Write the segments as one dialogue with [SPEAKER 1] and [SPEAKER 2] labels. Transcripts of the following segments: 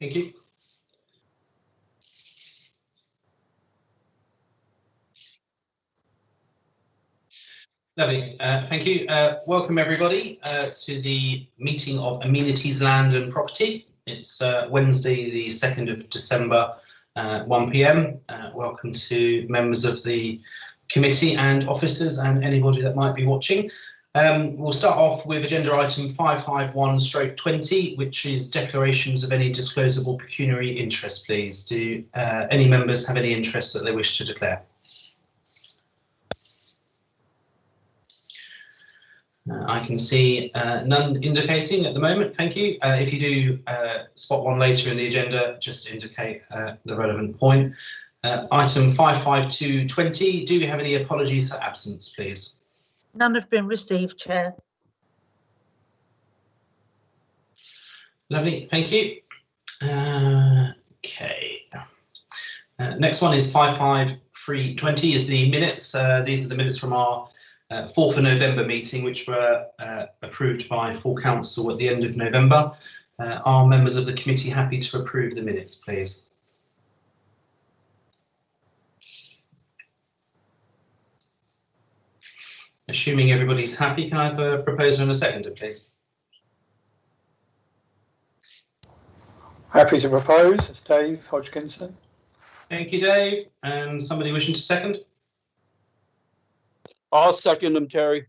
[SPEAKER 1] Thank you. Lovely. Thank you. Welcome everybody to the meeting of Amenities, Land and Property. It's Wednesday, the 2nd of December, 1 p.m. Welcome to members of the committee and officers and anybody that might be watching. We'll start off with agenda item 551/20, which is declarations of any disclosable pecuniary interest, please. Do any members have any interest that they wish to declare? I can see none indicating at the moment. Thank you. If you do spot one later in the agenda, just indicate the relevant point. Item 552/20, do we have any apologies for absence, please?
[SPEAKER 2] None have been received, Chair.
[SPEAKER 1] Lovely, thank you. Okay. Next one is 553/20 is the minutes. These are the minutes from our 4th of November meeting, which were approved by full council at the end of November. Are members of the committee happy to approve the minutes, please? Assuming everybody's happy, can I have a proposer and a seconder, please?
[SPEAKER 3] Happy to propose. It's Dave Hodgkinson.
[SPEAKER 1] Thank you, Dave. And somebody wishing to second?
[SPEAKER 4] I'll second them, Terry.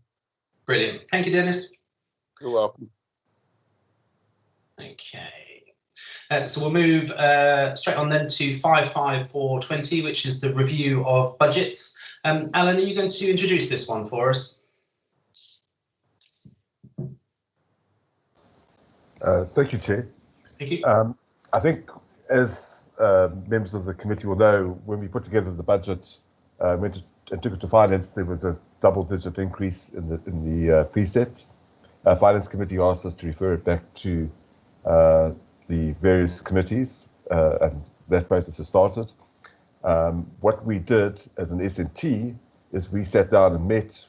[SPEAKER 1] Brilliant. Thank you, Dennis.
[SPEAKER 4] You're welcome.
[SPEAKER 1] Okay. So we'll move straight on then to 554/20, which is the review of budgets. Alan, are you going to introduce this one for us?
[SPEAKER 5] Thank you, Chair.
[SPEAKER 1] Thank you.
[SPEAKER 5] I think, as members of the committee will know, when we put together the budget, and took it to finance, there was a double-digit increase in the precept. Finance committee asked us to refer it back to the various committees, and that process has started. What we did as an SMT is we sat down and met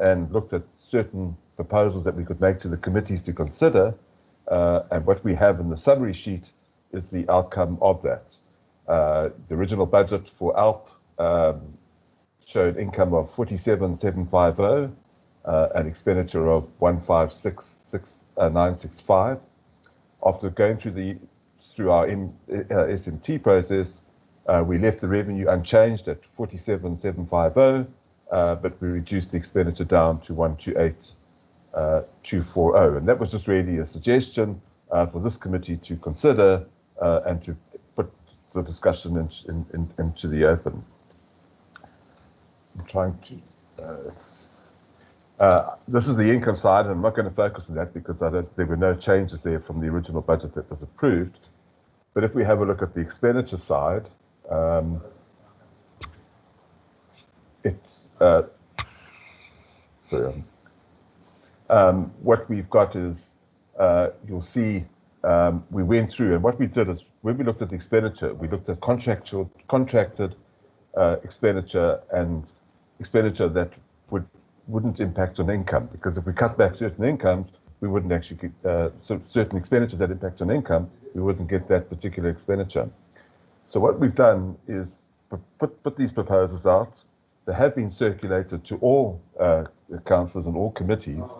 [SPEAKER 5] and looked at certain proposals that we could make to the committees to consider, and what we have in the summary sheet is the outcome of that. The original budget for ALP showed income of 47,750, an expenditure of 156,965. After going through our SMT process, we left the revenue unchanged at 47,750, but we reduced the expenditure down to 128,240, and that was just really a suggestion for this committee to consider and to put the discussion into the open. I'm trying to. This is the income side, and I'm not going to focus on that because there were no changes there from the original budget that was approved. But if we have a look at the expenditure side, what we've got is, you'll see, we went through, and what we did is when we looked at the expenditure, we looked at contracted expenditure and expenditure that wouldn't impact on income, because if we cut back certain incomes, we wouldn't actually get certain expenditures that impact on income, we wouldn't get that particular expenditure. So what we've done is put these proposals out. They have been circulated to all councillors and all committees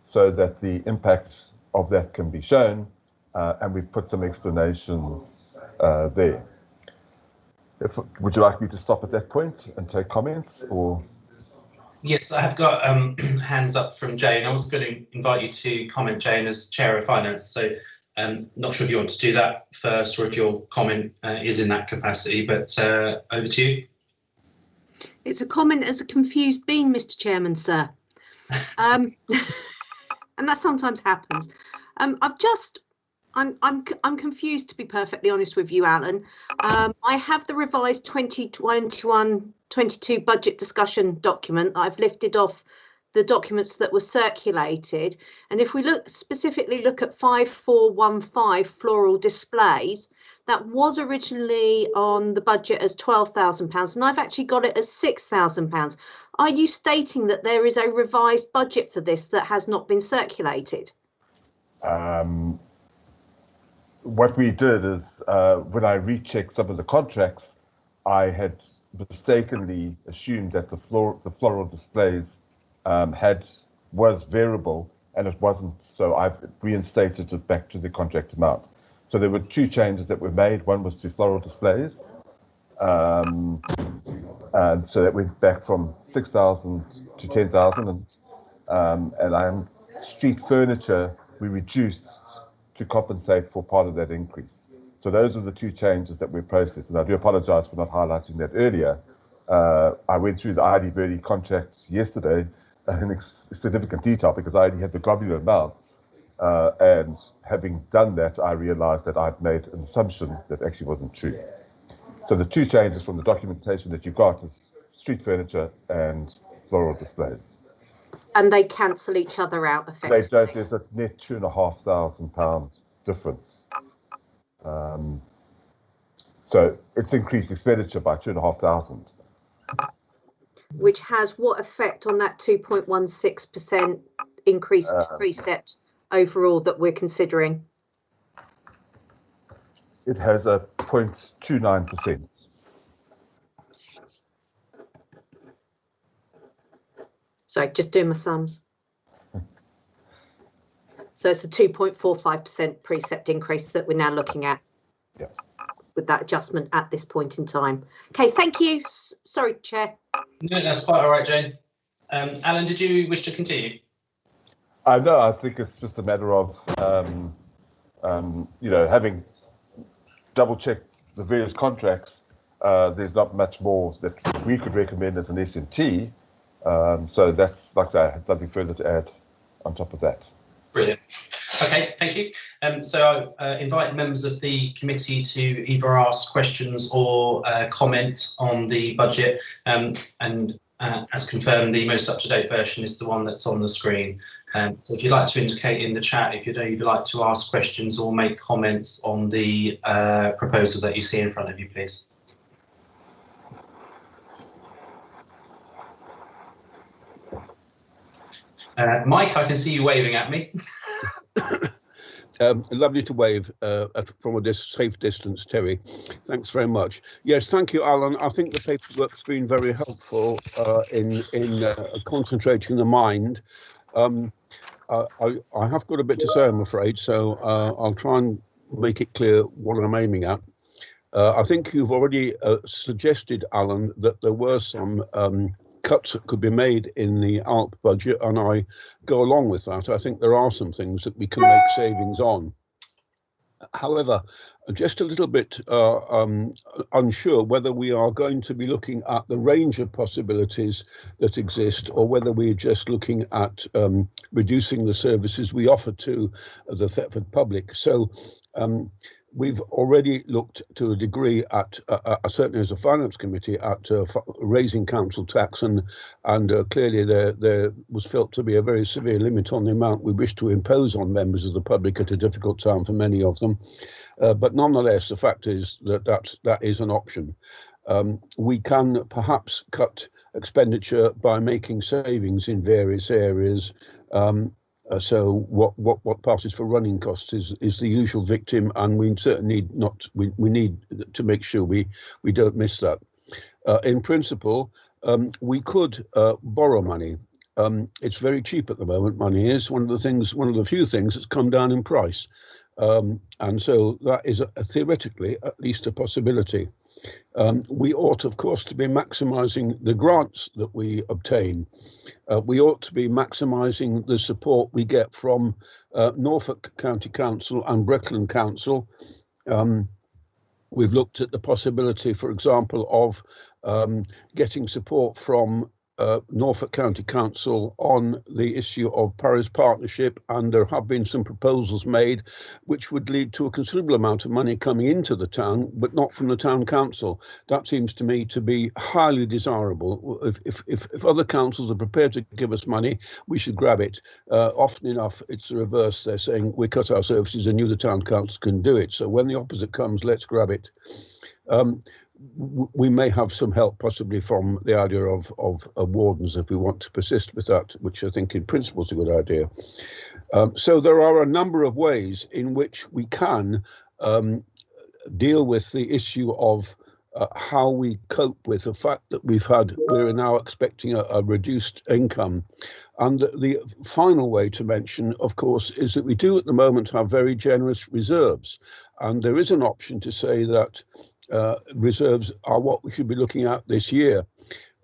[SPEAKER 5] so that the impact of that can be shown, and we've put some explanations there. Would you like me to stop at that point and take comments, or?
[SPEAKER 1] Yes, I have got hands up from Jane. I was going to invite you to comment, Jane, as Chair of Finance. So not sure if you want to do that first or if your comment is in that capacity, but over to you.
[SPEAKER 6] It's a comment as a confused bean, Mr. Chairman, sir. And that sometimes happens. I'm confused, to be perfectly honest with you, Alan. I have the revised 2021-22 budget discussion document that I've lifted off the documents that were circulated. And if we specifically look at 5415 floral displays, that was originally on the budget as £12,000, and I've actually got it as £6,000. Are you stating that there is a revised budget for this that has not been circulated?
[SPEAKER 5] what we did is when I rechecked some of the contracts, I had mistakenly assumed that the floral displays was variable, and it wasn't. So I've reinstated it back to the contract amount. So there were two changes that were made. One was to floral displays, and so that went back from 6,000 to 10,000, and street furniture we reduced to compensate for part of that increase. So those are the two changes that we processed, and I do apologise for not highlighting that earlier. I went through the ID Verdi contracts yesterday in significant detail because I already had the globular amounts, and having done that, I realised that I'd made an assumption that actually wasn't true. So the two changes from the documentation that you got is street furniture and floral displays.
[SPEAKER 6] And they cancel each other out effectively.
[SPEAKER 5] They don't. There's a net £2,500 difference. So it's increased expenditure by 2,500.
[SPEAKER 6] Which has what effect on that 2.16% increased precept overall that we're considering?
[SPEAKER 5] It has a 0.29%.
[SPEAKER 6] Sorry, just doing my sums. So it's a 2.45% precept increase that we're now looking at.
[SPEAKER 5] Yes.
[SPEAKER 6] With that adjustment at this point in time. Okay, thank you. Sorry, Chair.
[SPEAKER 1] No, that's quite all right, Jane. Alan, did you wish to continue?
[SPEAKER 5] No, I think it's just a matter of, having double-checked the various contracts. There's not much more that we could recommend as an SMT. So that's, like I say, I have nothing further to add on top of that.
[SPEAKER 1] Brilliant. Okay, thank you. So I invite members of the committee to either ask questions or comment on the budget. And as confirmed, the most up-to-date version is the one that's on the screen. So if you'd like to indicate in the chat if you'd either like to ask questions or make comments on the proposal that you see in front of you, please. Mike, I can see you waving at me.
[SPEAKER 4] Lovely to wave from a safe distance, Terry. Thanks very much. Yes, thank you, Alan. I think the paperwork's been very helpful in concentrating the mind. I have got a bit to say, I'm afraid, so I'll try and make it clear what I'm aiming at. I think you've already suggested, Alan, that there were some cuts that could be made in the ALP budget, and I go along with that. I think there are some things that we can make savings on. However, just a little bit unsure whether we are going to be looking at the range of possibilities that exist, or whether we're just looking at reducing the services we offer to the Thetford public. So we've already looked to a degree at, certainly as a finance committee, at raising council tax, and clearly there was felt to be a very severe limit on the amount we wish to impose on members of the public at a difficult time for many of them. But nonetheless, the fact is that is an option. We can perhaps cut expenditure by making savings in various areas. So what passes for running costs is the usual victim, and we certainly we need to make sure we don't miss that. In principle, we could borrow money. It's very cheap at the moment. Money is one of the few things that's come down in price, and so that is theoretically at least a possibility. We ought, of course, to be maximising the grants that we obtain. We ought to be maximising the support we get from Norfolk County Council and Breckland Council. We've looked at the possibility, for example, of getting support from Norfolk County Council on the issue of Paris Partnership, and there have been some proposals made which would lead to a considerable amount of money coming into the town, but not from the town council. That seems to me to be highly desirable. If other councils are prepared to give us money, we should grab it. Often enough, it's the reverse. They're saying we cut our services and you, the town council, can do it. So when the opposite comes, let's grab it. We may have some help possibly from the idea of wardens if we want to persist with that, which I think in principle is a good idea. So there are a number of ways in which we can deal with the issue of how we cope with the fact that we're now expecting a reduced income. And the final way to mention, of course, is that we do at the moment have very generous reserves. And there is an option to say that reserves are what we should be looking at this year.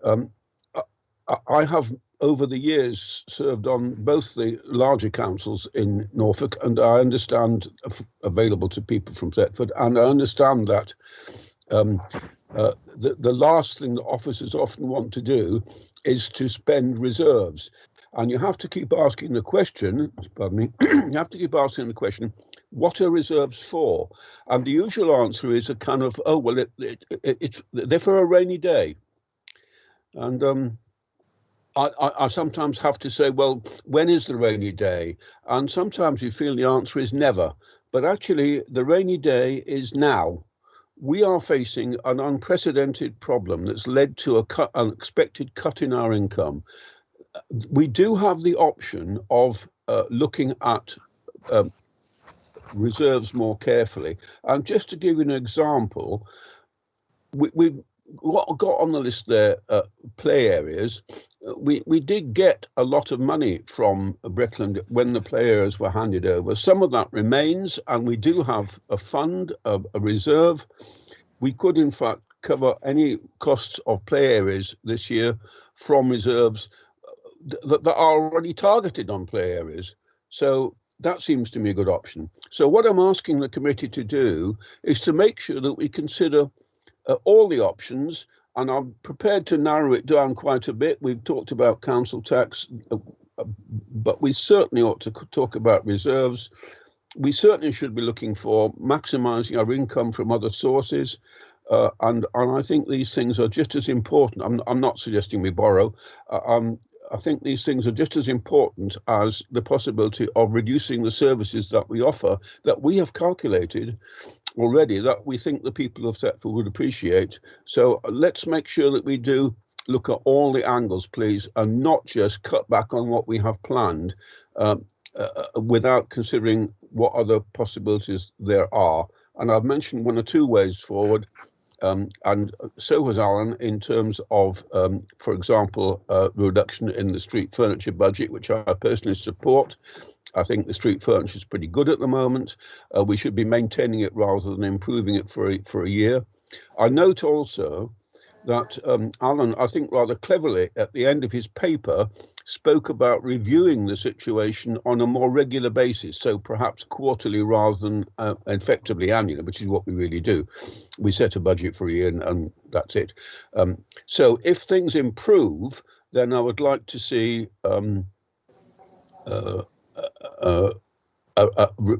[SPEAKER 4] I have, over the years, served on both the larger councils in Norfolk, and I understand, available to people from Thetford, and I understand that the last thing that officers often want to do is to spend reserves. And you have to keep asking the question, pardon me, you have to keep asking the question, what are reserves for? And the usual answer is a kind of, oh, well, they're for a rainy day. And I sometimes have to say, well, when is the rainy day? And sometimes you feel the answer is never. But actually, the rainy day is now. We are facing an unprecedented problem that's led to an unexpected cut in our income. We do have the option of looking at reserves more carefully. And just to give you an example, we've got on the list there play areas. We did get a lot of money from Breckland when the play areas were handed over. Some of that remains, and we do have a fund, a reserve. We could, in fact, cover any costs of play areas this year from reserves that are already targeted on play areas. So that seems to me a good option. So what I'm asking the committee to do is to make sure that we consider all the options, and I'm prepared to narrow it down quite a bit. We've talked about council tax, but we certainly ought to talk about reserves. We certainly should be looking for maximising our income from other sources. And I think these things are just as important. I'm not suggesting we borrow. I think these things are just as important as the possibility of reducing the services that we offer, that we have calculated already, that we think the people of Thetford would appreciate. So let's make sure that we do look at all the angles, please, and not just cut back on what we have planned without considering what other possibilities there are. And I've mentioned one or two ways forward. And so has Alan, in terms of, for example, reduction in the street furniture budget, which I personally support. I think the street furniture is pretty good at the moment. We should be maintaining it rather than improving it for a year. I note also that Alan, I think rather cleverly, at the end of his paper, spoke about reviewing the situation on a more regular basis, so perhaps quarterly rather than effectively annually, which is what we really do. We set a budget for a year and that's it. So if things improve, then I would like to see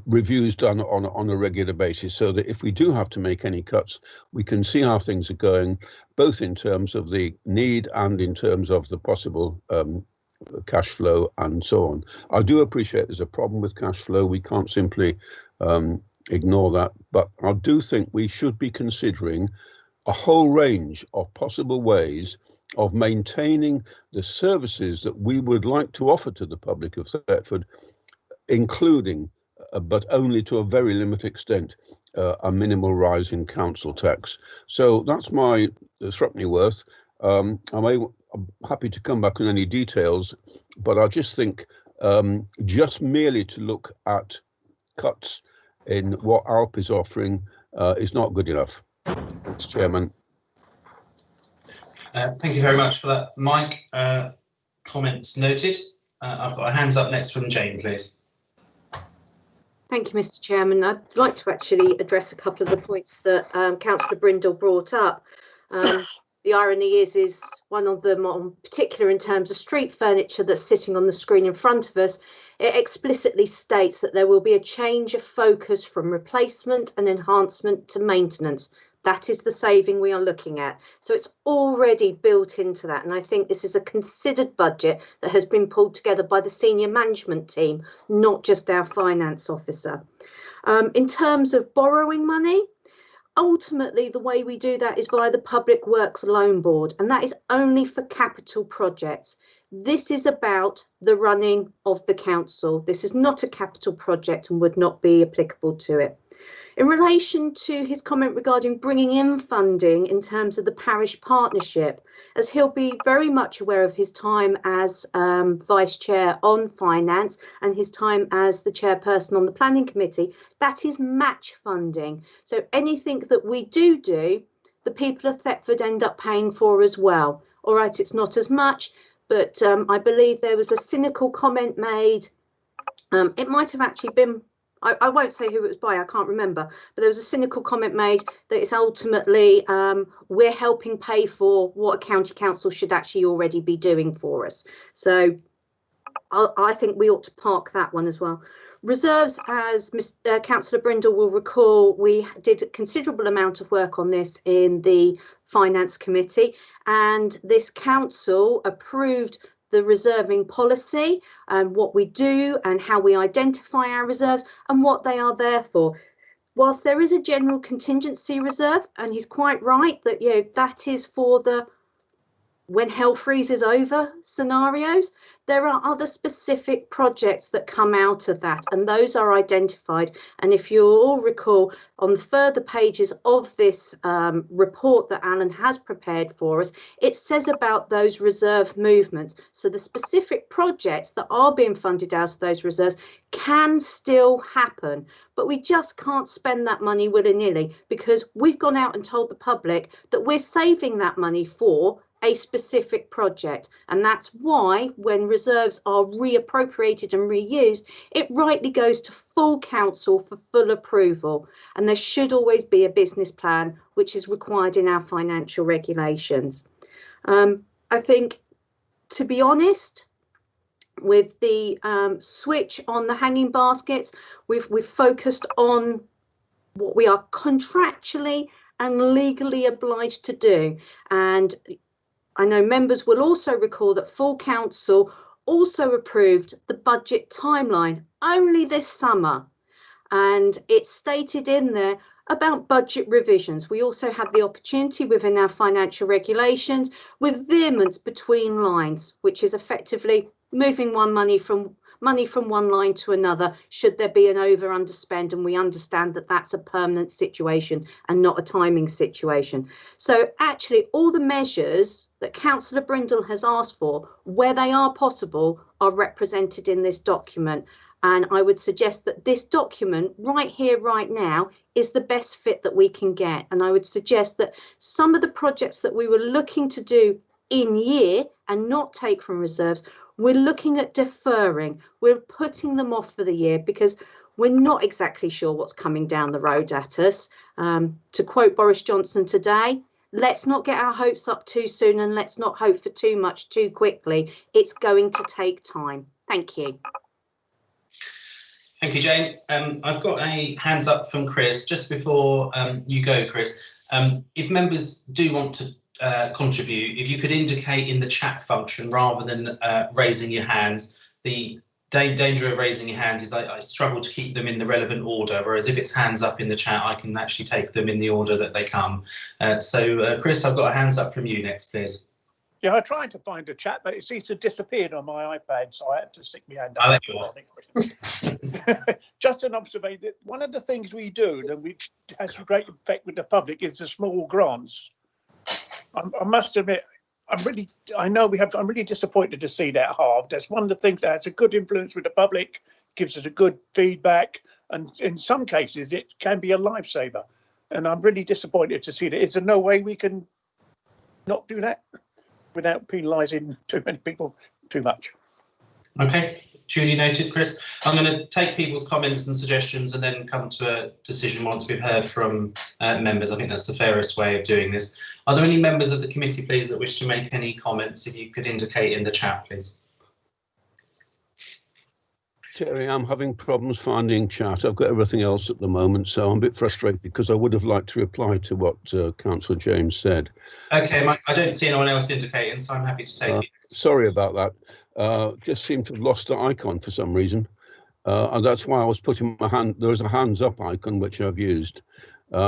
[SPEAKER 4] reviews done on a regular basis, so that if we do have to make any cuts, we can see how things are going, both in terms of the need and in terms of the possible cash flow and so on. I do appreciate there's a problem with cash flow. We can't simply ignore that, but I do think we should be considering a whole range of possible ways of maintaining the services that we would like to offer to the public of Thetford, including, but only to a very limited extent, a minimal rise in council tax. So that's my threepenny worth. I'm happy to come back on any details, but I just think just merely to look at cuts in what ALP is offering is not good enough. Thanks, Chairman.
[SPEAKER 1] Thank you very much for that, Mike. Comments noted. I've got a hands up next from Jane, please.
[SPEAKER 6] Thank you, Mr. Chairman. I'd like to actually address a couple of the points that Councillor Brindle brought up. The irony is one of them, in particular in terms of street furniture that's sitting on the screen in front of us, it explicitly states that there will be a change of focus from replacement and enhancement to maintenance. That is the saving we are looking at. So it's already built into that. And I think this is a considered budget that has been pulled together by the senior management team, not just our finance officer. In terms of borrowing money, ultimately, the way we do that is via the Public Works Loan Board, and that is only for capital projects. This is about the running of the council. This is not a capital project and would not be applicable to it. In relation to his comment regarding bringing in funding in terms of the parish partnership, as he'll be very much aware of his time as vice chair on finance and his time as the chairperson on the planning committee, that is match funding. So anything that we do, the people of Thetford end up paying for as well. All right, it's not as much, but I believe there was a cynical comment made. It might have actually been, I won't say who it was by, I can't remember, but there was a cynical comment made that it's ultimately we're helping pay for what a county council should actually already be doing for us. So I think we ought to park that one as well. Reserves, as Councillor Brindle will recall, we did a considerable amount of work on this in the Finance Committee, and this council approved the reserving policy and what we do and how we identify our reserves and what they are there for. Whilst there is a general contingency reserve, and he's quite right that, you know, that is for the when hell freezes over scenarios, there are other specific projects that come out of that, and those are identified. And if you'll all recall, on the further pages of this report that Alan has prepared for us, it says about those reserve movements. So the specific projects that are being funded out of those reserves can still happen, but we just can't spend that money willy-nilly, because we've gone out and told the public that we're saving that money for a specific project. And that's why when reserves are reappropriated and reused, it rightly goes to full council for full approval. And there should always be a business plan, which is required in our financial regulations. I think, to be honest, with the switch on the hanging baskets, we've focused on what we are contractually and legally obliged to do. And I know members will also recall that full council also approved the budget timeline only this summer, and it's stated in there about budget revisions. We also have the opportunity within our financial regulations with vehemence between lines, which is effectively moving money from one line to another should there be an over underspend, and we understand that that's a permanent situation and not a timing situation. So actually all the measures that Councillor Brindle has asked for, where they are possible, are represented in this document. And I would suggest that this document right here, right now, is the best fit that we can get. And I would suggest that some of the projects that we were looking to do in year and not take from reserves, we're looking at deferring. We're putting them off for the year because we're not exactly sure what's coming down the road at us. To quote Boris Johnson today, let's not get our hopes up too soon, and let's not hope for too much too quickly. It's going to take time. Thank you.
[SPEAKER 1] Thank you, Jane. I've got a hands up from Chris. Just before you go, Chris, if members do want to contribute, if you could indicate in the chat function rather than raising your hands. The danger of raising your hands is I struggle to keep them in the relevant order, whereas if it's hands up in the chat, I can actually take them in the order that they come. So Chris, I've got a hands up from you next, please.
[SPEAKER 7] Yeah, I tried to find a chat, but it seems to have disappeared on my iPad, so I had to stick my hand up.
[SPEAKER 1] I'll let you off.
[SPEAKER 7] Just an observation, one of the things we do that has a great effect with the public is the small grants. I must admit, I'm really disappointed to see that halved. That's one of the things that has a good influence with the public, gives us a good feedback, and in some cases it can be a lifesaver. And I'm really disappointed to see that. Is there no way we can not do that without penalising too many people too much?
[SPEAKER 1] Okay, duly noted, Chris. I'm going to take people's comments and suggestions and then come to a decision once we've heard from members. I think that's the fairest way of doing this. Are there any members of the committee, please, that wish to make any comments? If you could indicate in the chat, please.
[SPEAKER 4] Terry, I'm having problems finding chat. I've got everything else at the moment, so I'm a bit frustrated because I would have liked to reply to what Councillor James said.
[SPEAKER 1] Okay, Mike, I don't see anyone else indicating, so I'm happy to take it.
[SPEAKER 4] Sorry about that. Just seemed to have lost the icon for some reason. And that's why I was putting my hand, there is a hands up icon which I've used.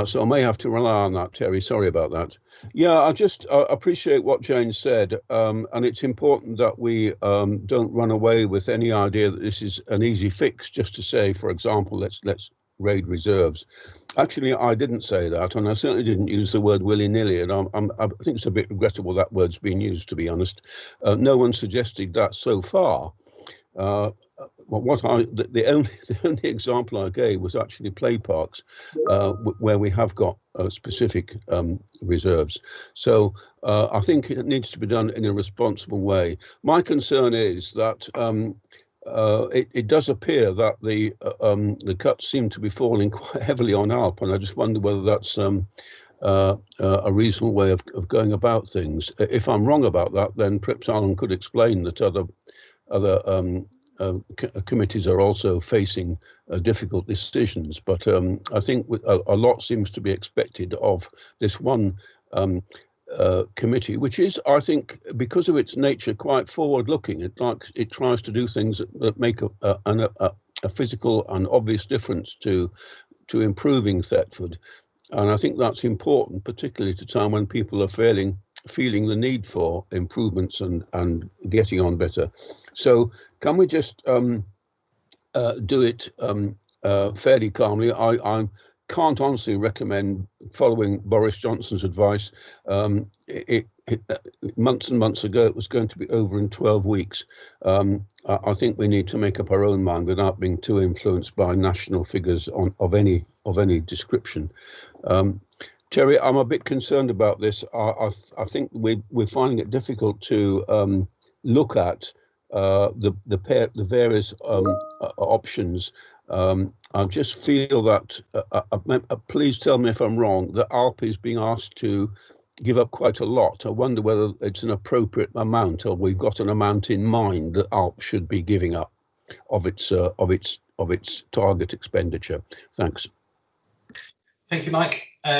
[SPEAKER 4] So I may have to rely on that, Terry. Sorry about that. Yeah, I just appreciate what Jane said. And it's important that we don't run away with any idea that this is an easy fix, just to say, for example, let's raid reserves. Actually, I didn't say that, and I certainly didn't use the word willy-nilly, and I think it's a bit regrettable that word's been used, to be honest. No one suggested that so far. The only example I gave was actually play parks, where we have got specific reserves. So I think it needs to be done in a responsible way. My concern is that it does appear that the cuts seem to be falling quite heavily on ALP, and I just wonder whether that's a reasonable way of going about things. If I'm wrong about that, then perhaps Alan could explain that other committees are also facing difficult decisions. But I think a lot seems to be expected of this one committee, which is, I think, because of its nature, quite forward-looking. It tries to do things that make a physical and obvious difference to improving Thetford, and I think that's important, particularly at a time when people are feeling the need for improvements and getting on better. So can we just do it fairly calmly? I can't honestly recommend following Boris Johnson's advice. Months and months ago, it was going to be over in 12 weeks. I think we need to make up our own mind without being too influenced by national figures of any description. Terry, I'm a bit concerned about this. I think we're finding it difficult to look at the various options. I just feel that, please tell me if I'm wrong, that ALP is being asked to give up quite a lot. I wonder whether it's an appropriate amount, or we've got an amount in mind that ALP should be giving up of its target expenditure. Thanks.
[SPEAKER 1] Thank you, Mike. I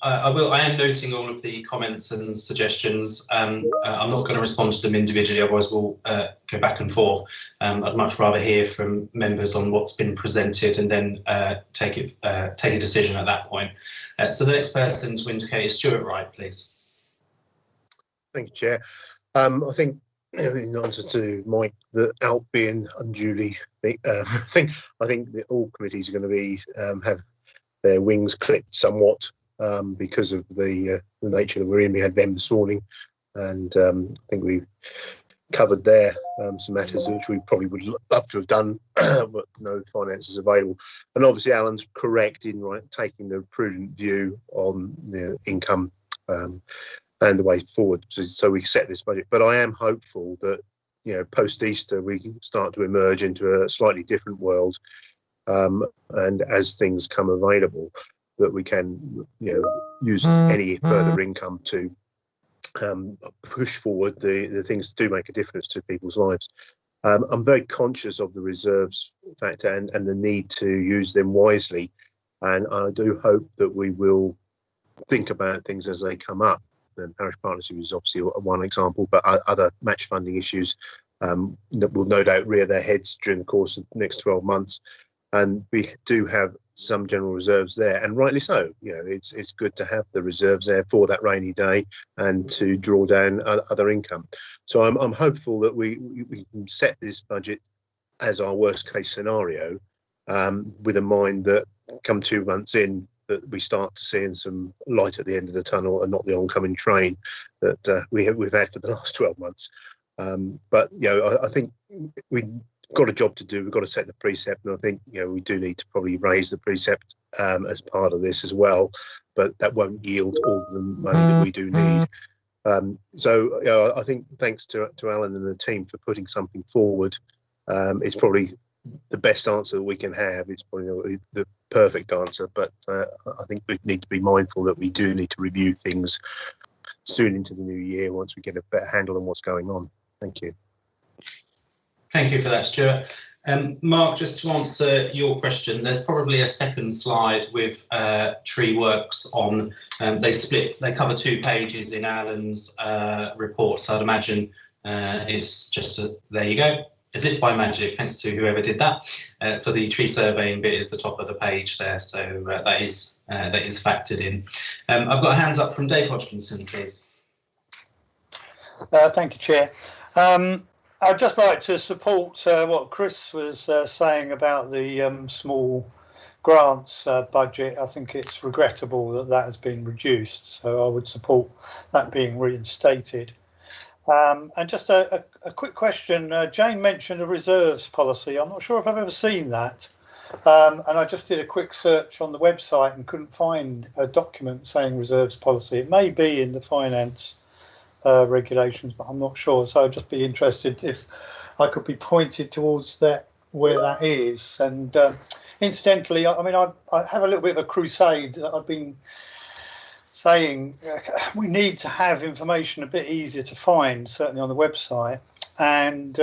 [SPEAKER 1] am noting all of the comments and suggestions. I'm not going to respond to them individually, otherwise we'll go back and forth. I'd much rather hear from members on what's been presented and then take a decision at that point. So the next person to indicate is Stuart Wright, please.
[SPEAKER 8] Thank you, Chair. I think in answer to Mike, that ALP being unduly, I think that all committees are going to be have their wings clipped somewhat because of the nature that we're in. We had them this morning, and I think we covered there some matters which we probably would love to have done, but no finances available. And obviously, Alan's correct in taking the prudent view on the income and the way forward. So we set this budget, but I am hopeful that post Easter we can start to emerge into a slightly different world. And as things come available, that we can, use any further income to push forward the things that do make a difference to people's lives. I'm very conscious of the reserves factor and the need to use them wisely, and I do hope that we will think about things as they come up. The parish partnership is obviously one example, but other match funding issues that will no doubt rear their heads during the course of the next 12 months. And we do have some general reserves there, and rightly so. It's good to have the reserves there for that rainy day and to draw down other income. So I'm hopeful that we can set this budget as our worst case scenario, with a mind that come 2 months in, that we start to see some light at the end of the tunnel and not the oncoming train that we've had for the last 12 months. But I think we've got a job to do. We've got to set the precept, and I think we do need to probably raise the precept as part of this as well. But that won't yield all the money that we do need. So I think thanks to Alan and the team for putting something forward. It's probably the best answer that we can have. It's probably the perfect answer, but I think we need to be mindful that we do need to review things soon into the new year once we get a better handle on what's going on. Thank you.
[SPEAKER 1] Thank you for that, Stuart. Mark, just to answer your question, there's probably a second slide with tree works on. They cover 2 pages in Alan's report, so I'd imagine it's just there you go. As if by magic, thanks to whoever did that. So the tree surveying bit is the top of the page there, so that is factored in. I've got hands up from Dave Hodgkinson, please.
[SPEAKER 3] Thank you, Chair. I'd just like to support what Chris was saying about the small grants budget, I think it's regrettable that that has been reduced. So I would support that being reinstated. And just a quick question. Jane mentioned a reserves policy. I'm not sure if I've ever seen that. And I just did a quick search on the website and couldn't find a document saying reserves policy. It may be in the finance regulations, but I'm not sure. So I'd just be interested if I could be pointed towards that, where that is. And incidentally, I mean, I have a little bit of a crusade that I've been saying we need to have information a bit easier to find, certainly on the website. And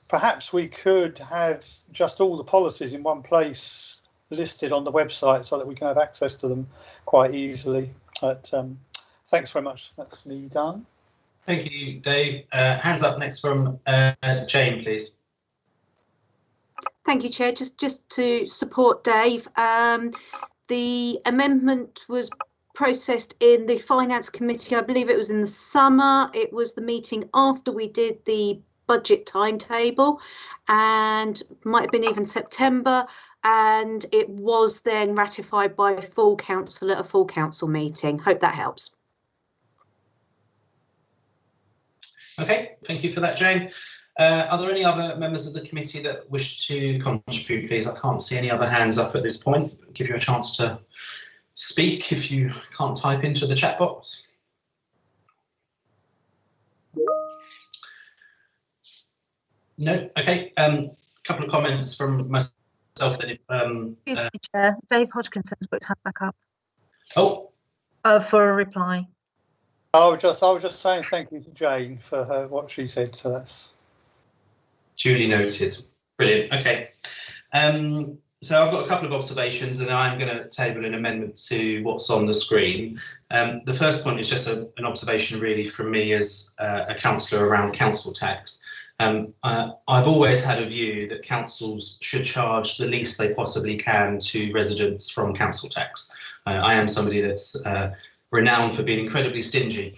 [SPEAKER 3] perhaps we could have just all the policies in one place listed on the website so that we can have access to them quite easily. But thanks very much. That's me done.
[SPEAKER 1] Thank you, Dave. Hands up next from Jane, please.
[SPEAKER 6] Thank you, Chair. Just to support Dave, the amendment was processed in the Finance Committee. I believe it was in the summer. It was the meeting after we did the budget timetable, and might have been even September, and it was then ratified by full council at a full council meeting. Hope that helps.
[SPEAKER 1] Okay, thank you for that, Jane. Are there any other members of the committee that wish to contribute, please? I can't see any other hands up at this point. I'll give you a chance to speak if you can't type into the chat box. No, okay. Couple of comments from myself.
[SPEAKER 2] Excuse me, Chair. Dave Hodgkinson's put his hand back up.
[SPEAKER 1] Oh.
[SPEAKER 2] For a reply.
[SPEAKER 3] I was just saying thank you to Jane for what she said. So that's
[SPEAKER 1] duly noted. Brilliant. Okay. So I've got a couple of observations, and I'm going to table an amendment to what's on the screen. The first point is just an observation really from me as a councillor around council tax. I've always had a view that councils should charge the least they possibly can to residents from council tax. I am somebody that's renowned for being incredibly stingy.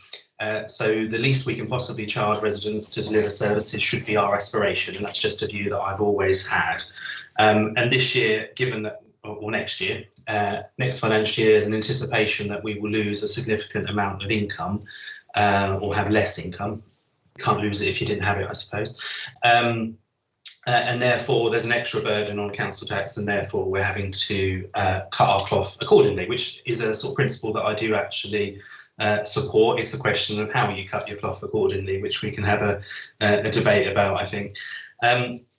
[SPEAKER 1] So the least we can possibly charge residents to deliver services should be our aspiration, and that's just a view that I've always had. And this year, given that, or next year, next financial year, is an anticipation that we will lose a significant amount of income or have less income. You can't lose it if you didn't have it, I suppose. And therefore, there's an extra burden on council tax, and therefore we're having to cut our cloth accordingly, which is a sort of principle that I do actually support. It's a question of how you cut your cloth accordingly, which we can have a debate about, I think.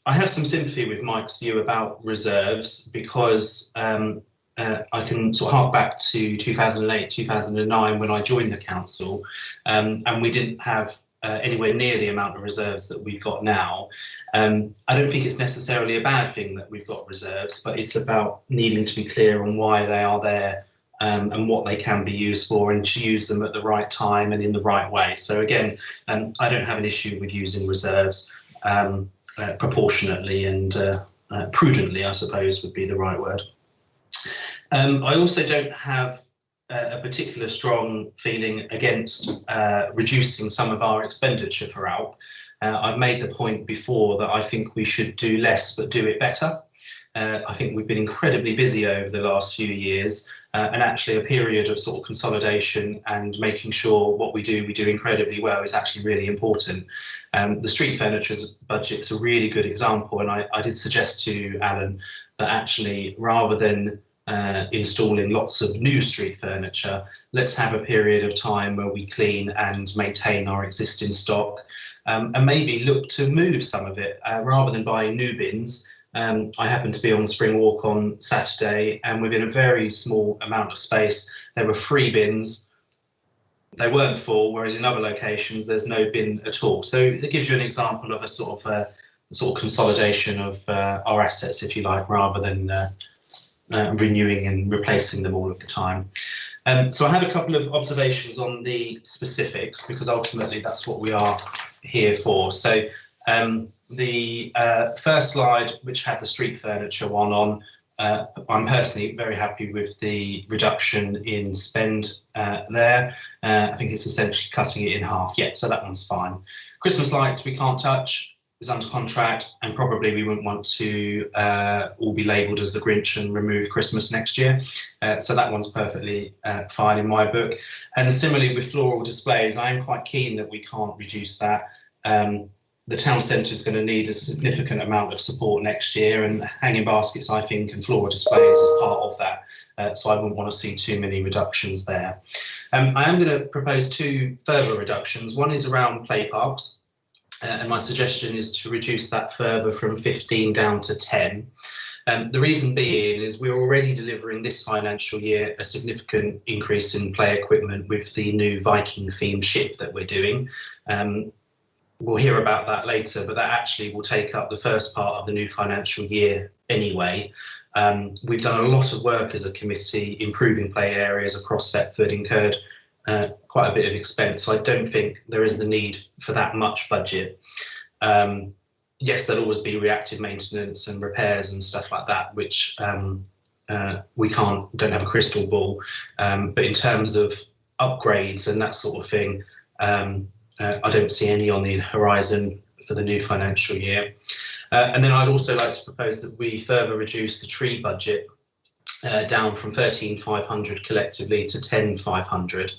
[SPEAKER 1] I have some sympathy with Mike's view about reserves, because I can sort of hark back to 2008, 2009 when I joined the council, and we didn't have anywhere near the amount of reserves that we've got now. I don't think it's necessarily a bad thing that we've got reserves, but it's about needing to be clear on why they are there and what they can be used for, and to use them at the right time and in the right way. So again, I don't have an issue with using reserves proportionately and prudently, I suppose would be the right word. I also don't have a particular strong feeling against reducing some of our expenditure for ALP. I've made the point before that I think we should do less but do it better. I think we've been incredibly busy over the last few years, and actually a period of sort of consolidation and making sure what we do incredibly well is actually really important. The street furniture budget is a really good example, and I did suggest to Alan that actually, rather than installing lots of new street furniture, let's have a period of time where we clean and maintain our existing stock, and maybe look to move some of it rather than buying new bins. I happened to be on Spring Walk on Saturday, and within a very small amount of space there were 3 bins. They weren't full, whereas in other locations there's no bin at all. So it gives you an example of a sort of consolidation of our assets, if you like, rather than renewing and replacing them all of the time. So I have a couple of observations on the specifics, because ultimately that's what we are here for. So the first slide, which had the street furniture one on, I'm personally very happy with the reduction in spend there. I think it's essentially cutting it in half. Yeah, so that one's fine. Christmas lights we can't touch. is under contract, and probably we wouldn't want to all be labelled as the Grinch and remove Christmas next year. So that one's perfectly fine in my book. And similarly with floral displays, I am quite keen that we can't reduce that. The town centre is going to need a significant amount of support next year, and hanging baskets, I think, and floral displays is part of that. So I wouldn't want to see too many reductions there. I am going to propose 2 further reductions. One is around play parks. And my suggestion is to reduce that further from 15 down to 10. The reason being is we're already delivering this financial year a significant increase in play equipment with the new Viking themed ship that we're doing. We'll hear about that later, but that actually will take up the first part of the new financial year anyway. We've done a lot of work as a committee improving play areas across Thetford, incurred quite a bit of expense, so I don't think there is the need for that much budget. Yes, there'll always be reactive maintenance and repairs and stuff like that, which we don't have a crystal ball. But in terms of upgrades and that sort of thing, I don't see any on the horizon for the new financial year. And then I'd also like to propose that we further reduce the tree budget down from 13,500 collectively to 10,500.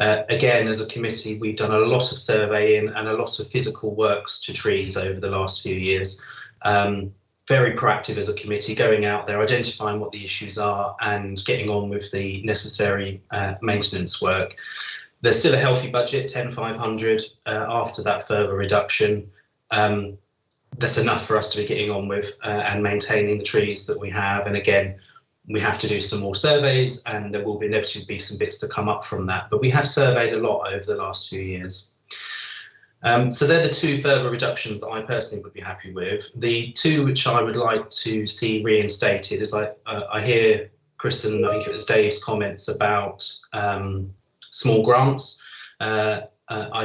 [SPEAKER 1] Again, as a committee, we've done a lot of surveying and a lot of physical works to trees over the last few years. Very proactive as a committee, going out there, identifying what the issues are and getting on with the necessary maintenance work. There's still a healthy budget, 10,500 after that further reduction. That's enough for us to be getting on with and maintaining the trees that we have. And again, we have to do some more surveys, and there will inevitably be some bits to come up from that. But we have surveyed a lot over the last few years. So they're the 2 further reductions that I personally would be happy with. The 2 which I would like to see reinstated is I hear Chris and I think it was Dave's comments about small grants. I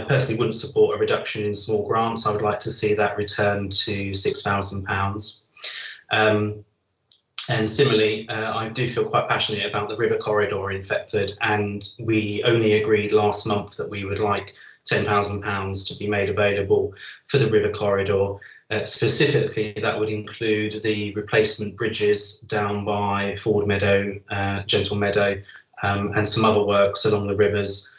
[SPEAKER 1] personally wouldn't support a reduction in small grants. I would like to see that return to £6,000. And similarly, I do feel quite passionate about the river corridor in Thetford, and we only agreed last month that we would like £10,000 to be made available for the river corridor. Specifically, that would include the replacement bridges down by Ford Meadow, Gentle Meadow, and some other works along the rivers.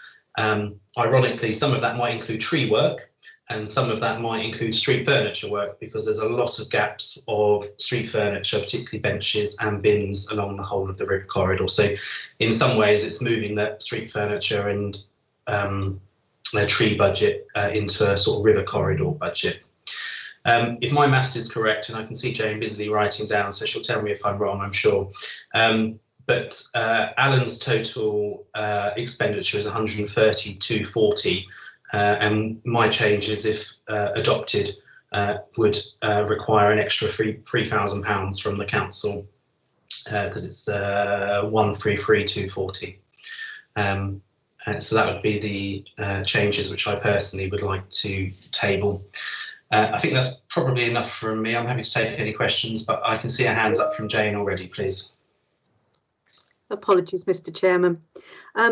[SPEAKER 1] Ironically, some of that might include tree work, and some of that might include street furniture work, because there's a lot of gaps of street furniture, particularly benches and bins along the whole of the river corridor. So in some ways it's moving that street furniture and a tree budget into a sort of river corridor budget. If my maths is correct, and I can see Jane busily writing down, so she'll tell me if I'm wrong, I'm sure. But Alan's total expenditure is 130,240. And my changes, if adopted, would require an extra £3,000 from the council, because it's 133,240. So that would be the changes which I personally would like to table. I think that's probably enough from me. I'm happy to take any questions, but I can see a hands up from Jane already, please.
[SPEAKER 6] Apologies, Mr. Chairman.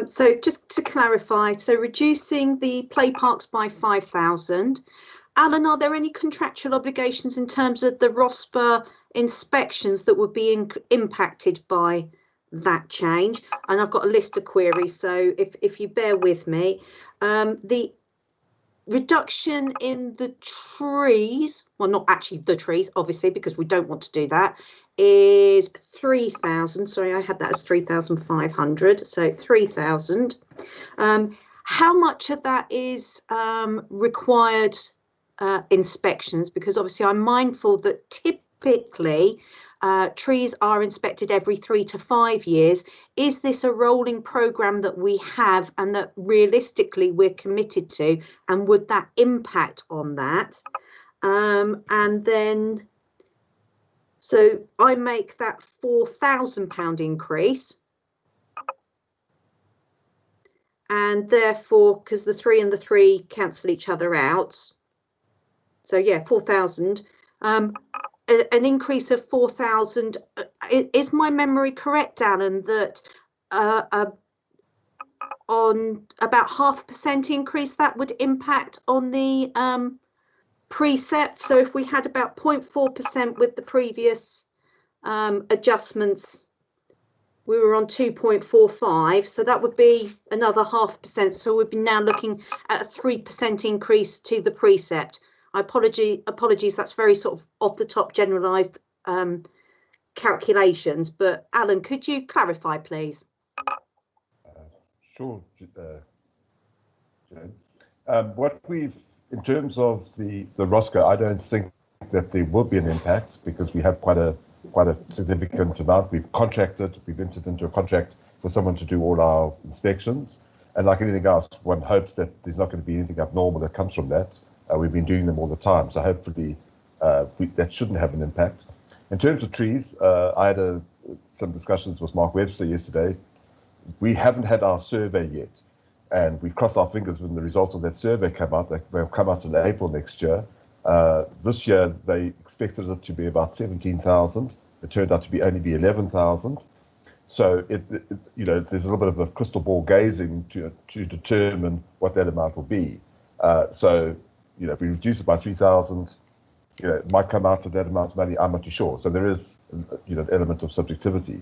[SPEAKER 6] So just to clarify, so reducing the play parks by 5,000. Alan, are there any contractual obligations in terms of the ROSPA inspections that would be impacted by that change? And I've got a list of queries, so if you bear with me. The reduction in the trees, well, not actually the trees, obviously, because we don't want to do that, is 3,000. Sorry, I had that as 3,500. So 3,000. How much of that is required inspections? Because obviously I'm mindful that typically trees are inspected every 3 to 5 years. Is this a rolling programme that we have and that realistically we're committed to? And would that impact on that? And then, so I make that £4,000 increase. And therefore, because the 3 and the 3 cancel each other out. So yeah, 4,000. An increase of 4,000. Is my memory correct, Alan, that on about 0.5% increase that would impact on the precept. So if we had about 0.4% with the previous adjustments, we were on 2.45, so that would be another 0.5%. So we'd be now looking at a 3% increase to the precept. Apologies, that's very sort of off the top generalised calculations. But Alan, could you clarify, please?
[SPEAKER 5] Sure, Jane. What we've, in terms of the ROSCA, I don't think that there will be an impact because we have quite a significant amount. We've entered into a contract for someone to do all our inspections. And like anything else, one hopes that there's not going to be anything abnormal that comes from that. We've been doing them all the time. So hopefully that shouldn't have an impact. In terms of trees, I had some discussions with Mark Webster yesterday. We haven't had our survey yet. And we cross our fingers when the results of that survey come out. They'll come out in April next year. This year, they expected it to be about 17,000. It turned out to only be 11,000. So, there's a little bit of a crystal ball gazing to determine what that amount will be. So, if we reduce it by 3,000, it might come out to that amount of money. I'm not too sure. So there is, an element of subjectivity.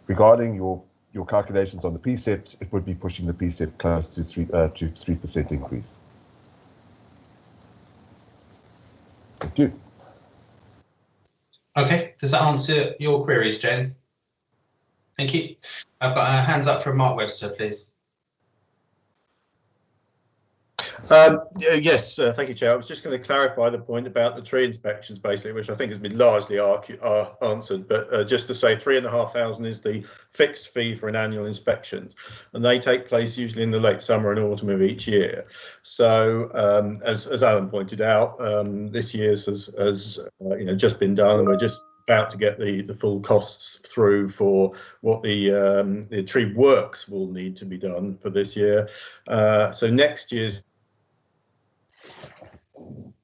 [SPEAKER 5] Regarding your calculations on the precept, it would be pushing the precept close to 3% increase. Thank you.
[SPEAKER 1] Okay, does that answer your queries, Jane? Thank you. I've got hands up from Mark Webster, please.
[SPEAKER 9] Yes, thank you, Chair. I was just going to clarify the point about the tree inspections, basically, which I think has been largely answered. But just to say, 3,500 is the fixed fee for an annual inspection, and they take place usually in the late summer and autumn of each year. So, as Alan pointed out, this year's has just been done, and we're just about to get the full costs through for what the tree works will need to be done for this year. So next year's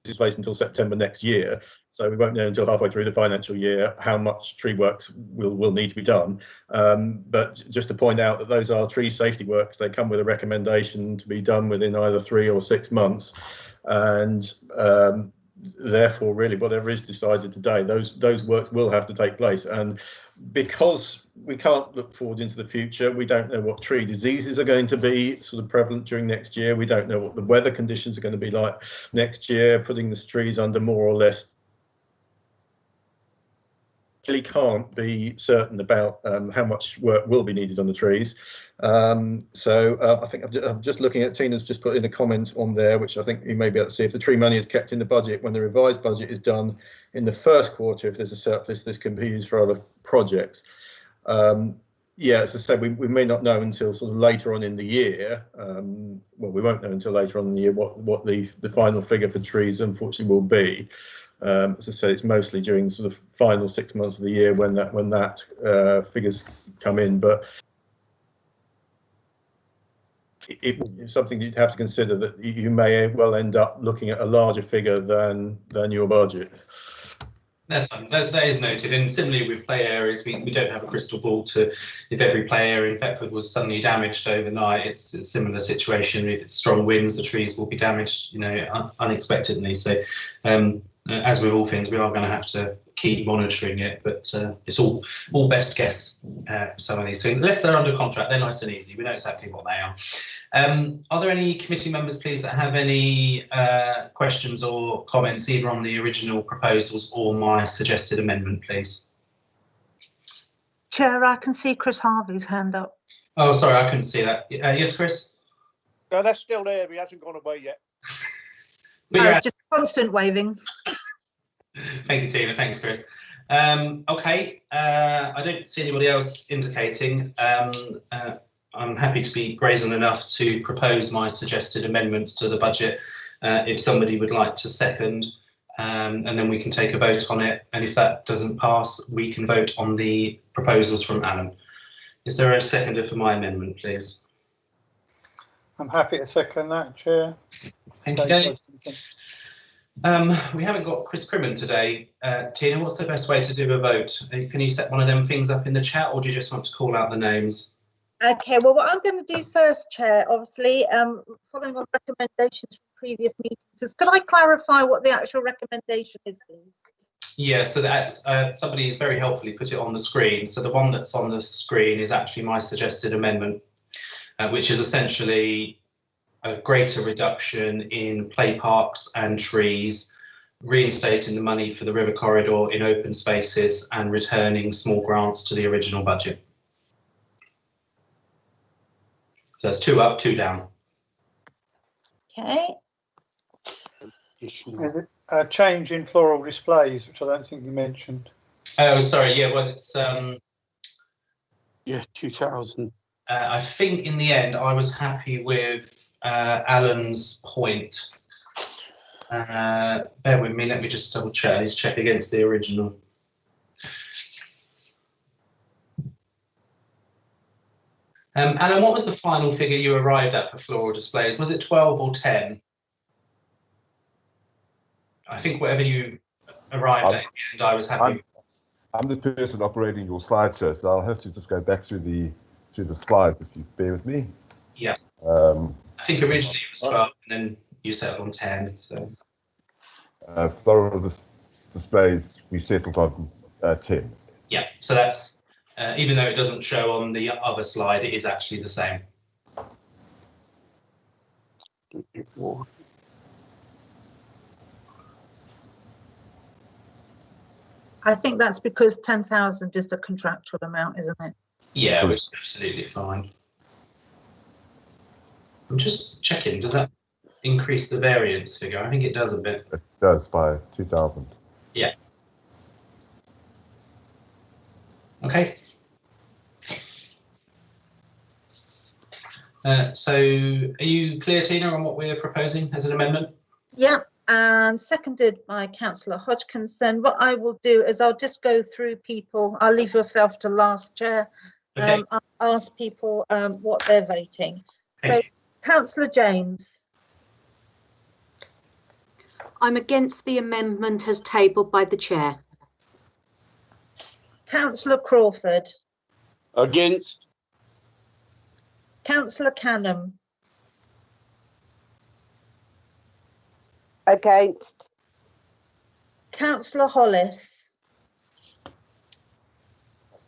[SPEAKER 9] is placed until September next year, so we won't know until halfway through the financial year how much tree works will need to be done. But just to point out that those are tree safety works. They come with a recommendation to be done within either 3 or 6 months, and therefore, really, whatever is decided today, those works will have to take place. And because we can't look forward into the future, we don't know what tree diseases are going to be sort of prevalent during next year. We don't know what the weather conditions are going to be like next year, putting the trees under more or less. Really can't be certain about how much work will be needed on the trees. So I think I'm just looking at Tina's just put in a comment on there, which I think you may be able to see. If the tree money is kept in the budget when the revised budget is done in the first quarter, if there's a surplus, this can be used for other projects. Yeah, as I said, we may not know until sort of later on in the year. Well, we won't know until later on in the year what the final figure for trees unfortunately will be. As I say, it's mostly during the sort of final 6 months of the year when that figures come in. But it's something you'd have to consider, that you may well end up looking at a larger figure than your budget.
[SPEAKER 1] That's fine. That is noted. And similarly with play areas, we don't have a crystal ball to if every play area in Thetford was suddenly damaged overnight. It's a similar situation. If it's strong winds, the trees will be damaged, unexpectedly. So as with all things, we are going to have to keep monitoring it, but it's all best guess for some of these things. Unless they're under contract, they're nice and easy. We know exactly what they are. Are there any committee members, please, that have any questions or comments either on the original proposals or my suggested amendment, please?
[SPEAKER 2] Chair, I can see Chris Harvey's hand up.
[SPEAKER 1] Oh, sorry, I couldn't see that. Yes, Chris?
[SPEAKER 7] No, that's still there. He hasn't gone away yet.
[SPEAKER 1] But
[SPEAKER 2] Just constant waving.
[SPEAKER 1] Thank you, Tina. Thanks, Chris. Okay, I don't see anybody else indicating. I'm happy to be brazen enough to propose my suggested amendments to the budget if somebody would like to second, and then we can take a vote on it. And if that doesn't pass, we can vote on the proposals from Alan. Is there a seconder for my amendment, please?
[SPEAKER 3] I'm happy to second that, Chair.
[SPEAKER 1] Thank you, Dave. We haven't got Chris Crimmen today. Tina, what's the best way to do a vote? Can you set one of them things up in the chat, or do you just want to call out the names?
[SPEAKER 2] Okay, well, what I'm going to do first, Chair, obviously, following on recommendations from previous meetings. Could I clarify what the actual recommendation is, please?
[SPEAKER 1] Yeah, so that somebody has very helpfully put it on the screen. So the one that's on the screen is actually my suggested amendment, which is essentially a greater reduction in play parks and trees, reinstating the money for the river corridor in open spaces and returning small grants to the original budget. So that's 2 up, 2 down.
[SPEAKER 2] Okay.
[SPEAKER 3] Is it a change in floral displays, which I don't think you mentioned?
[SPEAKER 1] Oh, sorry. Yeah, well, it's
[SPEAKER 4] Yeah, 2000.
[SPEAKER 1] I think in the end I was happy with Alan's point. Bear with me. Let me just double check. Let's check against the original. Alan, what was the final figure you arrived at for floral displays? Was it 12 or 10? I think whatever you arrived at in the end, I was happy.
[SPEAKER 5] I'm the person operating your slideshow, so I'll have to just go back through the slides if you bear with me.
[SPEAKER 1] Yeah. I think originally it was 12, and then you settled on 10. So.
[SPEAKER 5] Floral displays, we settled on 10.
[SPEAKER 1] Yeah. So that's even though it doesn't show on the other slide, it is actually the same.
[SPEAKER 2] I think that's because 10,000 is the contractual amount, isn't it?
[SPEAKER 1] Yeah, which is absolutely fine. I'm just checking, does that increase the variance figure? I think it does a bit.
[SPEAKER 5] It does by 2,000.
[SPEAKER 1] Yeah. Okay. So are you clear, Tina, on what we're proposing as an amendment?
[SPEAKER 2] Yeah. And seconded by Councillor Hodgkinson. What I will do is I'll just go through people. I'll leave yourself to last, Chair.
[SPEAKER 1] Okay.
[SPEAKER 2] I'll ask people what they're voting. So, Councillor James.
[SPEAKER 6] I'm against the amendment as tabled by the Chair.
[SPEAKER 2] Councillor Crawford.
[SPEAKER 4] Against.
[SPEAKER 2] Councillor Canham.
[SPEAKER 10] Against.
[SPEAKER 2] Councillor Hollis.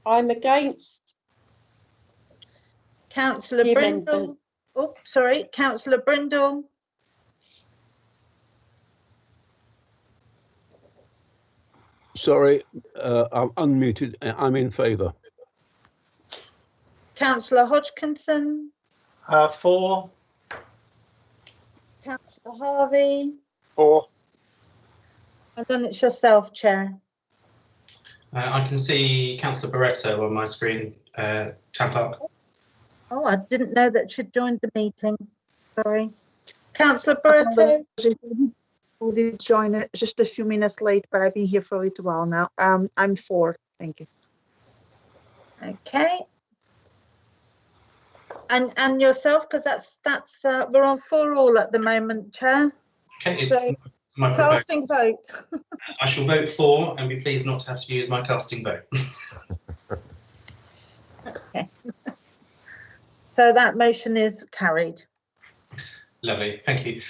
[SPEAKER 10] I'm against.
[SPEAKER 2] Councillor
[SPEAKER 10] The
[SPEAKER 2] Brindle.
[SPEAKER 10] amendment.
[SPEAKER 2] Oh, sorry, Councillor Brindle.
[SPEAKER 4] Sorry, I'm unmuted. I'm in favour.
[SPEAKER 2] Councillor Hodgkinson.
[SPEAKER 3] 4.
[SPEAKER 2] Councillor Harvey.
[SPEAKER 3] 4.
[SPEAKER 2] And then it's yourself, Chair.
[SPEAKER 1] I can see Councillor Barretto on my screen, Town Clerk.
[SPEAKER 2] Oh, I didn't know that she'd joined the meeting. Sorry. Councillor Barretto.
[SPEAKER 10] Who did join it just a few minutes late, but I've been here for a little while now. I'm 4. Thank you.
[SPEAKER 2] Okay. And yourself, because that's we're on 4 all at the moment, Chair.
[SPEAKER 1] Okay,
[SPEAKER 2] So,
[SPEAKER 1] it's my proposal.
[SPEAKER 2] casting vote.
[SPEAKER 1] I shall vote for and be pleased not to have to use my casting vote.
[SPEAKER 2] Okay. So that motion is carried.
[SPEAKER 1] Lovely, thank you.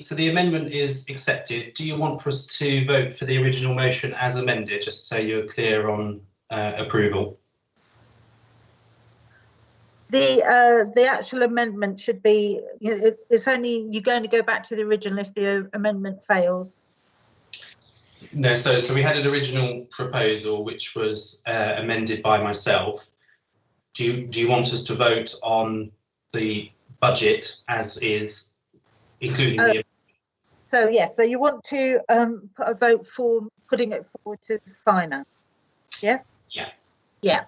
[SPEAKER 1] So the amendment is accepted. Do you want for us to vote for the original motion as amended, just so you're clear on approval?
[SPEAKER 2] The actual amendment should be, it's only, you're going to go back to the original if the amendment fails.
[SPEAKER 1] No, so we had an original proposal which was amended by myself. Do you want us to vote on the budget as is, including the...
[SPEAKER 2] So yes, so you want to put a vote for putting it forward to finance? Yes.
[SPEAKER 1] Yeah.
[SPEAKER 2] Yeah.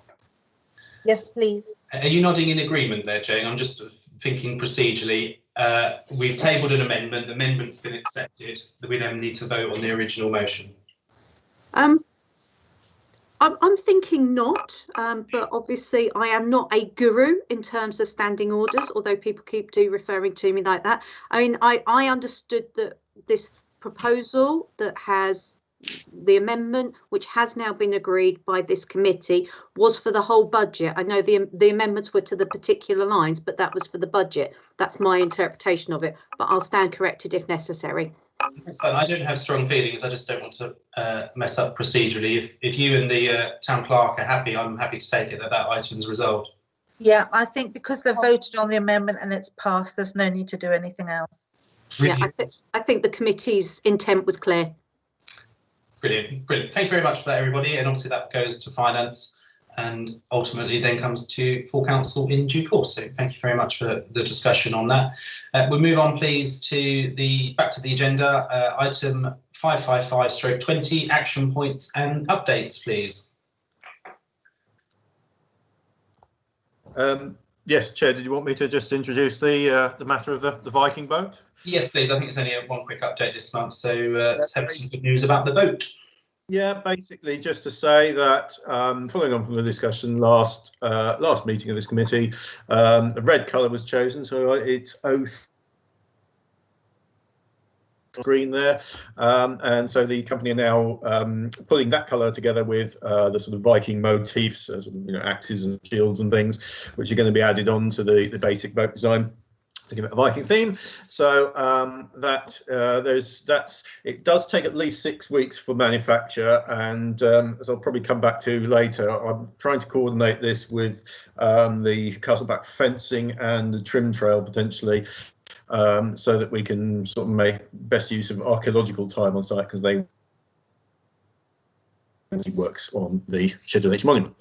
[SPEAKER 2] Yes, please.
[SPEAKER 1] Are you nodding in agreement there, Jane? I'm just thinking procedurally. We've tabled an amendment. The amendment's been accepted. We then need to vote on the original motion.
[SPEAKER 6] I'm thinking not, but obviously I am not a guru in terms of standing orders, although people keep referring to me like that. I mean, I understood that this proposal that has the amendment, which has now been agreed by this committee, was for the whole budget. I know the amendments were to the particular lines, but that was for the budget. That's my interpretation of it, but I'll stand corrected if necessary.
[SPEAKER 1] So I don't have strong feelings. I just don't want to mess up procedurally. If you and the town clerk are happy, I'm happy to take it that item's resolved.
[SPEAKER 2] Yeah, I think because they've voted on the amendment and it's passed, there's no need to do anything else.
[SPEAKER 6] Yeah, I think the committee's intent was clear.
[SPEAKER 1] Brilliant, brilliant. Thank you very much for that, everybody. And obviously that goes to finance and ultimately then comes to full council in due course. So thank you very much for the discussion on that. We'll move on, please, to back to the agenda. Item 555/20, action points and updates, please.
[SPEAKER 9] Yes, Chair, did you want me to just introduce the matter of the Viking boat?
[SPEAKER 1] Yes, please. I think it's only one quick update this month, so let's have some good news about the boat.
[SPEAKER 9] Yeah, basically just to say that following on from the discussion last meeting of this committee, the red colour was chosen, so it's oath green there, and so the company are now pulling that colour together with the sort of Viking motifs, sort of, axes and shields and things, which are going to be added on to the basic boat design to give it a Viking theme. So it does take at least 6 weeks for manufacture, and as I'll probably come back to later, I'm trying to coordinate this with the Castleback fencing and the trim trail potentially, so that we can sort of make best use of archaeological time on site, because they works on the Schedule H monument.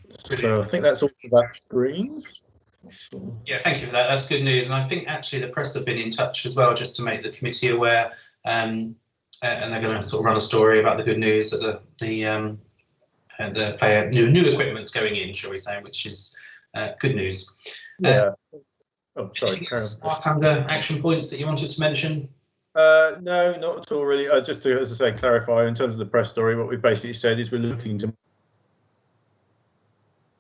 [SPEAKER 9] So I think that's all for that screen.
[SPEAKER 1] Yeah, thank you for that. That's good news. And I think actually the press have been in touch as well, just to make the committee aware. And they're going to sort of run a story about the good news that the new equipment's going in, shall we say, which is good news.
[SPEAKER 9] Yeah. Oh, sorry.
[SPEAKER 1] Mark, under action points that you wanted to mention?
[SPEAKER 9] No, not at all, really. Just to, as I say, clarify in terms of the press story, what we've basically said is we're looking to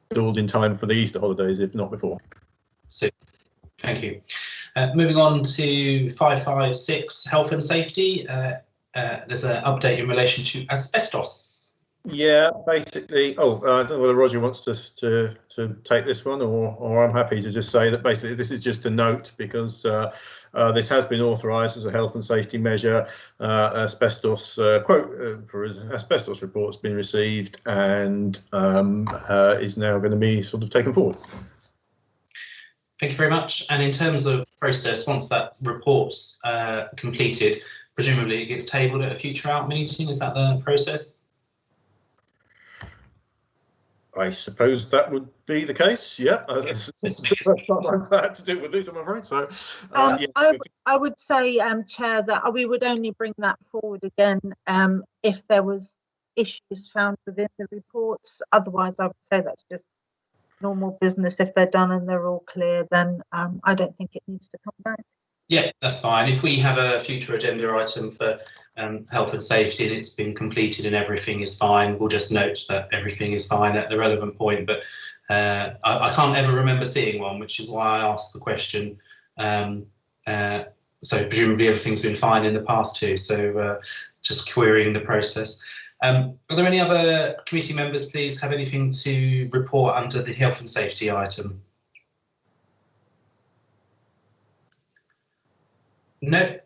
[SPEAKER 9] build in time for the Easter holidays, if not before.
[SPEAKER 1] So, thank you. Moving on to 556, health and safety. There's an update in relation to asbestos. Yeah,
[SPEAKER 9] basically. I don't know whether Roger wants to take this one, or I'm happy to just say that basically this is just a note, because this has been authorised as a health and safety measure. Asbestos quote for asbestos report's been received, and is now going to be sort of taken forward.
[SPEAKER 1] Thank you very much. And in terms of process, once that report's completed, presumably it gets tabled at a future ALP meeting. Is that the process?
[SPEAKER 9] I suppose that would be the case. Yeah, this is the first time I've had to deal with this, I'm afraid. So, yeah.
[SPEAKER 2] I would say, Chair, that we would only bring that forward again if there was issues found within the reports. Otherwise, I would say that's just normal business. If they're done and they're all clear, then I don't think it needs to come back.
[SPEAKER 1] Yeah, that's fine. If we have a future agenda item for health and safety and it's been completed and everything is fine, we'll just note that everything is fine at the relevant point. But I can't ever remember seeing one, which is why I asked the question. So presumably everything's been fine in the past too. So just querying the process. Are there any other committee members, please, have anything to report under the health and safety item? No.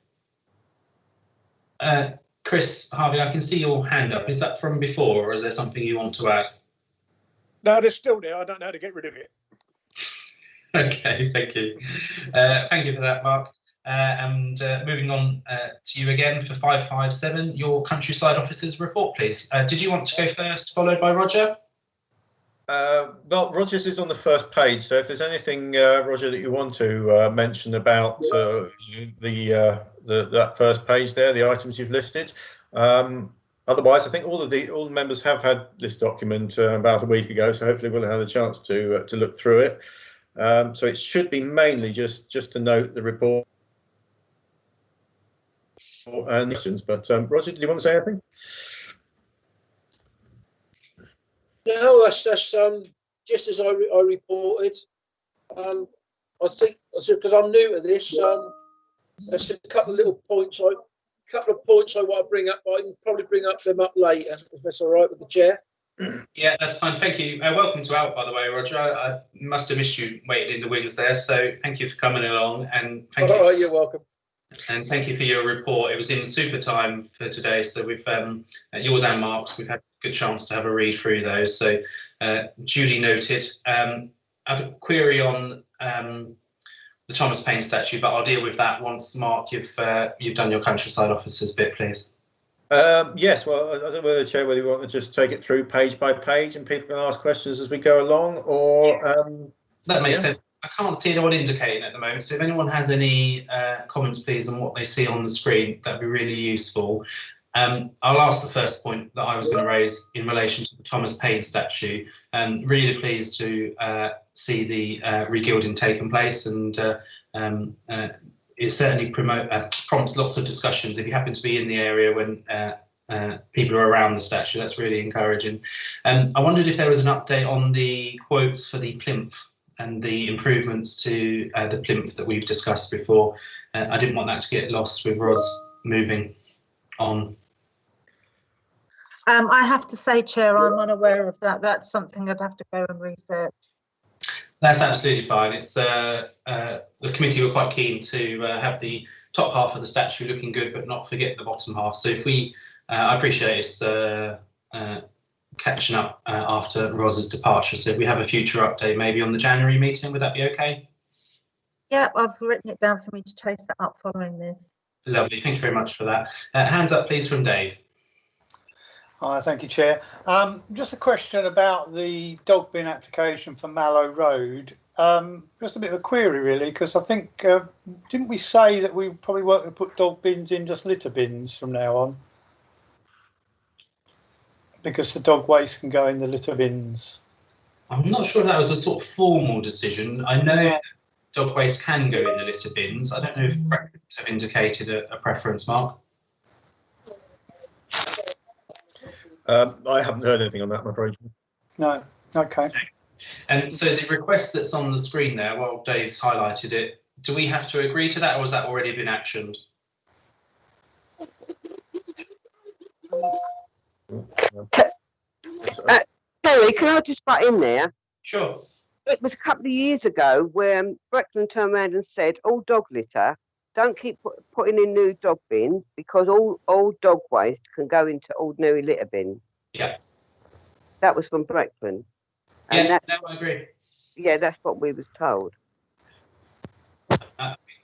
[SPEAKER 1] Chris Harvey, I can see your hand up. Is that from before, or is there something you want to add?
[SPEAKER 7] No, they're still there. I don't know how to get rid of it.
[SPEAKER 1] Okay, thank you. Thank you for that, Mark. And moving on to you again for 557, your countryside officers report, please. Did you want to go first, followed by Roger?
[SPEAKER 9] Well, Roger's is on the first page, so if there's anything, Roger, that you want to mention about that first page there, the items you've listed. Otherwise, I think all the members have had this document about a week ago, so hopefully we'll have a chance to look through it. So it should be mainly just to note the report and questions. But Roger, did you want to say anything?
[SPEAKER 8] No, that's just as I reported. I think because I'm new to this, there's a couple of little points
[SPEAKER 11] couple of points I want to bring up. I can probably bring them up later, if that's all right with the chair.
[SPEAKER 1] Yeah, that's fine. Thank you. Welcome to ALP, by the way, Roger. I must have missed you waiting in the wings there. So thank you for coming along, and thank you.
[SPEAKER 11] You're welcome.
[SPEAKER 1] And thank you for your report. It was in super time for today, so we've yours and Mark's. We've had a good chance to have a read through those. So duly noted. I have a query on the Thomas Paine statue, but I'll deal with that once, Mark, you've done your countryside officers bit, please.
[SPEAKER 9] Yes, well, I don't know whether, Chair, whether you want to just take it through page by page and people can ask questions as we go along, or
[SPEAKER 1] that makes sense. I can't see anyone indicating at the moment, so if anyone has any comments, please, on what they see on the screen, that'd be really useful. I'll ask the first point that I was going to raise in relation to the Thomas Paine statue. Really pleased to see the regilding taking place, and it certainly prompts lots of discussions. If you happen to be in the area when people are around the statue, that's really encouraging. I wondered if there was an update on the quotes for the plinth and the improvements to the plinth that we've discussed before. I didn't want that to get lost with Ros moving on.
[SPEAKER 2] I have to say, Chair, I'm unaware of that. That's something I'd have to go and research.
[SPEAKER 1] That's absolutely fine. It's the committee were quite keen to have the top half of the statue looking good, but not forget the bottom half. So if we, I appreciate it's catching up after Ros's departure. So if we have a future update, maybe on the January meeting, would that be okay?
[SPEAKER 2] Yeah, I've written it down for me to chase that up following this.
[SPEAKER 1] Lovely. Thank you very much for that. Hands up, please, from Dave.
[SPEAKER 3] Hi, thank you, Chair. Just a question about the dog bin application for Mallow Road. Just a bit of a query, really, because I think, didn't we say that we probably won't put dog bins in, just litter bins from now on? Because the dog waste can go in the litter bins.
[SPEAKER 1] I'm not sure that was a sort of formal decision. I know that dog waste can go in the litter bins. I don't know if preference have indicated a preference, Mark.
[SPEAKER 9] I haven't heard anything on that, I'm afraid.
[SPEAKER 3] No, okay.
[SPEAKER 1] And so the request that's on the screen there, while Dave's highlighted it, do we have to agree to that, or has that already been actioned?
[SPEAKER 12] Terry, can I just butt in there?
[SPEAKER 1] Sure.
[SPEAKER 12] It was a couple of years ago where Breckland turned around and said, all dog litter, don't keep putting in new dog bins, because all dog waste can go into ordinary litter bins.
[SPEAKER 1] Yeah.
[SPEAKER 12] That was from Breckland.
[SPEAKER 1] Yeah, no, I agree.
[SPEAKER 12] Yeah, that's what we was told.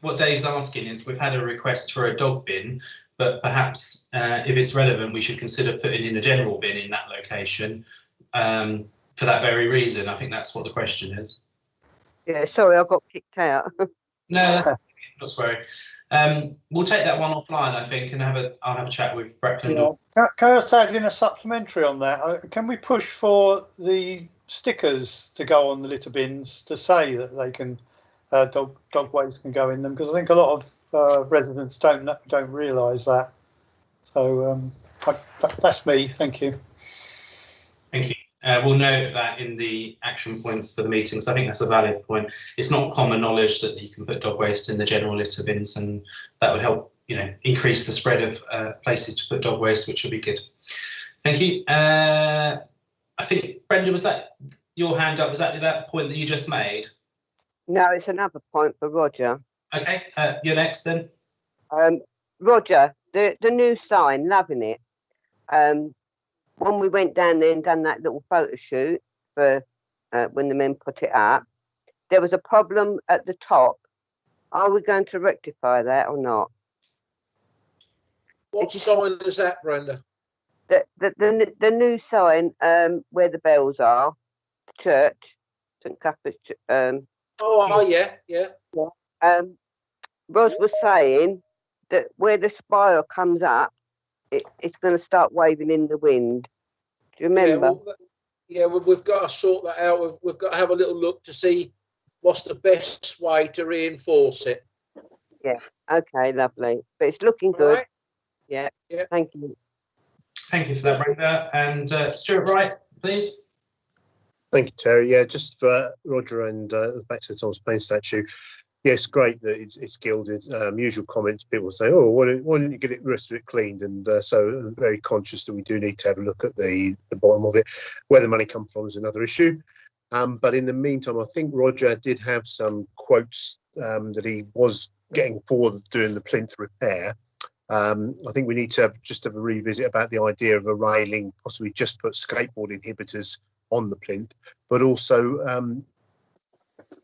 [SPEAKER 1] What Dave's asking is, we've had a request for a dog bin, but perhaps if it's relevant, we should consider putting in a general bin in that location for that very reason. I think that's what the question is.
[SPEAKER 12] Yeah, sorry, I got kicked out.
[SPEAKER 1] No, that's not sorry. We'll take that one offline, I think, and I'll have a chat with Breckland.
[SPEAKER 3] Yeah. Can I just add in a supplementary on that? Can we push for the stickers to go on the litter bins to say that they can dog waste can go in them? Because I think a lot of residents don't realise that. So that's me. Thank you.
[SPEAKER 1] Thank you. We'll note that in the action points for the meetings. I think that's a valid point. It's not common knowledge that you can put dog waste in the general litter bins, and that would help, increase the spread of places to put dog waste, which would be good. Thank you. I think, Brenda, was that your hand up? Was that point that you just made?
[SPEAKER 12] No, it's another point for Roger.
[SPEAKER 1] Okay, you're next then.
[SPEAKER 12] Roger, the new sign, loving it. When we went down there and done that little photo shoot for when the men put it up, there was a problem at the top. Are we going to rectify that or not?
[SPEAKER 11] What sign is that, Brenda?
[SPEAKER 12] The new sign where the bells are, the church, St Cuthbert's.
[SPEAKER 11] Yeah.
[SPEAKER 12] Ros was saying that where the spire comes up, it's going to start waving in the wind. Do you remember?
[SPEAKER 11] Yeah, we've got to sort that out. We've got to have a little look to see what's the best way to reinforce it.
[SPEAKER 12] Yeah. Okay, lovely. But it's looking good.
[SPEAKER 11] Right.
[SPEAKER 12] Yeah. Thank you.
[SPEAKER 1] Thank you for that, Brenda. And Stuart Wright, please.
[SPEAKER 8] Thank you, Terry. Yeah, just for Roger and back to the Thomas Paine statue. Yes, great that it's gilded. Usual comments, people say, "Oh, why didn't you get it, the rest of it cleaned?" And so I'm very conscious that we do need to have a look at the bottom of it. Where the money comes from is another issue. But in the meantime, I think Roger did have some quotes that he was getting for doing the plinth repair. I think we need to just have a revisit about the idea of a railing, possibly just put skateboard inhibitors on the plinth, but also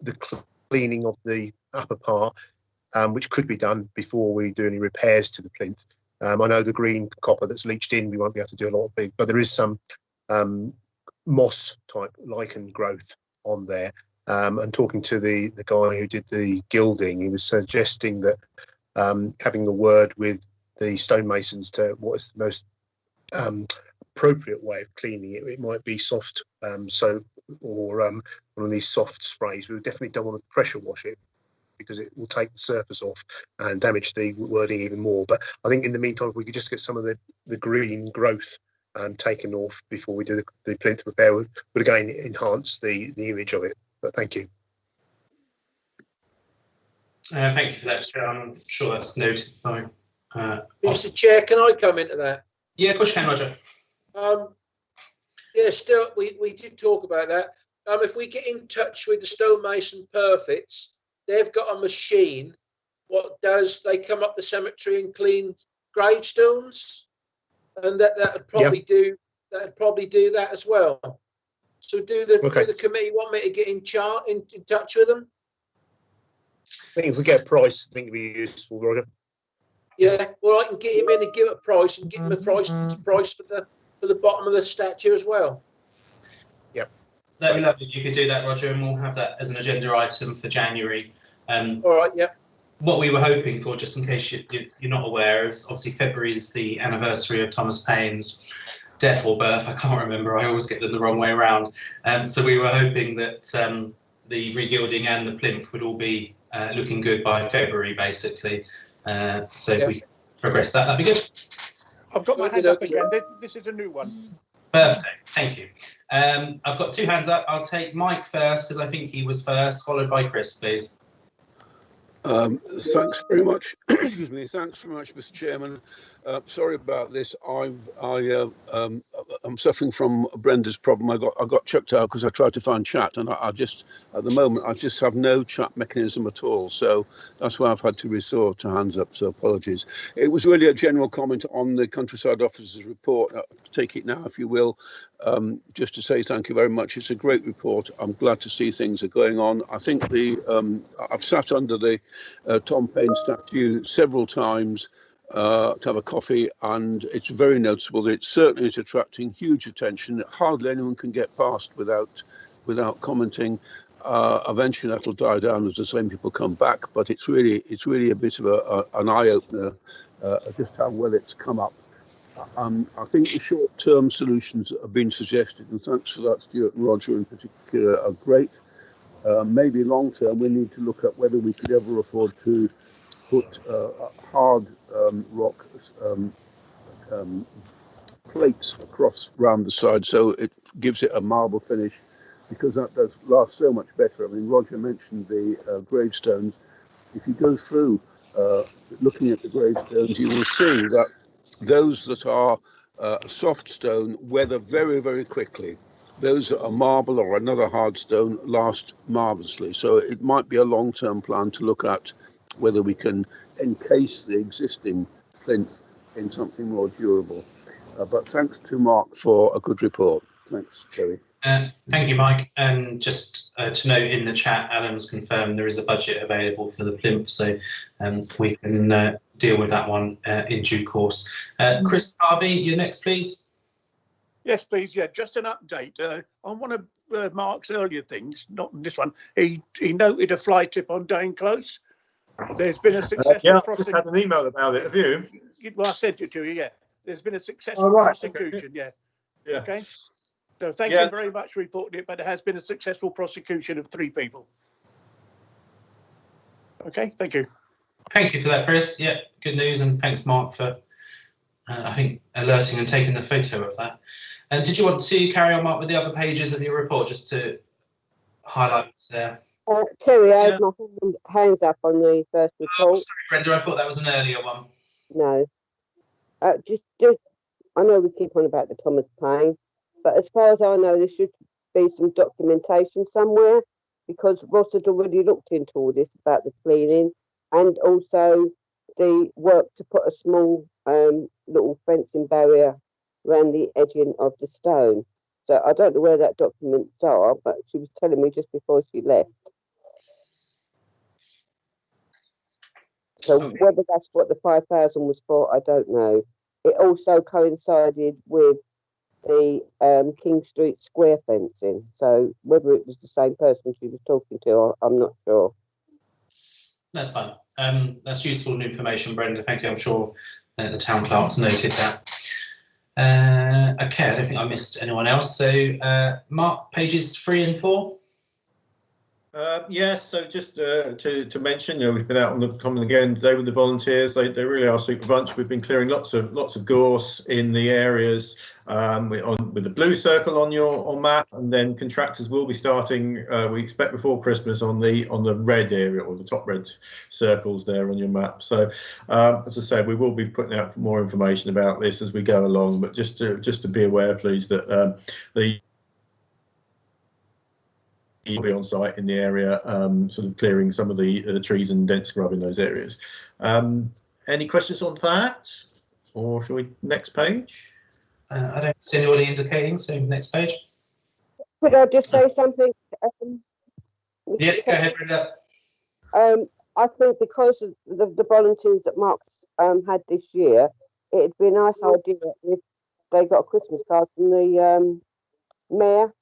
[SPEAKER 8] the cleaning of the upper part, which could be done before we do any repairs to the plinth. I know the green copper that's leached in, we won't be able to do a lot of it, but there is some moss type lichen growth on there. And talking to the guy who did the gilding, he was suggesting that having a word with the stonemasons to what is the most appropriate way of cleaning it. It might be soft soap or one of these soft sprays. We definitely don't want to pressure wash it because it will take the surface off and damage the wording even more. But I think in the meantime, if we could just get some of the green growth taken off before we do the plinth repair, would again enhance the image of it. But thank you.
[SPEAKER 1] Thank you for that, Chair. I'm sure that's noted by.
[SPEAKER 11] Mr. Chair, can I come into that?
[SPEAKER 1] Yeah, of course you can, Roger.
[SPEAKER 11] Yeah, still, we did talk about that. If we get in touch with the stonemason perfects, they've got a machine. What does they come up the cemetery and clean gravestones, and that'd probably do that as well. So do the committee want me to get in touch with them?
[SPEAKER 8] I think if we get a price, I think it'd be useful, Roger.
[SPEAKER 11] Yeah, well, I can get him in and give a price and give him a price for the bottom of the statue as well.
[SPEAKER 8] Yep.
[SPEAKER 1] That'd be lovely if you could do that, Roger, and we'll have that as an agenda item for January.
[SPEAKER 11] All right, yeah.
[SPEAKER 1] What we were hoping for, just in case you're not aware, is obviously February is the anniversary of Thomas Paine's death or birth. I can't remember. I always get them the wrong way around. So we were hoping that the regilding and the plinth would all be looking good by February, basically. So if we progress that, that'd be good.
[SPEAKER 7] I've got my hand up again. This is a new one.
[SPEAKER 1] Perfect. Thank you. I've got two hands up. I'll take Mike first because I think he was first, followed by Chris, please.
[SPEAKER 4] Thanks very much. Excuse me. Thanks very much, Mr. Chairman. Sorry about this. I'm suffering from Brenda's problem. I got chucked out because I tried to find chat, and I just at the moment I just have no chat mechanism at all. So that's why I've had to resort to hands up. So apologies. It was really a general comment on the countryside officer's report. Take it now, if you will. Just to say thank you very much. It's a great report. I'm glad to see things are going on. I think I've sat under the Tom Paine statue several times to have a coffee, and it's very noticeable that it certainly is attracting huge attention. Hardly anyone can get past without commenting. Eventually that'll die down as the same people come back, but it's really a bit of an eye-opener just how well it's come up. I think the short-term solutions that have been suggested, and thanks for that, Stuart and Roger in particular, are great. Maybe long-term we need to look at whether we could ever afford to put hard rock plates across round the side so it gives it a marble finish, because that does last so much better. I mean, Roger mentioned the gravestones. If you go through looking at the gravestones, you will see that those that are soft stone weather very, very quickly. Those that are marble or another hard stone last marvellously. So it might be a long-term plan to look at whether we can encase the existing plinth in something more durable. But thanks to Mark for a good report. Thanks, Terry.
[SPEAKER 1] Thank you, Mike. And just to note in the chat, Alan's confirmed there is a budget available for the plinth, so we can deal with that one in due course. Chris Harvey, you're next, please.
[SPEAKER 7] Yes, please. Yeah, just an update on one of Mark's earlier things, not on this one. He noted a fly tip on Dane Close. There's been a successful
[SPEAKER 9] I've just had an email about it. Have you?
[SPEAKER 7] Well, I sent it to you, yeah. There's been a successful prosecution, yeah. Okay. So thank you very much for reporting it, but there has been a successful prosecution of 3 people. Okay, thank you.
[SPEAKER 1] Thank you for that, Chris. Yeah, good news, and thanks, Mark, for I think alerting and taking the photo of that. And did you want to carry on, Mark, with the other pages of your report, just to highlight there?
[SPEAKER 12] Terry, I
[SPEAKER 1] Yeah.
[SPEAKER 12] had my hands up on the first
[SPEAKER 1] Oh,
[SPEAKER 12] report.
[SPEAKER 1] sorry, Brenda, I thought that was an earlier one.
[SPEAKER 12] No. Just, I know we keep on about the Thomas Paine, but as far as I know, there should be some documentation somewhere, because Ross had already looked into all this about the cleaning and also the work to put a small little fencing barrier around the edging of the stone. So I don't know where that documents are, but she was telling me just before she left. So whether that's what the 5,000 was for, I don't know. It also coincided with the King Street Square fencing. So whether it was the same person she was talking to, I'm not sure.
[SPEAKER 1] That's fine. That's useful information, Brenda. Thank you. I'm sure the town clerk's noted that. Okay, I don't think I missed anyone else. So, Mark, pages 3 and 4.
[SPEAKER 9] Yes, so just to mention, we've been out on the common again today with the volunteers. They really are a super bunch. We've been clearing lots of gorse in the areas with the blue circle on your map, and then contractors will be starting. We expect before Christmas on the red area, or the top red circles there on your map. So as I said, we will be putting out more information about this as we go along. But just to be aware, please, that the will be on site in the area, sort of clearing some of the trees and dense scrub in those areas. Any questions on that, or shall we next page?
[SPEAKER 1] I don't see anybody indicating, so next page.
[SPEAKER 12] Could I just say something?
[SPEAKER 1] Yes, go ahead, Brenda.
[SPEAKER 12] I think because of the volunteers that Mark's had this year, it'd be a nice idea if they got a Christmas card from the mayor.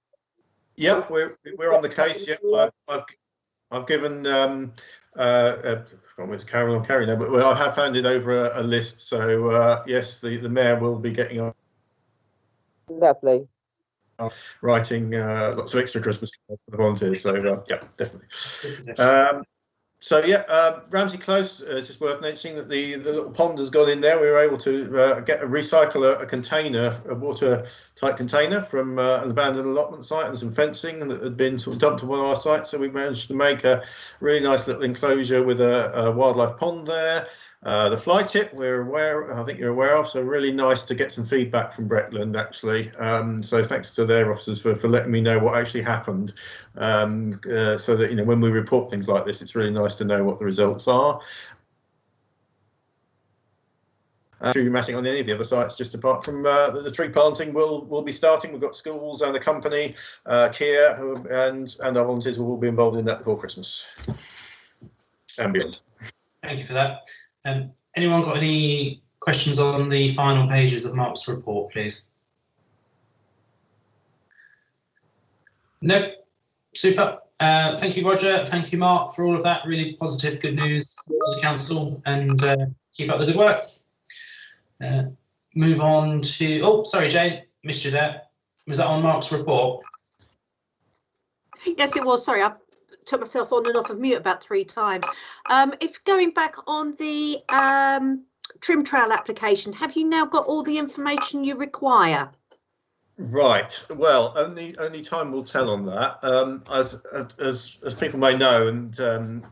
[SPEAKER 9] Yeah, we're on the case. Yeah, I've given it's Carol or Carrie now, but I have handed over a list. So yes, the mayor will be getting on.
[SPEAKER 12] Lovely.
[SPEAKER 9] Writing lots of extra Christmas cards for the volunteers. So yeah, definitely. So yeah, Ramsey Close, it's just worth mentioning that the little pond has gone in there. We were able to recycle a container, a watertight container from an abandoned allotment site and some fencing that had been sort of dumped to one of our sites. So we managed to make a really nice little enclosure with a wildlife pond there. The fly tip, I think you're aware of, so really nice to get some feedback from Bretland, actually. So thanks to their officers for letting me know what actually happened, so that, when we report things like this, it's really nice to know what the results are. Tree matting on any of the other sites, just apart from the tree planting will be starting. We've got schools and a company, Kia, and our volunteers will all be involved in that before Christmas and beyond.
[SPEAKER 1] Thank you for that. Anyone got any questions on the final pages of Mark's report, please? No? Super. Thank you, Roger. Thank you, Mark, for all of that. Really positive, good news for the council, and keep up the good work. Move on to, oh, sorry, Jane, missed you there. Was that on Mark's report?
[SPEAKER 6] Yes, it was. Sorry, I took myself on and off of mute about 3 times. If going back on the trim trail application, have you now got all the information you require?
[SPEAKER 9] Right. Well, only time will tell on that. As people may know, and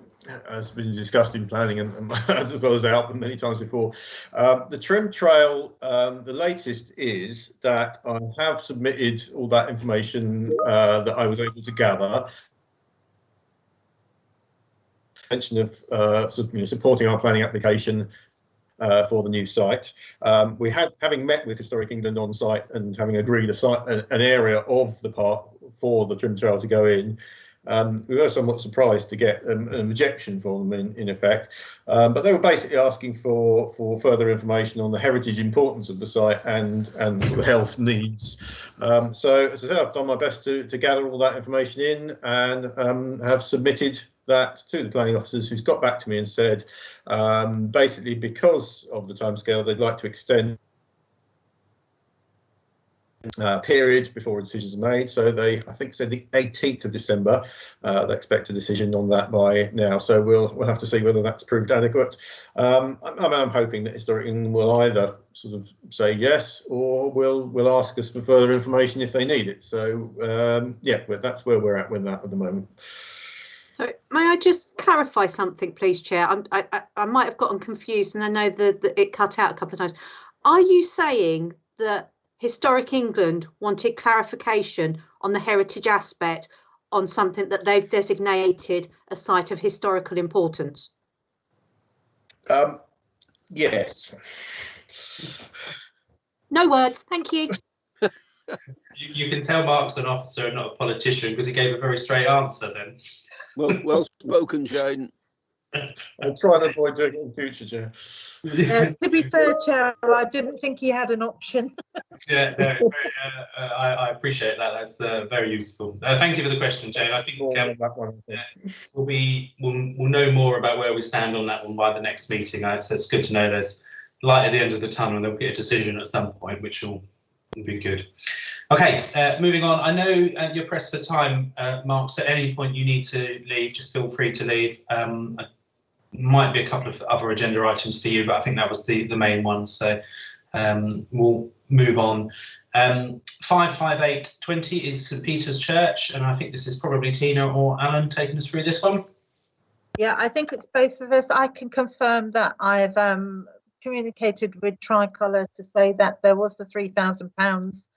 [SPEAKER 9] has been discussed in planning and as well as ALP many times before, the trim trail, the latest is that I have submitted all that information that I was able to gather. Mention of supporting our planning application for the new site. We having met with Historic England on site and having agreed an area of the park for the trim trail to go in. We were somewhat surprised to get an objection from them in effect, but they were basically asking for further information on the heritage importance of the site and sort of health needs. So as I said, I've done my best to gather all that information in and have submitted that to the planning officers, who's got back to me and said basically because of the timescale, they'd like to extend period before decisions are made. So they, I think, said the 18th of December. They expect a decision on that by now. So we'll have to see whether that's proved adequate. I'm hoping that Historic England will either sort of say yes, or will ask us for further information if they need it. So yeah, but that's where we're at with that at the moment.
[SPEAKER 6] So may I just clarify something, please, Chair? I might have gotten confused, and I know that it cut out a couple of times. Are you saying that Historic England wanted clarification on the heritage aspect on something that they've designated a site of historical importance?
[SPEAKER 9] Yes.
[SPEAKER 6] No words, thank you.
[SPEAKER 1] You can tell Mark's an officer and not a politician because he gave a very straight answer then.
[SPEAKER 4] Well spoken, Jane.
[SPEAKER 9] I'll try and avoid doing it in future, Chair.
[SPEAKER 2] To be fair, Chair, I didn't think he had an option.
[SPEAKER 1] Yeah, no, I appreciate that. That's very useful. Thank you for the question, Jane. I think we'll know more about where we stand on that one by the next meeting. So it's good to know there's light at the end of the tunnel, and there'll be a decision at some point, which will be good. Okay, moving on. I know you're pressed for time, Mark, so at any point you need to leave, just feel free to leave. Might be a couple of other agenda items for you, but I think that was the main one, so we'll move on. 55820 is St Peter's Church, and I think this is probably Tina or Alan taking us through this one.
[SPEAKER 2] Yeah, I think it's both of us. I can confirm that I've communicated with Tricolour to say that there was the £3,000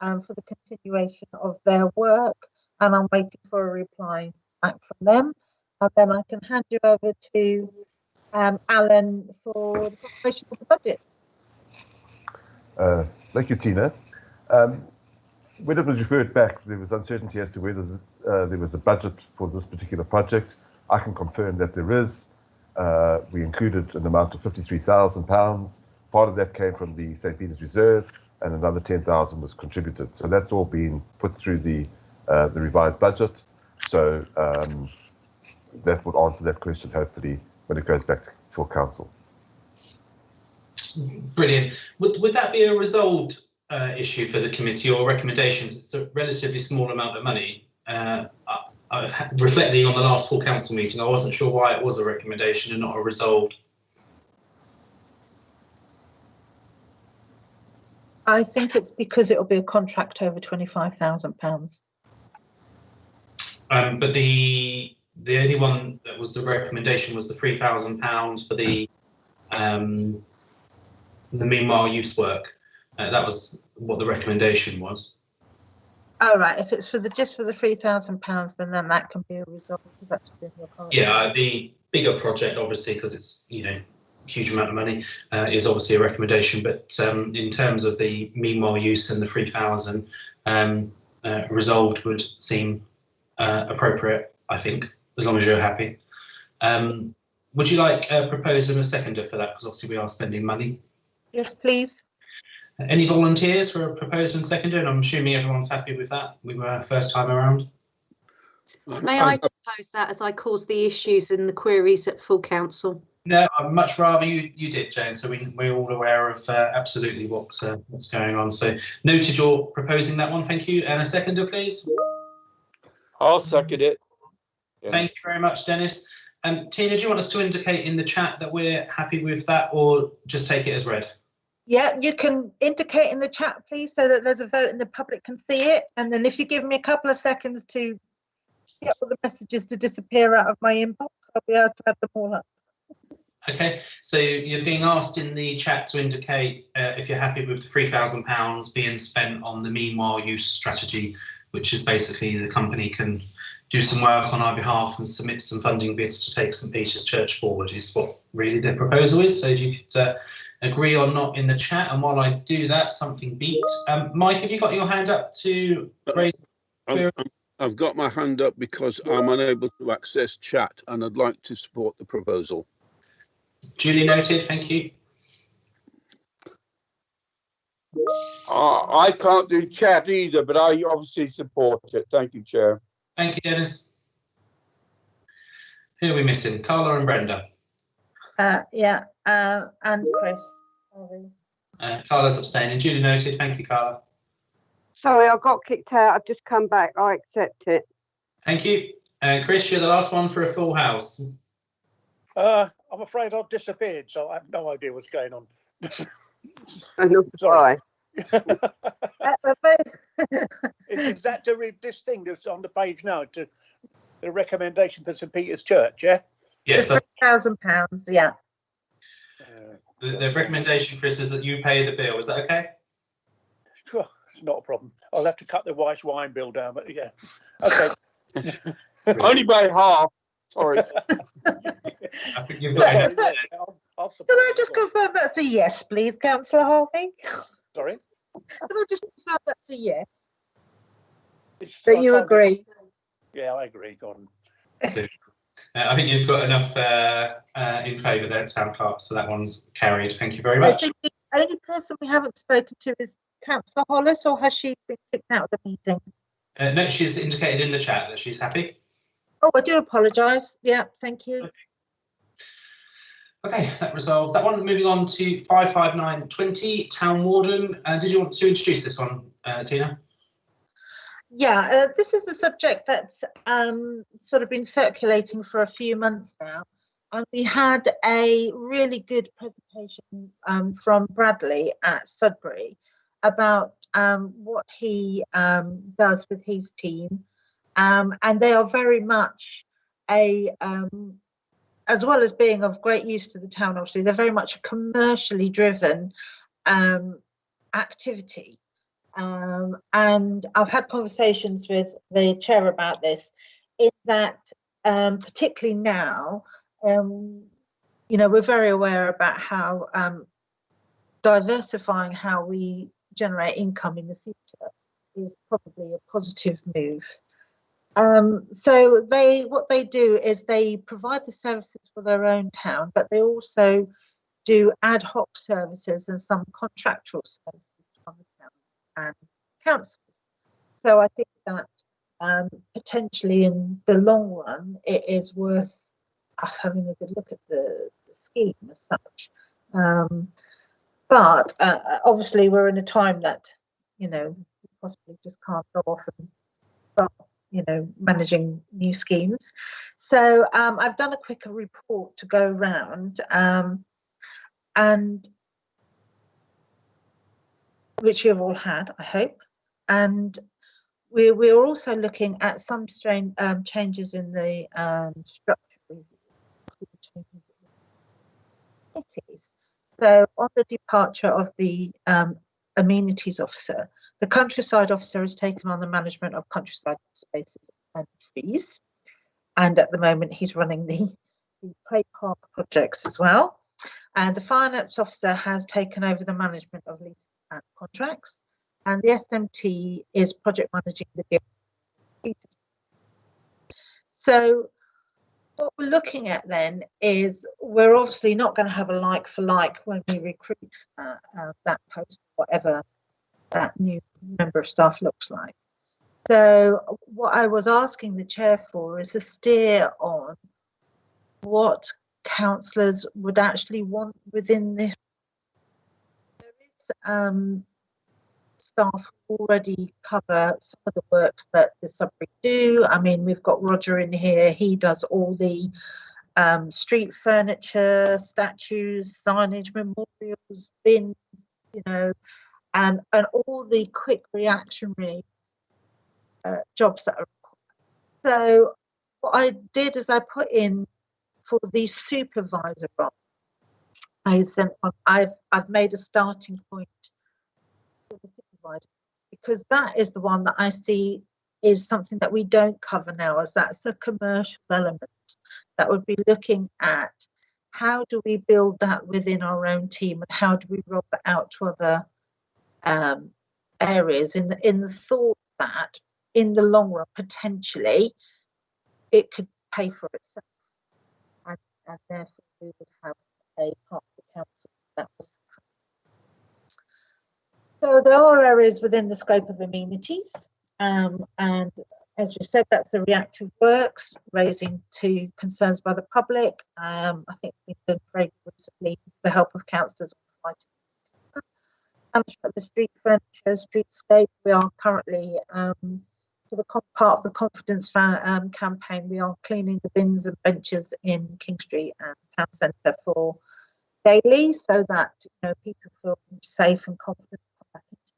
[SPEAKER 2] for the continuation of their work, and I'm waiting for a reply back from them. And then I can hand you over to Alan for the confirmation of the budget.
[SPEAKER 5] Thank you, Tina. When it was referred back, there was uncertainty as to whether there was a budget for this particular project. I can confirm that there is. We included an amount of £53,000. Part of that came from the St. Peter's Reserve, and another 10,000 was contributed. So that's all been put through the revised budget. So that would answer that question, hopefully, when it goes back to council. Brilliant.
[SPEAKER 1] Would that be a resolved issue for the committee or recommendations? It's a relatively small amount of money. Reflecting on the last full council meeting, I wasn't sure why it was a recommendation and not a resolved.
[SPEAKER 2] I think it's because it will be a contract over £25,000.
[SPEAKER 1] But the only one that was the recommendation was the £3,000 for the meanwhile use work. That was what the recommendation was.
[SPEAKER 2] Oh, right. If it's for just for the £3,000, then that can be a result. That's within your part.
[SPEAKER 1] Yeah, the bigger project, obviously, because it's a huge amount of money, is obviously a recommendation. But in terms of the meanwhile use and the 3,000, resolved would seem appropriate, I think, as long as you're happy. Would you like a proposer and a seconder for that? Because obviously we are spending money.
[SPEAKER 2] Yes, please.
[SPEAKER 1] Any volunteers for a proposer and seconder? And I'm assuming everyone's happy with that. We were first time around.
[SPEAKER 6] May I propose that as I caused the issues and the queries at full council?
[SPEAKER 1] No, I'd much rather you did, Jane. So we're all aware of absolutely what's going on. So noted you're proposing that one. Thank you. And a seconder, please.
[SPEAKER 13] I'll second it.
[SPEAKER 1] Thank you very much, Dennis. Tina, do you want us to indicate in the chat that we're happy with that, or just take it as read?
[SPEAKER 2] Yeah, you can indicate in the chat, please, so that there's a vote and the public can see it. And then if you give me a couple of seconds to get all the messages to disappear out of my inbox, I'll be able to add them all up.
[SPEAKER 1] Okay, so you're being asked in the chat to indicate if you're happy with the £3,000 being spent on the meanwhile use strategy, which is basically the company can do some work on our behalf and submit some funding bids to take St Peter's Church forward, is what really the proposal is. So if you could agree or not in the chat, and while I do that, something beeped. Mike, have you got your hand up to raise?
[SPEAKER 4] I've got my hand up because I'm unable to access chat, and I'd like to support the proposal.
[SPEAKER 1] Duly noted, thank you.
[SPEAKER 13] I can't do chat either, but I obviously support it. Thank you, Chair.
[SPEAKER 1] Thank you, Dennis. Who are we missing? Carla and Brenda.
[SPEAKER 2] Yeah, and Chris.
[SPEAKER 1] Carla's abstaining. Duly noted. Thank you, Carla.
[SPEAKER 12] Sorry, I got kicked out. I've just come back. I accept it.
[SPEAKER 1] Thank you. Chris, you're the last one for a full house.
[SPEAKER 7] I'm afraid I've disappeared, so I have no idea what's going on.
[SPEAKER 12] Sorry.
[SPEAKER 7] Is that to read this thing that's on the page now? The recommendation for St Peter's Church, yeah?
[SPEAKER 1] Yes,
[SPEAKER 2] £3,000, yeah.
[SPEAKER 1] the recommendation, Chris, is that you pay the bill. Is that okay?
[SPEAKER 7] Sure, it's not a problem. I'll have to cut the Weiss wine bill down, but yeah. Okay.
[SPEAKER 13] Only by half. Sorry.
[SPEAKER 1] I think you've
[SPEAKER 2] Sorry,
[SPEAKER 1] got
[SPEAKER 2] is that- Can I just confirm that's a yes, please, Councillor Harvey?
[SPEAKER 7] Sorry?
[SPEAKER 2] Can I just confirm that's a yes?
[SPEAKER 7] That
[SPEAKER 2] you agree?
[SPEAKER 7] Yeah, I agree. Go on.
[SPEAKER 1] I think you've got enough in favour there, Town Clerk, so that one's carried. Thank you very
[SPEAKER 2] I
[SPEAKER 1] much.
[SPEAKER 2] think the only person we haven't spoken to is Councillor Hollis, or has she been kicked out of the meeting?
[SPEAKER 1] No, she's indicated in the chat that she's happy.
[SPEAKER 2] Oh, I do apologise. Yeah, thank you.
[SPEAKER 1] Okay, that resolves that one. Moving on to 55920, Town Warden. Did you want to introduce this one, Tina?
[SPEAKER 2] Yeah, this is a subject that's sort of been circulating for a few months now. And we had a really good presentation from Bradley at Sudbury about what he does with his team. And they are very much as well as being of great use to the town, obviously, they're very much a commercially driven activity. And I've had conversations with the chair about this, in that particularly now, you know, we're very aware about how diversifying how we generate income in the future is probably a positive move. So what they do is they provide the services for their own town, but they also do ad hoc services and some contractual services for other towns and councils. So I think that potentially in the long run, it is worth us having a good look at the scheme as such. But obviously we're in a time that, you know, we possibly just can't go off and start, you know, managing new schemes. So I've done a quick report to go around, and which you've all had, I hope. And we're also looking at some changes in the structure of cities. So on the departure of the amenities officer, the countryside officer has taken on the management of countryside spaces and trees, and at the moment he's running the play park projects as well. And the finance officer has taken over the management of leases and contracts, and the SMT is project managing the deal. So what we're looking at then is we're obviously not going to have a like for like when we recruit that post, whatever that new member of staff looks like. So what I was asking the chair for is a steer on what councillors would actually want within this. There is staff already cover some of the works that the Sudbury do. I mean, we've got Roger in here. He does all the street furniture, statues, signage, memorials, bins, you know, and all the quick reactionary jobs that are required. So what I did is I put in for the supervisor role. I've made a starting point for the supervisor, because that is the one that I see is something that we don't cover now, as that's the commercial element that would be looking at how do we build that within our own team, and how do we roll it out to other areas in the thought that in the long run potentially it could pay for itself, and therefore we would have a part of the council that was. So there are areas within the scope of amenities, and as we've said, that's the reactive works, raising to concerns by the public. I think we've done very recently with the help of councillors on the street furniture, streetscape. We are currently for the part of the confidence campaign, we are cleaning the bins and benches in King Street and Town Centre for daily, so that, you know, people feel safe and confident to come back into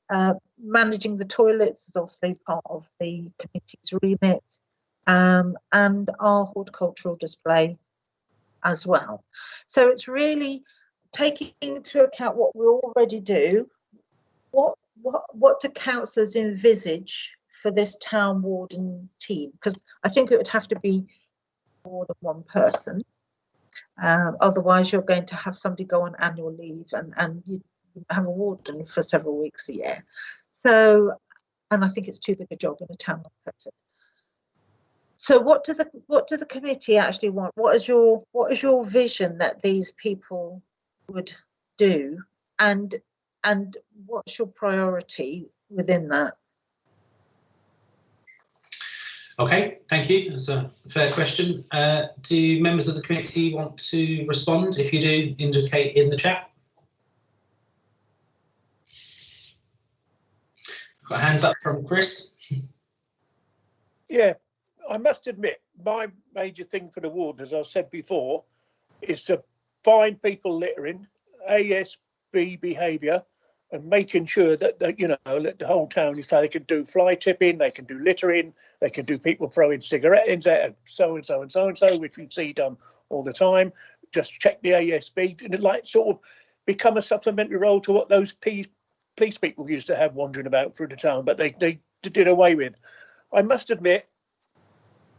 [SPEAKER 2] town. Managing the toilets is obviously part of the committee's remit. and our horticultural display as well. So it's really taking into account what we already do. What do councillors envisage for this town warden team? Because I think it would have to be more than one person. Otherwise, you're going to have somebody go on annual leave, and you have a warden for several weeks a year. So, and I think it's too big a job in a town like Thetford. So, what do the committee actually want? What is your vision that these people would do, and what's your priority within that?
[SPEAKER 1] Okay, thank you. That's a fair question. Do members of the committee want to respond? If you do, indicate in the chat. Got hands up from Chris.
[SPEAKER 7] Yeah, I must admit, my major thing for the warden, as I've said before, is to find people littering, ASB behaviour, and making sure that you know, let the whole town is so they can do fly tipping, they can do littering, they can do people throwing cigarette ends at so and so and so and so, which we see done all the time. Just check the ASB, and it like sort of become a supplementary role to what those police people used to have wandering about through the town, but they did away with. I must admit,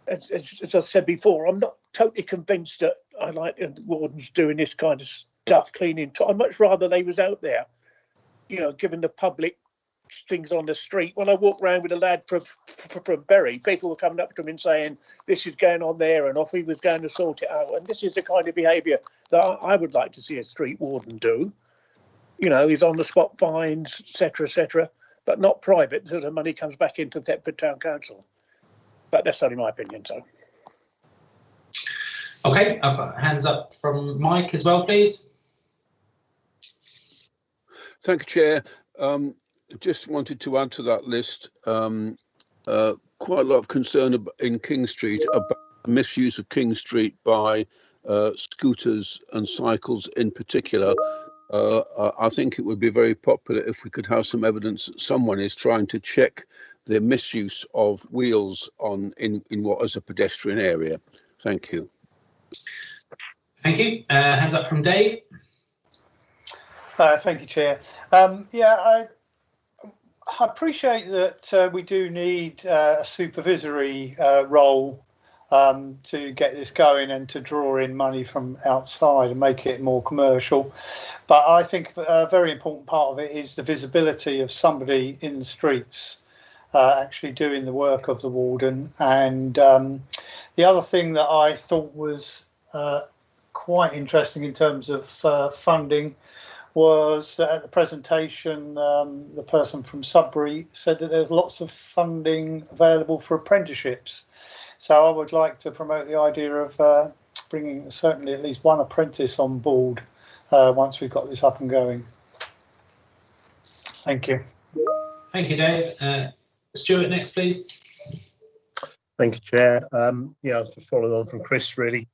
[SPEAKER 7] as I said before, I'm not totally convinced that I like the wardens doing this kind of stuff, cleaning. I'd much rather they was out there, you know, giving the public things on the street. When I walk around with a lad from Bury, people were coming up to him and saying, this is going on there, and off he was going to sort it out. And this is the kind of behaviour that I would like to see a street warden do. You know, he's on the spot fines, etc., but not private, so the money comes back into Thetford Town Council. But that's only my opinion, so.
[SPEAKER 1] Okay, I've got hands up from Mike as well, please.
[SPEAKER 4] Thank you, Chair. Just wanted to add to that list quite a lot of concern in King Street about misuse of King Street by scooters and cycles in particular. I think it would be very popular if we could have some evidence that someone is trying to check the misuse of wheels in what is a pedestrian area. Thank you.
[SPEAKER 1] Thank you. Hands up from Dave.
[SPEAKER 3] Thank you, Chair. I appreciate that we do need a supervisory role to get this going and to draw in money from outside and make it more commercial. But I think a very important part of it is the visibility of somebody in the streets actually doing the work of the warden. And the other thing that I thought was quite interesting in terms of funding was that at the presentation, the person from Sudbury said that there's lots of funding available for apprenticeships. So I would like to promote the idea of bringing certainly at least one apprentice on board once we've got this up and going. Thank you.
[SPEAKER 1] Thank you, Dave. Stuart, next, please.
[SPEAKER 8] Thank you, Chair. Yeah, to follow on from Chris, really,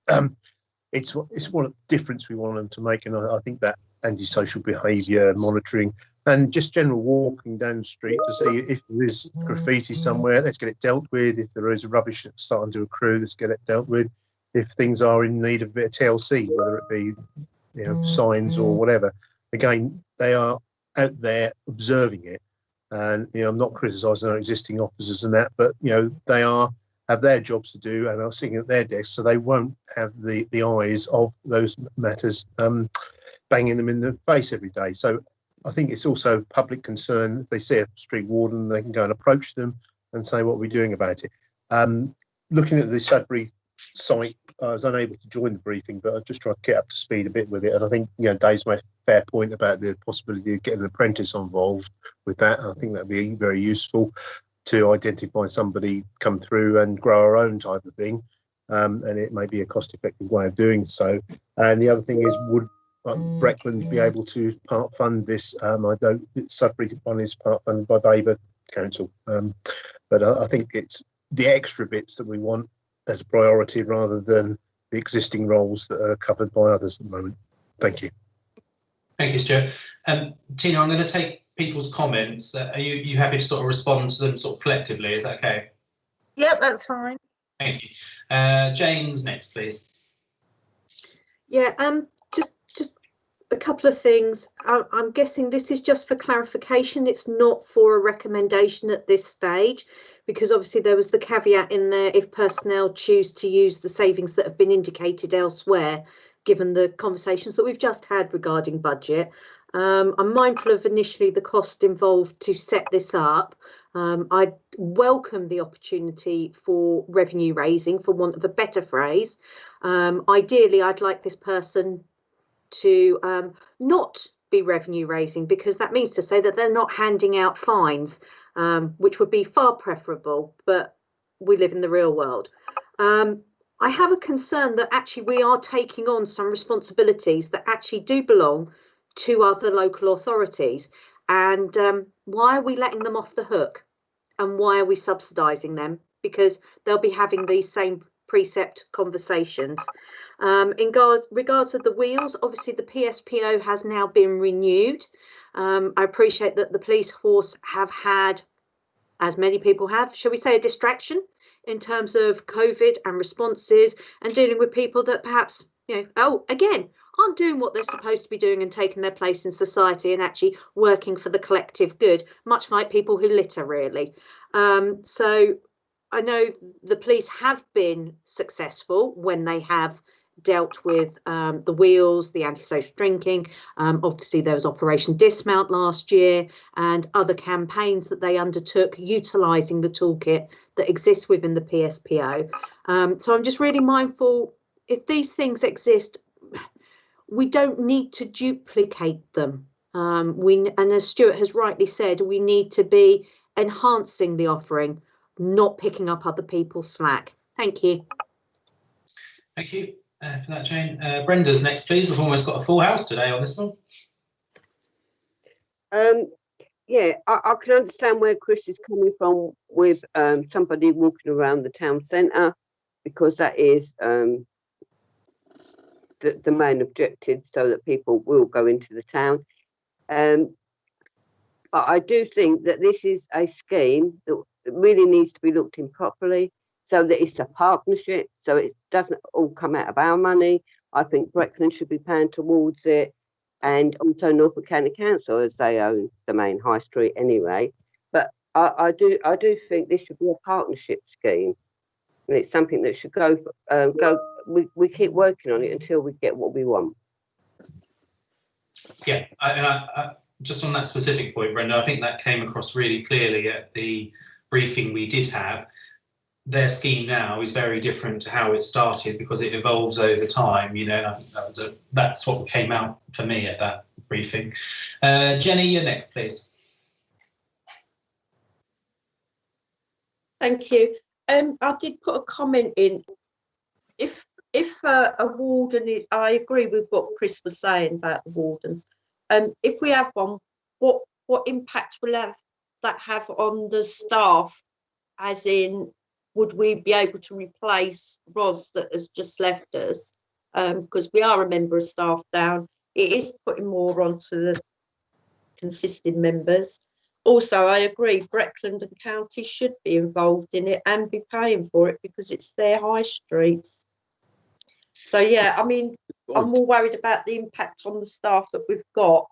[SPEAKER 8] it's one of the difference we want them to make, and I think that antisocial behaviour monitoring and just general walking down the street to see if there is graffiti somewhere, let's get it dealt with. If there is rubbish that's starting to accrue, let's get it dealt with. If things are in need of a bit of TLC, whether it be, you know, signs or whatever, again, they are out there observing it. And, you know, I'm not criticising our existing officers and that, but, you know, they have their jobs to do and are sitting at their desks, so they won't have the eyes of those matters banging them in the face every day. So I think it's also public concern. If they see a street warden, they can go and approach them and say, what are we doing about it? Looking at the Sudbury site, I was unable to join the briefing, but I just tried to get up to speed a bit with it. And I think, you know, Dave's made a fair point about the possibility of getting an apprentice involved with that. And I think that'd be very useful to identify somebody, come through and grow our own type of thing. And it may be a cost-effective way of doing so. And the other thing is, would Breckland be able to part fund this? I know Sudbury one is part funded by Baber Council, but I think it's the extra bits that we want as a priority rather than the existing roles that are covered by others at the moment. Thank you.
[SPEAKER 1] Thank you, Stuart. Tina, I'm going to take people's comments. Are you happy to sort of respond to them sort of collectively? Is that okay?
[SPEAKER 2] Yeah, that's fine.
[SPEAKER 1] Thank you. James, next, please.
[SPEAKER 6] Yeah, just a couple of things. I'm guessing this is just for clarification. It's not for a recommendation at this stage, because obviously there was the caveat in there if personnel choose to use the savings that have been indicated elsewhere, given the conversations that we've just had regarding budget. I'm mindful of initially the cost involved to set this up. I welcome the opportunity for revenue raising, for want of a better phrase. Ideally, I'd like this person to not be revenue raising, because that means to say that they're not handing out fines, which would be far preferable, but we live in the real world. I have a concern that actually we are taking on some responsibilities that actually do belong to other local authorities. And why are we letting them off the hook? And why are we subsidising them? Because they'll be having these same precept conversations. In regards to the wheels, obviously the PSPO has now been renewed. I appreciate that the police force have had, as many people have, shall we say, a distraction in terms of COVID and responses and dealing with people that perhaps, again, aren't doing what they're supposed to be doing and taking their place in society and actually working for the collective good, much like people who litter, really. So I know the police have been successful when they have dealt with the wheels, the antisocial drinking. Obviously, there was Operation Dismount last year and other campaigns that they undertook utilising the toolkit that exists within the PSPO. So I'm just really mindful, if these things exist, we don't need to duplicate them. And as Stuart has rightly said, we need to be enhancing the offering, not picking up other people's slack. Thank you.
[SPEAKER 1] Thank you for that, Jane. Brenda's next, please. We've almost got a full house today on this one.
[SPEAKER 12] Yeah, I can understand where Chris is coming from with somebody walking around the town centre, because that is the main objective, so that people will go into the town. But I do think that this is a scheme that really needs to be looked in properly, so that it's a partnership, so it doesn't all come out of our money. I think Breckland should be paying towards it, and also Norfolk County Council, as they own the main high street anyway. But I do think this should be a partnership scheme, and it's something that should go. We keep working on it until we get what we want.
[SPEAKER 1] Yeah, I just on that specific point, Brenda, I think that came across really clearly at the briefing we did have. Their scheme now is very different to how it started, because it evolves over time. I think that's what came out for me at that briefing. Jenny, you're next, please.
[SPEAKER 14] Thank you. I did put a comment in. If a warden, I agree with what Chris was saying about the wardens. If we have one, what impact will that have on the staff? As in, would we be able to replace Ros that has just left us? Because we are a member of staff down. It is putting more onto the consisting members. Also, I agree, Breckland and County should be involved in it and be paying for it, because it's their high streets. So, yeah, I mean, I'm more worried about the impact on the staff that we've got,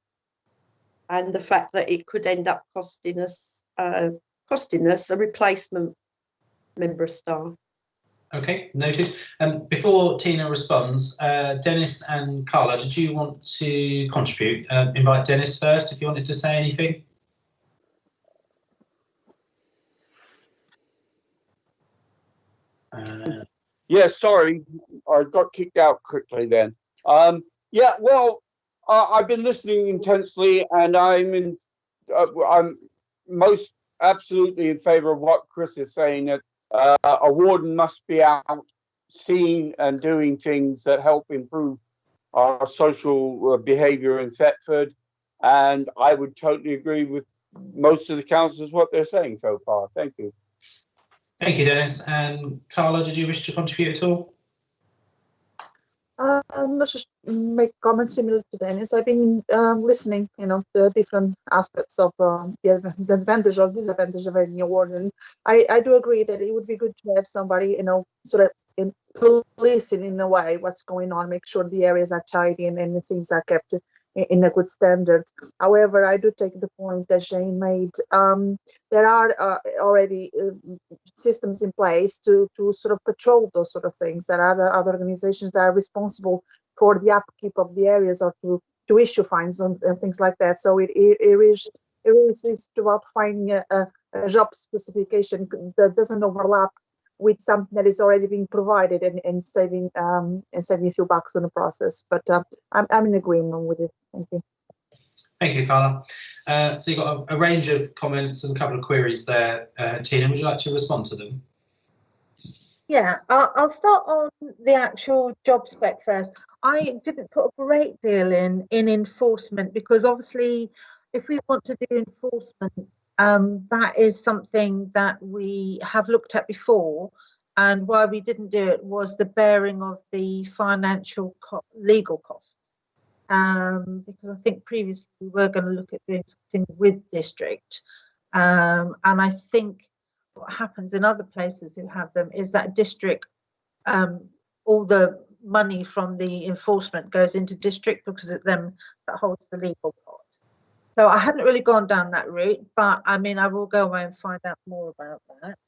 [SPEAKER 14] and the fact that it could end up costing us a replacement member of staff.
[SPEAKER 1] Okay, noted. Before Tina responds, Dennis and Carla, did you want to contribute? Invite Dennis first if you wanted to say anything.
[SPEAKER 13] Yeah, sorry, I got kicked out quickly then. Yeah, well, I've been listening intensely, and I'm most absolutely in favour of what Chris is saying, that a warden must be out seeing and doing things that help improve our social behaviour in Thetford. And I would totally agree with most of the councillors what they're saying so far. Thank you.
[SPEAKER 1] Thank you, Dennis. And Carla, did you wish to contribute at all?
[SPEAKER 10] Let's just make comments similar to Dennis. I've been listening, the different aspects of the advantage or disadvantage of any award, and I do agree that it would be good to have somebody, sort of policing in a way what's going on, make sure the areas are tidy and things are kept in a good standard. However, I do take the point that Jane made. There are already systems in place to sort of patrol those sort of things. There are other organizations that are responsible for the upkeep of the areas or to issue fines and things like that. So it really is about finding a job specification that doesn't overlap with something that is already being provided and saving a few bucks in the process. But I'm in agreement with it. Thank you.
[SPEAKER 1] Thank you, Carla. So you've got a range of comments and a couple of queries there. Tina, would you like to respond to them?
[SPEAKER 2] Yeah, I'll start on the actual job spec first. I didn't put a great deal in enforcement because obviously if we want to do enforcement, that is something that we have looked at before, and why we didn't do it was the bearing of the financial legal costs. Because I think previously we were going to look at doing something with district, and I think what happens in other places who have them is that district, all the money from the enforcement goes into district because it's them that holds the legal part. So I hadn't really gone down that route, but I mean, I will go away and find out more about that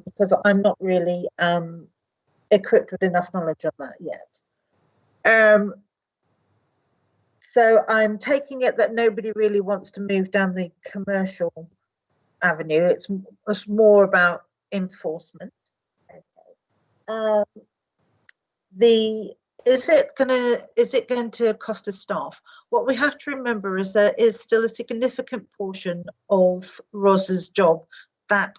[SPEAKER 2] because I'm not really equipped with enough knowledge on that yet. So I'm taking it that nobody really wants to move down the commercial avenue. It's more about enforcement. Okay. Is it going to cost us staff? What we have to remember is there is still a significant portion of Ros's job that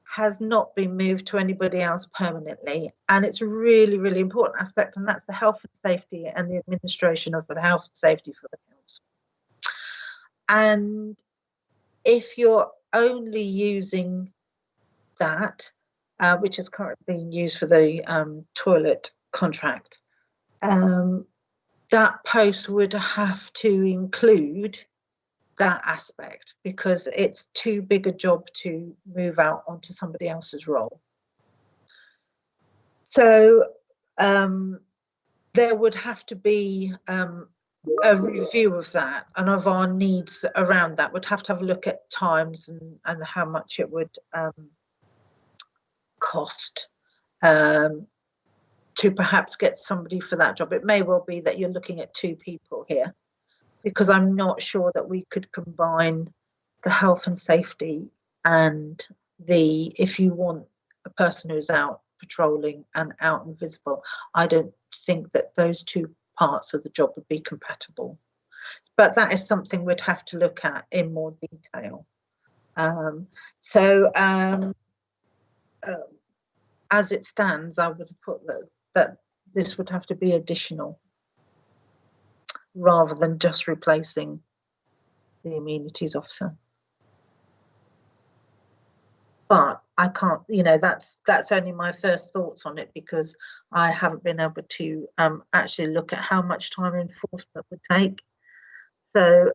[SPEAKER 2] has not been moved to anybody else permanently, and it's a really, really important aspect, and that's the health and safety and the administration of the health and safety for the council. And if you're only using that, which is currently being used for the toilet contract, that post would have to include that aspect because it's too big a job to move out onto somebody else's role. So there would have to be a review of that and of our needs around that. Would have to have a look at times and how much it would cost to perhaps get somebody for that job. It may well be that you're looking at 2 people here, because I'm not sure that we could combine the health and safety and if you want a person who's out patrolling and out and visible, I don't think that those 2 parts of the job would be compatible. But that is something we'd have to look at in more detail. As it stands, I would have put that this would have to be additional rather than just replacing the amenities officer. But I can't, that's only my first thoughts on it because I haven't been able to actually look at how much time enforcement would take. So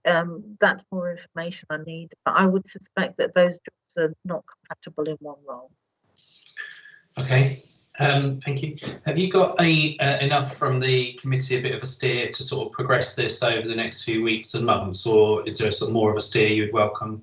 [SPEAKER 2] that's more information I need. But I would suspect that those jobs are not compatible in one role.
[SPEAKER 1] Okay, thank you. Have you got enough from the committee, a bit of a steer to sort of progress this over the next few weeks and months, or is there some more of a steer you'd welcome?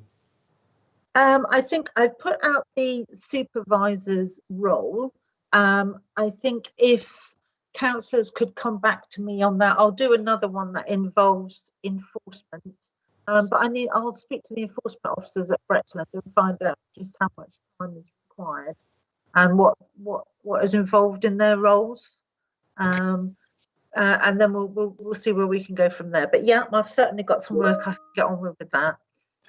[SPEAKER 2] I think I've put out the supervisor's role. I think if councillors could come back to me on that, I'll do another one that involves enforcement. But I'll speak to the enforcement officers at Bretland and find out just how much time is required and what is involved in their roles. And then we'll see where we can go from there. But yeah, I've certainly got some work I can get on with that.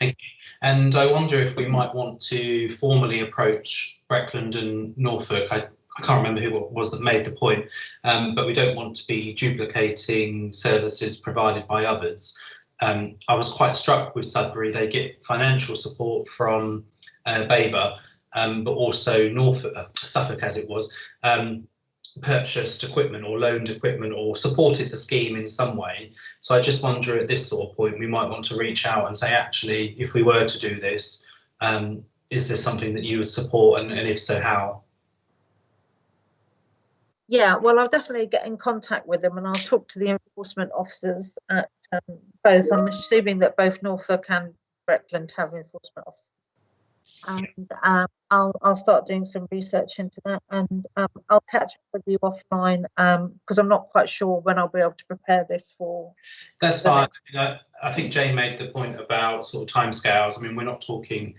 [SPEAKER 1] Thank you. And I wonder if we might want to formally approach Bretland and Norfolk. I can't remember who it was that made the point, but we don't want to be duplicating services provided by others. I was quite struck with Sudbury. They get financial support from BABA, but also Suffolk, as it was. purchased equipment or loaned equipment or supported the scheme in some way. So I just wonder at this sort of point, we might want to reach out and say, actually, if we were to do this, is this something that you would support, and if so, how?
[SPEAKER 2] Yeah, well, I'll definitely get in contact with them, and I'll talk to the enforcement officers at both. I'm assuming that both Norfolk and Bretland have enforcement officers. And I'll start doing some research into that, and I'll catch up with you offline because I'm not quite sure when I'll be able to prepare this for.
[SPEAKER 1] That's fine. I think Jane made the point about sort of timescales. I mean, we're not talking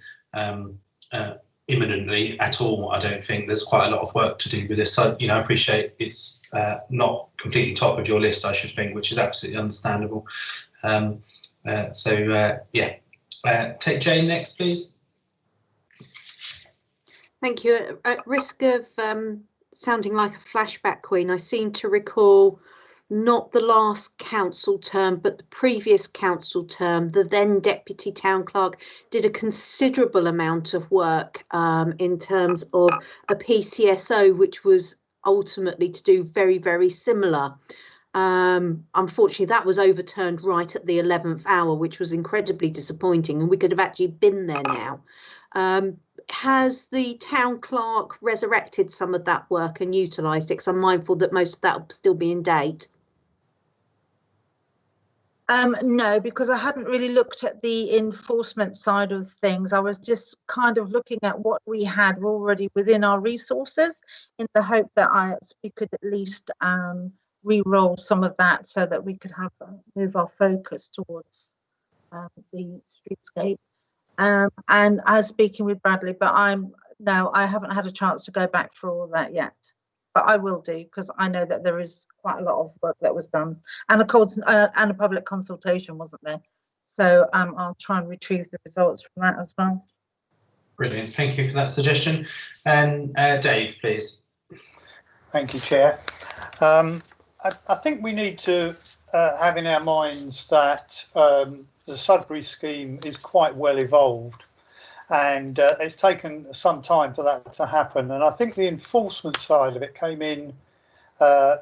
[SPEAKER 1] imminently at all. I don't think there's quite a lot of work to do with this. So, I appreciate it's not completely top of your list, I should think, which is absolutely understandable. Take Jane next, please.
[SPEAKER 6] Thank you. At risk of sounding like a flashback queen, I seem to recall not the last council term, but the previous council term, the then Deputy Town Clerk did a considerable amount of work in terms of a PCSO, which was ultimately to do very, very similar. Unfortunately, that was overturned right at the 11th hour, which was incredibly disappointing, and we could have actually been there now. Has the town clerk resurrected some of that work and utilised it? Because I'm mindful that most of that will still be in date.
[SPEAKER 2] No, because I hadn't really looked at the enforcement side of things. I was just kind of looking at what we had already within our resources, in the hope that we could at least re-roll some of that so that we could move our focus towards the streetscape. And I was speaking with Bradley, but I haven't had a chance to go back through all that yet. But I will do, because I know that there is quite a lot of work that was done, and a public consultation, wasn't there? So I'll try and retrieve the results from that as well.
[SPEAKER 1] Brilliant, thank you for that suggestion. And Dave, please.
[SPEAKER 3] Thank you, Chair. I think we need to have in our minds that the Sudbury scheme is quite well evolved, and it's taken some time for that to happen. And I think the enforcement side of it came in a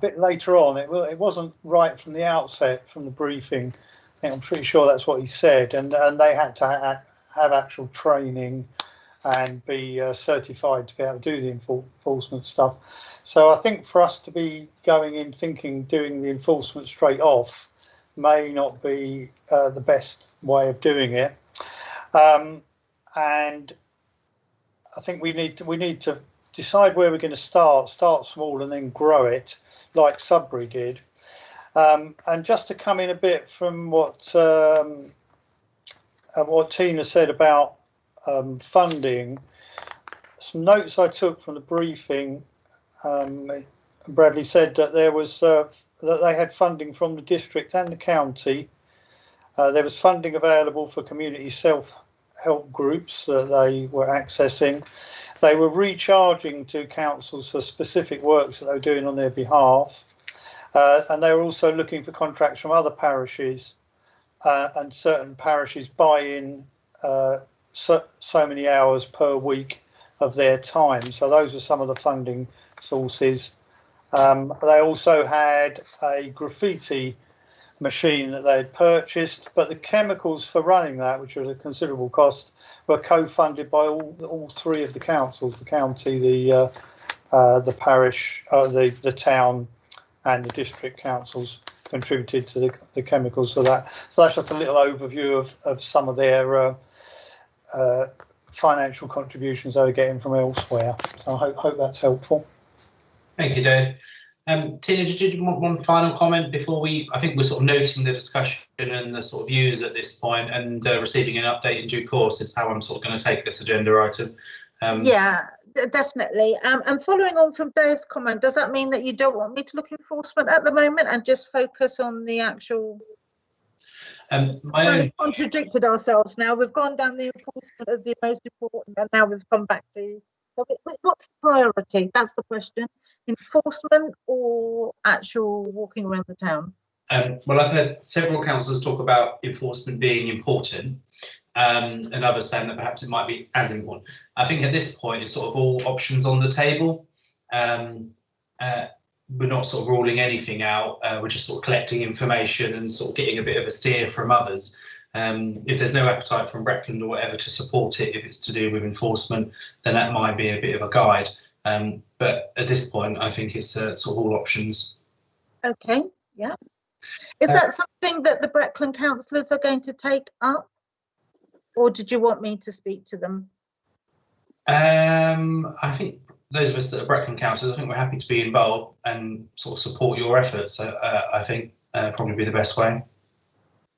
[SPEAKER 3] bit later on. It wasn't right from the outset, from the briefing. I'm pretty sure that's what he said. And they had to have actual training and be certified to be able to do the enforcement stuff. So I think for us to be going in thinking doing the enforcement straight off may not be the best way of doing it. And I think we need to decide where we're going to start small and then grow it, like Sudbury did. And just to come in a bit from what Tina said about funding, some notes I took from the briefing. Bradley said that there was that they had funding from the district and the county. There was funding available for community self-help groups that they were accessing. They were recharging to councils for specific works that they were doing on their behalf. And they were also looking for contracts from other parishes, and certain parishes buy in so many hours per week of their time. So those are some of the funding sources. They also had a graffiti machine that they had purchased, but the chemicals for running that, which was a considerable cost, were co-funded by all three of the councils: the county, the parish, the town, and the district councils contributed to the chemicals for that. So that's just a little overview of some of their financial contributions they were getting from elsewhere. So I hope that's helpful.
[SPEAKER 1] Thank you, Dave. Tina, did you want one final comment before I think we're sort of noting the discussion and the sort of views at this point, and receiving an update in due course is how I'm sort of going to take this agenda item.
[SPEAKER 2] Yeah, definitely. And following on from Dave's comment, does that mean that you don't want me to look enforcement at the moment and just focus on the actual? We've contradicted ourselves now. We've gone down the enforcement as the most important, and now we've come back to. So what's the priority? That's the question. Enforcement or actual walking around the town?
[SPEAKER 1] Well, I've heard several councillors talk about enforcement being important, and others saying that perhaps it might be as important. I think at this point it's sort of all options on the table. we're not sort of ruling anything out. We're just sort of collecting information and sort of getting a bit of a steer from others. If there's no appetite from Breckland or whatever to support it, if it's to do with enforcement, then that might be a bit of a guide. But at this point, I think it's sort of all options.
[SPEAKER 2] Okay, yeah. Is that something that the Breckland councillors are going to take up? Or did you want me to speak to them?
[SPEAKER 1] I think those of us that are Breckland councillors, I think we're happy to be involved and sort of support your efforts. So I think probably be the best way.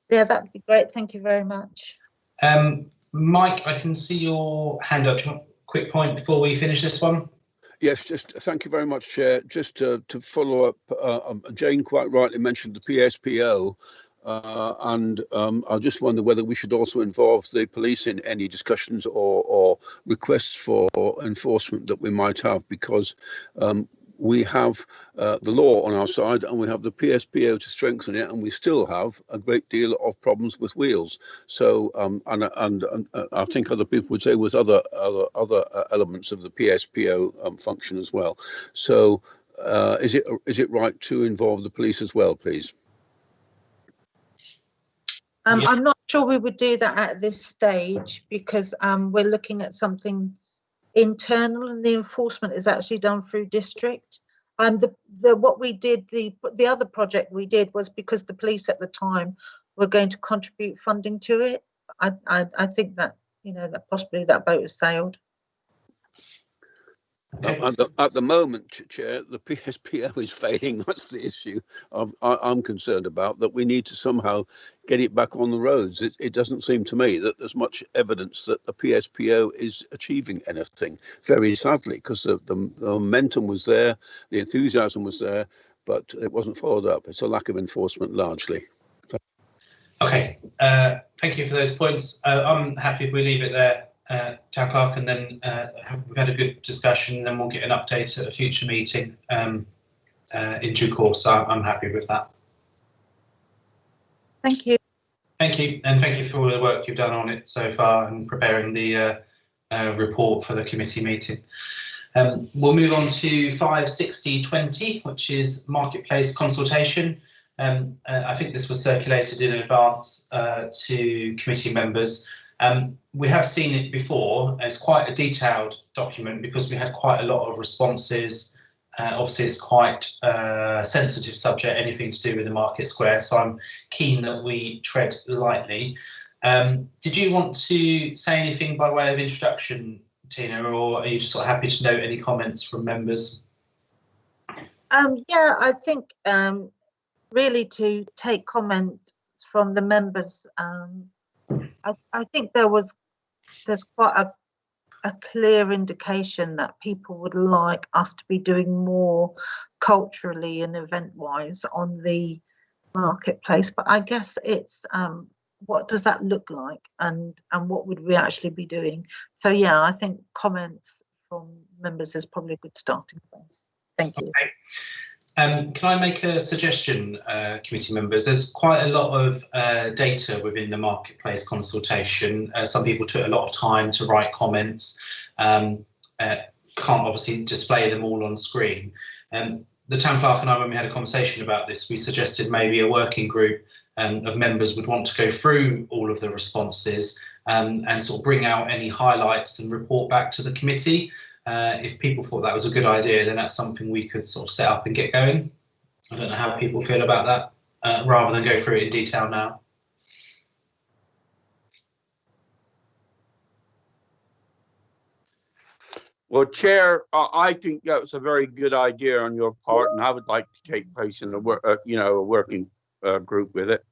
[SPEAKER 2] Yeah, that'd be great. Thank you very much.
[SPEAKER 1] Mike, I can see your hand up. Do you want a quick point before we finish this one?
[SPEAKER 4] Yes, just thank you very much, Chair. Just to follow up, Jane quite rightly mentioned the PSPO, and I just wonder whether we should also involve the police in any discussions or requests for enforcement that we might have, because we have the law on our side and we have the PSPO to strengthen it, and we still have a great deal of problems with wheels. So and I think other people would say with other elements of the PSPO function as well. So is it right to involve the police as well, please?
[SPEAKER 2] I'm not sure we would do that at this stage, because we're looking at something internal, and the enforcement is actually done through district. What we did, the other project we did was because the police at the time were going to contribute funding to it. I think that, you know, that possibly that boat has sailed.
[SPEAKER 4] At the moment, Chair, the PSPO is failing. That's the issue I'm concerned about, that we need to somehow get it back on the roads. It doesn't seem to me that there's much evidence that the PSPO is achieving anything, very sadly, because the momentum was there, the enthusiasm was there, but it wasn't followed up. It's a lack of enforcement largely.
[SPEAKER 1] Okay, thank you for those points. I'm happy if we leave it there, Town Clerk, and then we've had a good discussion, and then we'll get an update at a future meeting in due course. So I'm happy with that.
[SPEAKER 2] Thank you.
[SPEAKER 1] Thank you, and thank you for all the work you've done on it so far and preparing the report for the committee meeting. We'll move on to 56020, which is marketplace consultation. I think this was circulated in advance to committee members. We have seen it before. It's quite a detailed document because we had quite a lot of responses. Obviously, it's quite a sensitive subject, anything to do with the market square, so I'm keen that we tread lightly. Did you want to say anything by way of introduction, Tina, or are you just sort of happy to note any comments from members?
[SPEAKER 2] Yeah, I think really to take comment from the members. I think there's quite a clear indication that people would like us to be doing more culturally and event-wise on the marketplace. But I guess it's what does that look like, and what would we actually be doing? So yeah, I think comments from members is probably a good starting place. Thank you.
[SPEAKER 1] Okay. Can I make a suggestion, committee members? There's quite a lot of data within the marketplace consultation. Some people took a lot of time to write comments. Can't obviously display them all on screen. The Town Clerk and I, when we had a conversation about this, we suggested maybe a working group of members would want to go through all of the responses and sort of bring out any highlights and report back to the committee. If people thought that was a good idea, then that's something we could sort of set up and get going. I don't know how people feel about that, rather than go through it in detail now.
[SPEAKER 13] Well, Chair, I think that was a very good idea on your part, and I would like to take place in a working group with it.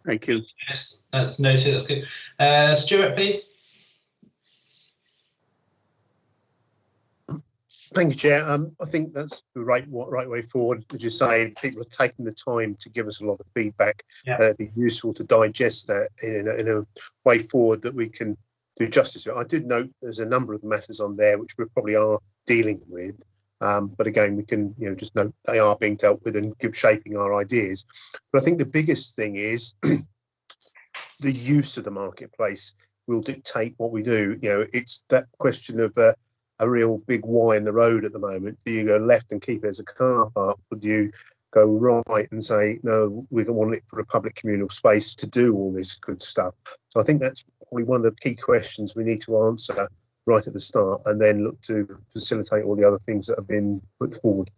[SPEAKER 13] Thank you.
[SPEAKER 1] Yes, that's noted. That's good. Stuart, please.
[SPEAKER 8] Thank you, Chair. I think that's the right way forward. As you say, people are taking the time to give us a lot of feedback.
[SPEAKER 1] Yeah.
[SPEAKER 8] It'd be useful to digest that in a way forward that we can do justice to it. I did note there's a number of matters on there which we probably are dealing with, but again, we can just note they are being dealt with and give shaping our ideas. But I think the biggest thing is the use of the marketplace will dictate what we do. It's that question of a real big Y in the road at the moment. Do you go left and keep it as a car park, or do you go right and say, no, we don't want it for a public communal space to do all this good stuff? So I think that's probably one of the key questions we need to answer right at the start, and then look to facilitate all the other things that have been put forward.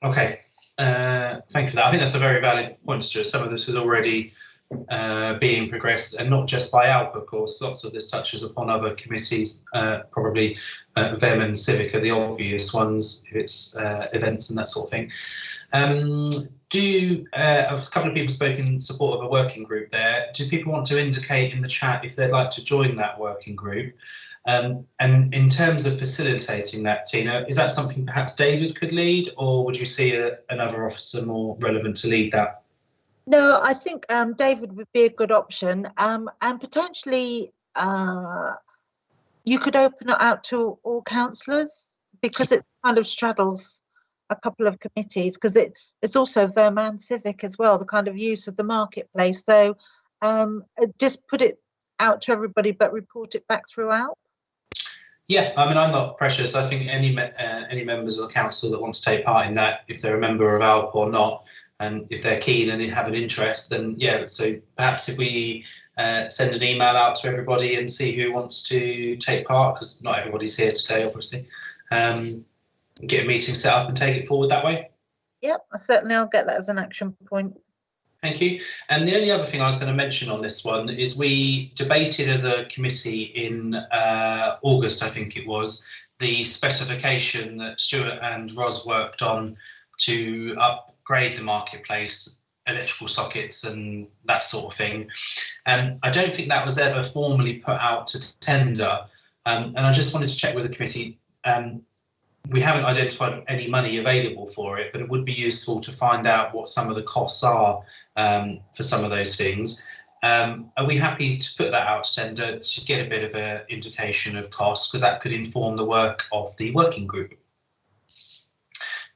[SPEAKER 1] Okay, thank you for that. I think that's a very valid point, Stuart. Some of this is already being progressed, and not just by ALP, of course. Lots of this touches upon other committees, probably VEM and Civic are the obvious ones, if it's events and that sort of thing. A couple of people spoke in support of a working group there. Do people want to indicate in the chat if they'd like to join that working group? And in terms of facilitating that, Tina, is that something perhaps David could lead, or would you see another officer more relevant to lead that?
[SPEAKER 2] No, I think David would be a good option, and potentially you could open it out to all councillors, because it kind of straddles a couple of committees, because it's also VEM and Civic as well, the kind of use of the marketplace. So just put it out to everybody, but report it back throughout.
[SPEAKER 1] Yeah, I mean, I'm not precious. I think any members of the council that want to take part in that, if they're a member of ALP or not, and if they're keen and have an interest, then yeah. So perhaps if we send an email out to everybody and see who wants to take part, because not everybody's here today, obviously. Get a meeting set up and take it forward that way.
[SPEAKER 2] Yep, I'll get that as an action point.
[SPEAKER 1] Thank you. And the only other thing I was going to mention on this one is we debated as a committee in August, I think it was, the specification that Stuart and Ros worked on to upgrade the marketplace, electrical sockets and that sort of thing. I don't think that was ever formally put out to tender. And I just wanted to check with the committee. We haven't identified any money available for it, but it would be useful to find out what some of the costs are for some of those things. Are we happy to put that out to tender to get a bit of an indication of costs, because that could inform the work of the working group?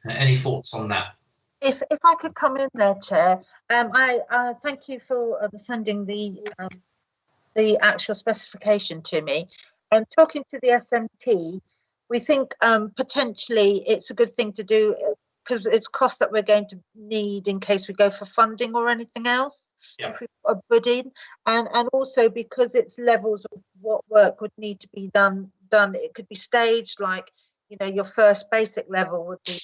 [SPEAKER 1] Any thoughts on that?
[SPEAKER 2] If I could come in there, Chair, I thank you for sending the actual specification to me. And talking to the SMT, we think potentially it's a good thing to do, because it's costs that we're going to need in case we go for funding or anything else.
[SPEAKER 1] Yeah.
[SPEAKER 2] If we put a bid in, and also because it's levels of what work would need to be done. It could be staged, like, you know, your first basic level would be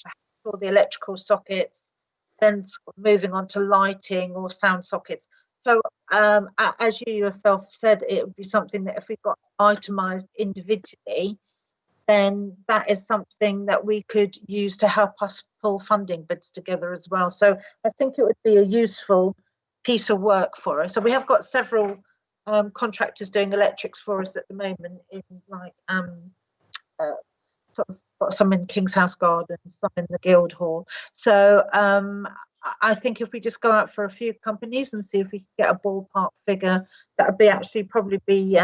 [SPEAKER 2] for the electrical sockets, then moving on to lighting or sound sockets. So as you yourself said, it would be something that if we got itemised individually, then that is something that we could use to help us pull funding bids together as well. So I think it would be a useful piece of work for us. So we have got several contractors doing electrics for us at the moment, in like sort of got some in King's House Garden, some in the Guildhall. So I think if we just go out for a few companies and see if we can get a ballpark figure, that would be actually probably be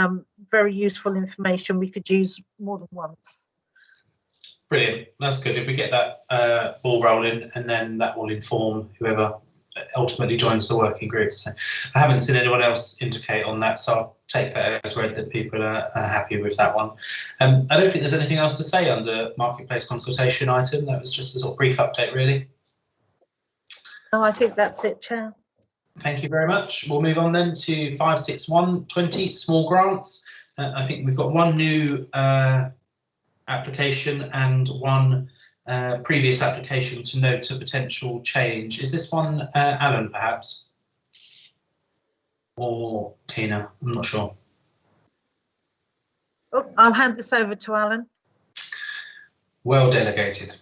[SPEAKER 2] very useful information we could use more than once.
[SPEAKER 1] Brilliant, that's good. If we get that ball rolling, and then that will inform whoever ultimately joins the working group. So I haven't seen anyone else indicate on that, so I'll take that as read that people are happy with that one. I don't think there's anything else to say under marketplace consultation item. That was just a sort of brief update, really.
[SPEAKER 2] No, I think that's it, Chair.
[SPEAKER 1] Thank you very much. We'll move on then to 56120, small grants. I think we've got one new application and one previous application to note a potential change. Is this one Alan, perhaps? Or Tina? I'm not sure.
[SPEAKER 2] Oh, I'll hand this over to Alan.
[SPEAKER 1] Well delegated.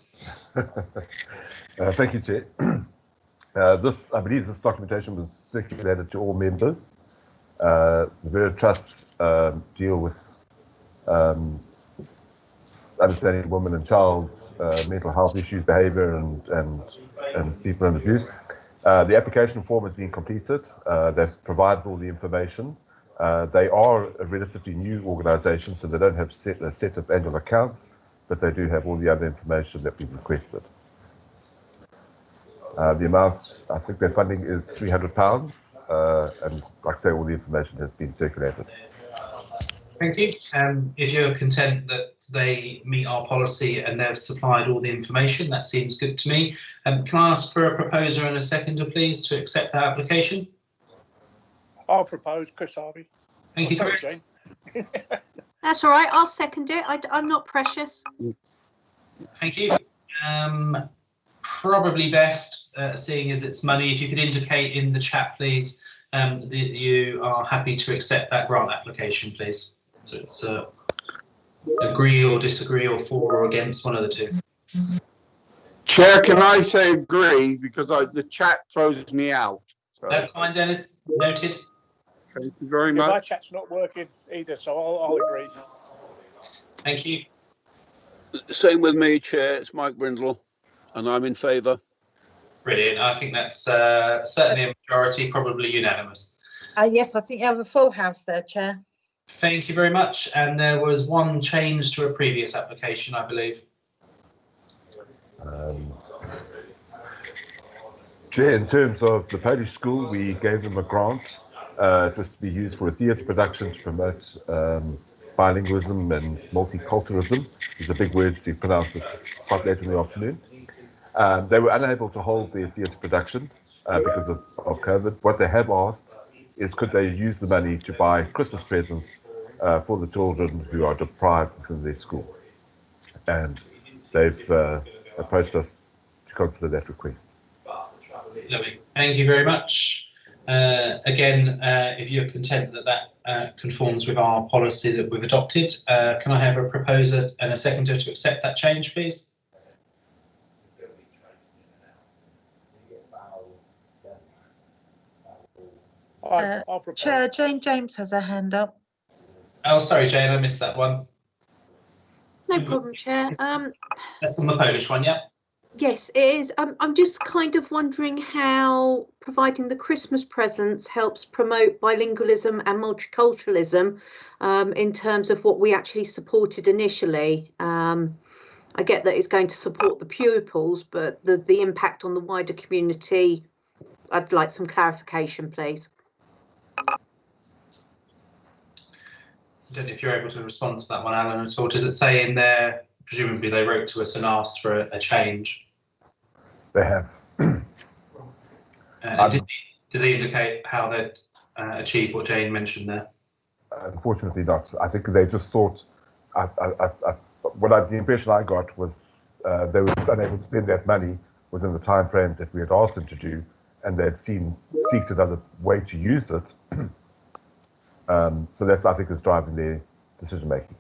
[SPEAKER 5] Thank you, Chair. I believe this documentation was circulated to all members. The various trusts deal with understanding women and child's mental health issues, behaviour, and people in abuse. The application form has been completed. They've provided all the information. They are a relatively new organisation, so they don't have a set of annual accounts, but they do have all the other information that we've requested. The amount, I think their funding is £300, and like I say, all the information has been circulated.
[SPEAKER 1] Thank you. If you're content that they meet our policy and they've supplied all the information, that seems good to me. Can I ask for a proposer and a seconder, please, to accept that application?
[SPEAKER 7] I'll propose Chris Harvey.
[SPEAKER 1] Thank you,
[SPEAKER 7] Sorry,
[SPEAKER 1] Chris.
[SPEAKER 7] Jane.
[SPEAKER 6] That's all right. I'll second it. I'm not precious.
[SPEAKER 1] Thank you. Probably best, seeing as it's money, if you could indicate in the chat, please, that you are happy to accept that grant application, please. So it's agree or disagree or for or against, one of the two.
[SPEAKER 13] Chair, can I say agree, because the chat throws me out. So.
[SPEAKER 1] That's fine, Dennis. Noted.
[SPEAKER 13] Thank you very
[SPEAKER 7] My
[SPEAKER 13] much.
[SPEAKER 7] chat's not working either, so I'll agree.
[SPEAKER 1] Thank you.
[SPEAKER 4] Same with me, Chair. It's Mike Brindle, and I'm in favour.
[SPEAKER 1] Brilliant. I think that's certainly a majority, probably unanimous.
[SPEAKER 2] Yes, I think you have a full house there, Chair.
[SPEAKER 1] Thank you very much. And there was one change to a previous application, I believe.
[SPEAKER 5] Chair, in terms of the Polish school, we gave them a grant. It was to be used for a theatre production to promote bilingualism and multiculturalism. These are big words to pronounce it quite late in the afternoon. They were unable to hold their theatre production because of COVID. What they have asked is could they use the money to buy Christmas presents for the children who are deprived within their school. And they've approached us to consider that request.
[SPEAKER 1] Lovely. Thank you very much. Again, if you're content that that conforms with our policy that we've adopted, can I have a proposer and a seconder to accept that change, please?
[SPEAKER 7] I'll propose.
[SPEAKER 2] Chair, Jane James has her hand up.
[SPEAKER 1] Oh, sorry, Jane, I missed that one.
[SPEAKER 6] No problem, Chair.
[SPEAKER 1] That's on the Polish one, yeah?
[SPEAKER 6] Yes, it is. I'm just kind of wondering how providing the Christmas presents helps promote bilingualism and multiculturalism in terms of what we actually supported initially. I get that it's going to support the pupils, but the impact on the wider community, I'd like some clarification, please.
[SPEAKER 1] I don't know if you're able to respond to that one, Alan, at all. Does it say in there, presumably they wrote to us and asked for a change?
[SPEAKER 5] They have.
[SPEAKER 1] Did they indicate how they'd achieved what Jane mentioned there?
[SPEAKER 5] Unfortunately not. I think they just thought, the impression I got was they were unable to spend that money within the time frames that we had asked them to do, and they'd seeked another way to use it. So that, I think, is driving their decision making.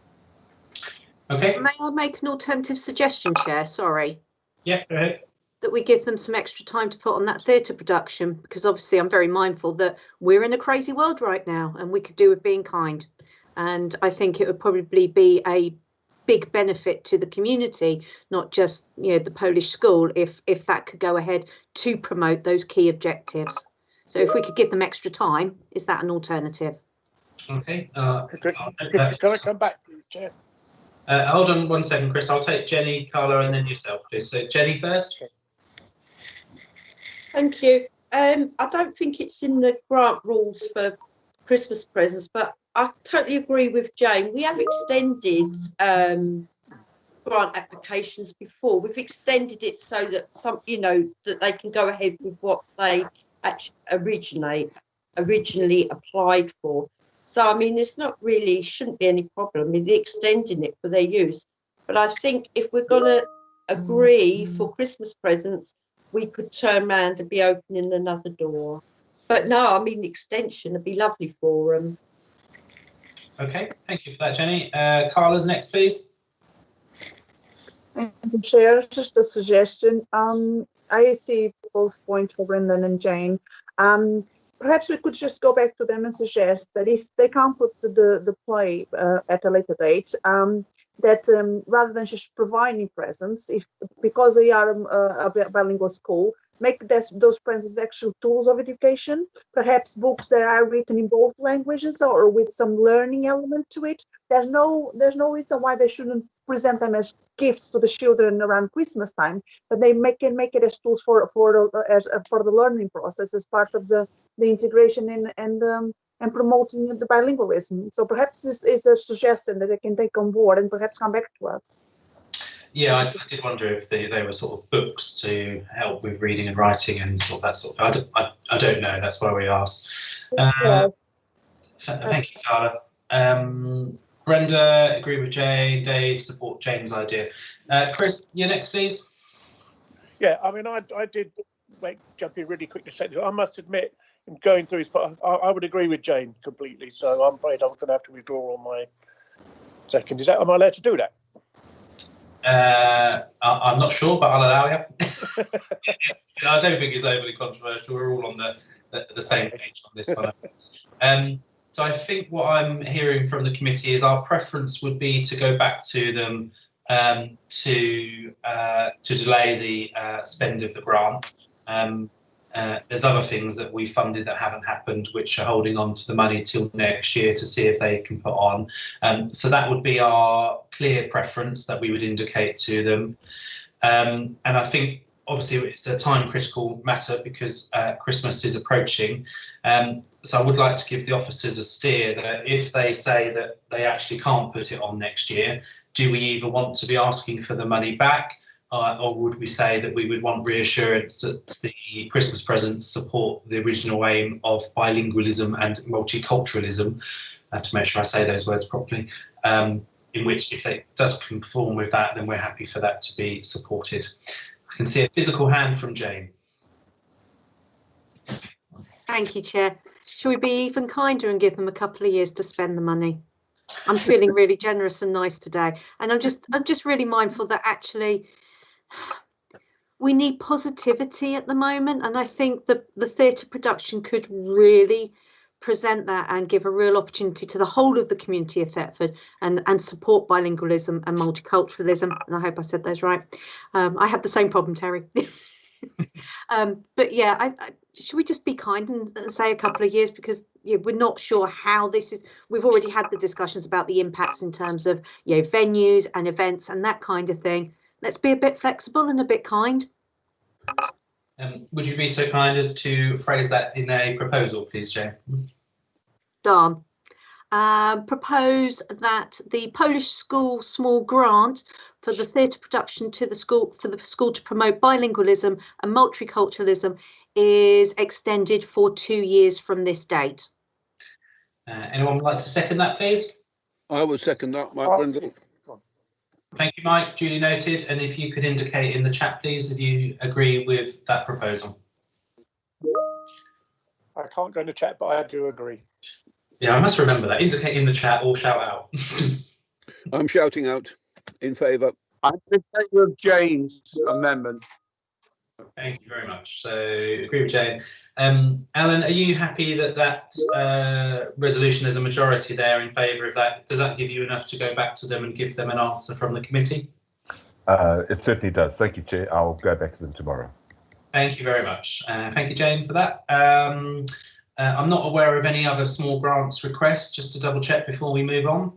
[SPEAKER 1] Okay.
[SPEAKER 6] May I make an alternative suggestion, Chair? Sorry.
[SPEAKER 1] Yeah, go ahead.
[SPEAKER 6] That we give them some extra time to put on that theatre production, because obviously I'm very mindful that we're in a crazy world right now and we could do with being kind. And I think it would probably be a big benefit to the community, not just, you know, the Polish school, if that could go ahead to promote those key objectives. So if we could give them extra time, is that an alternative?
[SPEAKER 1] Okay.
[SPEAKER 7] Can I come back, Chair?
[SPEAKER 1] Hold on 1 second, Chris. I'll take Jenny, Carla, and then yourself, please. So Jenny first.
[SPEAKER 14] Thank you. I don't think it's in the grant rules for Christmas presents, but I totally agree with Jane. We have extended grant applications before. We've extended it so that that they can go ahead with what they actually originally applied for. So, I mean, it's not really, shouldn't be any problem in extending it for their use. But I think if we're going to agree for Christmas presents, we could turn around and be opening another door. But no, I mean, extension would be lovely for them.
[SPEAKER 1] Okay, thank you for that, Jenny. Carla's next, please.
[SPEAKER 10] Thank you, Chair. Just a suggestion. I see both points for Brendan and Jane. Perhaps we could just go back to them and suggest that if they can't put the play at a later date, that rather than just providing presents, because they are a bilingual school, make those presents actual tools of education, perhaps books that are written in both languages or with some learning element to it. There's no reason why they shouldn't present them as gifts to the children around Christmas time, but they can make it as tools for the learning process as part of the integration and and promoting the bilingualism. So perhaps this is a suggestion that they can take on board and perhaps come back to us.
[SPEAKER 1] Yeah, I did wonder if they were sort of books to help with reading and writing and sort of that sort of. I don't know. That's why we asked. Thank you, Carla. Brenda, agree with Jane. Dave, support Jane's idea. Chris, you next, please.
[SPEAKER 7] Yeah, I mean, I did jump in really quick to say that. I must admit, in going through his, I would agree with Jane completely. So I'm afraid I'm going to have to withdraw on my second. Am I allowed to do that?
[SPEAKER 1] I'm not sure, but I'll allow you. I don't think it's overly controversial. We're all on the same page on this one. So I think what I'm hearing from the committee is our preference would be to go back to them to delay the spend of the grant. There's other things that we funded that haven't happened, which are holding on to the money till next year to see if they can put on. So that would be our clear preference that we would indicate to them. And I think obviously it's a time critical matter because Christmas is approaching. So I would like to give the officers a steer that if they say that they actually can't put it on next year, do we either want to be asking for the money back? Or would we say that we would want reassurance that the Christmas presents support the original aim of bilingualism and multiculturalism? I have to make sure I say those words properly. In which, if it does conform with that, then we're happy for that to be supported. I can see a physical hand from Jane.
[SPEAKER 6] Thank you, Chair. Shall we be even kinder and give them a couple of years to spend the money? I'm feeling really generous and nice today, and I'm just really mindful that actually we need positivity at the moment, and I think that the theatre production could really present that and give a real opportunity to the whole of the community of Thetford and support bilingualism and multiculturalism. And I hope I said those right. I had the same problem, Terry. But yeah, should we just be kind and say a couple of years, because we're not sure how this is. We've already had the discussions about the impacts in terms of venues and events and that kind of thing. Let's be a bit flexible and a bit kind.
[SPEAKER 1] Would you be so kind as to phrase that in a proposal, please, Jane?
[SPEAKER 6] Done. Propose that the Polish school small grant for the theatre production to the school to promote bilingualism and multiculturalism is extended for 2 years from this date.
[SPEAKER 1] Anyone would like to second that, please?
[SPEAKER 4] I would second that, Mike Brindle.
[SPEAKER 1] Thank you, Mike. Duly noted. And if you could indicate in the chat, please, if you agree with that proposal.
[SPEAKER 7] I can't go in the chat, but I do agree.
[SPEAKER 1] Yeah, I must remember that. Indicate in the chat or shout out.
[SPEAKER 4] I'm shouting out in favour.
[SPEAKER 13] I'm in favour of Jane's amendment.
[SPEAKER 1] Thank you very much. So, agree with Jane. Alan, are you happy that resolution, there's a majority there in favour of that? Does that give you enough to go back to them and give them an answer from the committee?
[SPEAKER 5] It certainly does. Thank you, Chair. I'll go back to them tomorrow.
[SPEAKER 1] Thank you very much. Thank you, Jane, for that. I'm not aware of any other small grants requests, just to double check before we move on.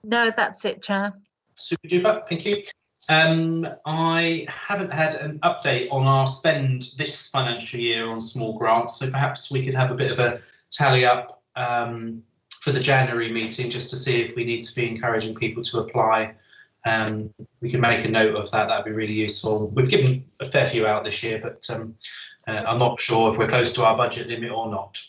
[SPEAKER 2] No, that's it, Chair.
[SPEAKER 1] Super duper, thank you. I haven't had an update on our spend this financial year on small grants, so perhaps we could have a bit of a tally up for the January meeting, just to see if we need to be encouraging people to apply. We can make a note of that. That'd be really useful. We've given a fair few out this year, but I'm not sure if we're close to our budget limit or not.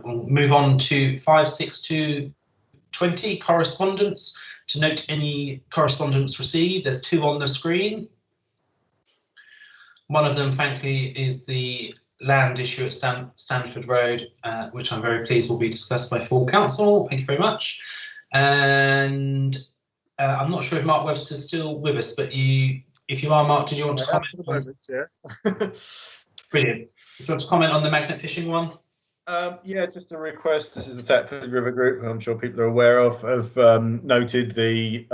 [SPEAKER 1] We'll move on to 56220, correspondence. To note any correspondence received, there's 2 on the screen. One of them, frankly, is the land issue at Stanford Road, which I'm very pleased will be discussed by full council. Thank you very much. And I'm not sure if Mark Webster's still with us, but if you are, Mark, did you want to comment?
[SPEAKER 8] For the moment, yeah.
[SPEAKER 1] Brilliant. Do you want to comment on the magnet fishing one?
[SPEAKER 9] Yeah, just a request. This is the Thetford River Group, I'm sure people are aware of, have noted the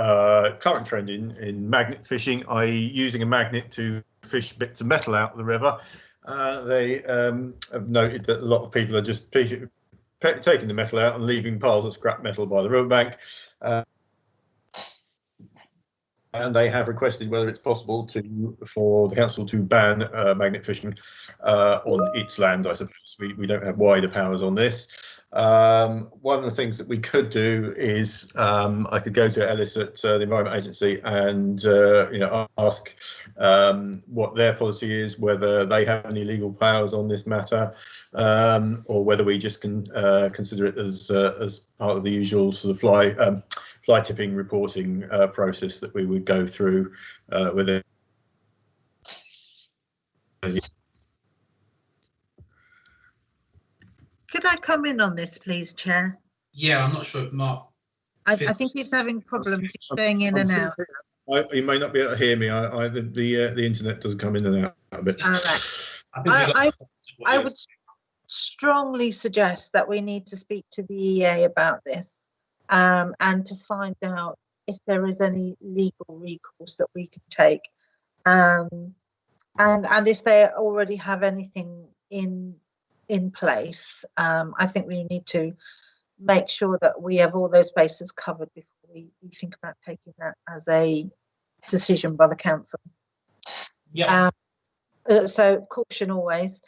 [SPEAKER 9] current trend in magnet fishing, i.e. using a magnet to fish bits of metal out of the river. They have noted that a lot of people are just taking the metal out and leaving piles of scrap metal by the riverbank. and they have requested whether it's possible for the council to ban magnet fishing on its land. I suppose we don't have wider powers on this. One of the things that we could do is I could go to Ellis at the Environment Agency and ask what their policy is, whether they have any legal powers on this matter, or whether we just can consider it as part of the usual sort of fly tipping reporting process that we would go through with it.
[SPEAKER 2] Could I come in on this, please, Chair?
[SPEAKER 1] Yeah, I'm not sure if Mark.
[SPEAKER 2] I think he's having problems going in and out.
[SPEAKER 9] You may not be able to hear me. The internet doesn't come in and out a bit.
[SPEAKER 2] All right. I would strongly suggest that we need to speak to the EA about this and to find out if there is any legal recourse that we can take, and if they already have anything in place. I think we need to make sure that we have all those bases covered before we think about taking that as a decision by the council.
[SPEAKER 1] Yeah.
[SPEAKER 2] So caution always.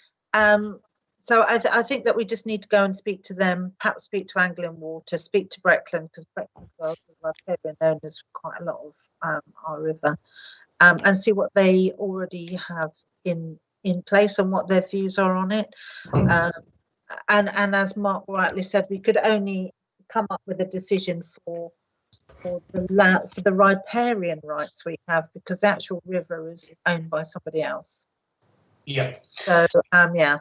[SPEAKER 2] So I think that we just need to go and speak to them, perhaps speak to Anglian Water, speak to Breckland, because Breckland are known as quite a lot of our river, and see what they already have in place and what their views are on it. And as Mark rightly said, we could only come up with a decision for the riparian rights we have, because the actual river is owned by somebody else.
[SPEAKER 1] Yeah.
[SPEAKER 2] So yeah.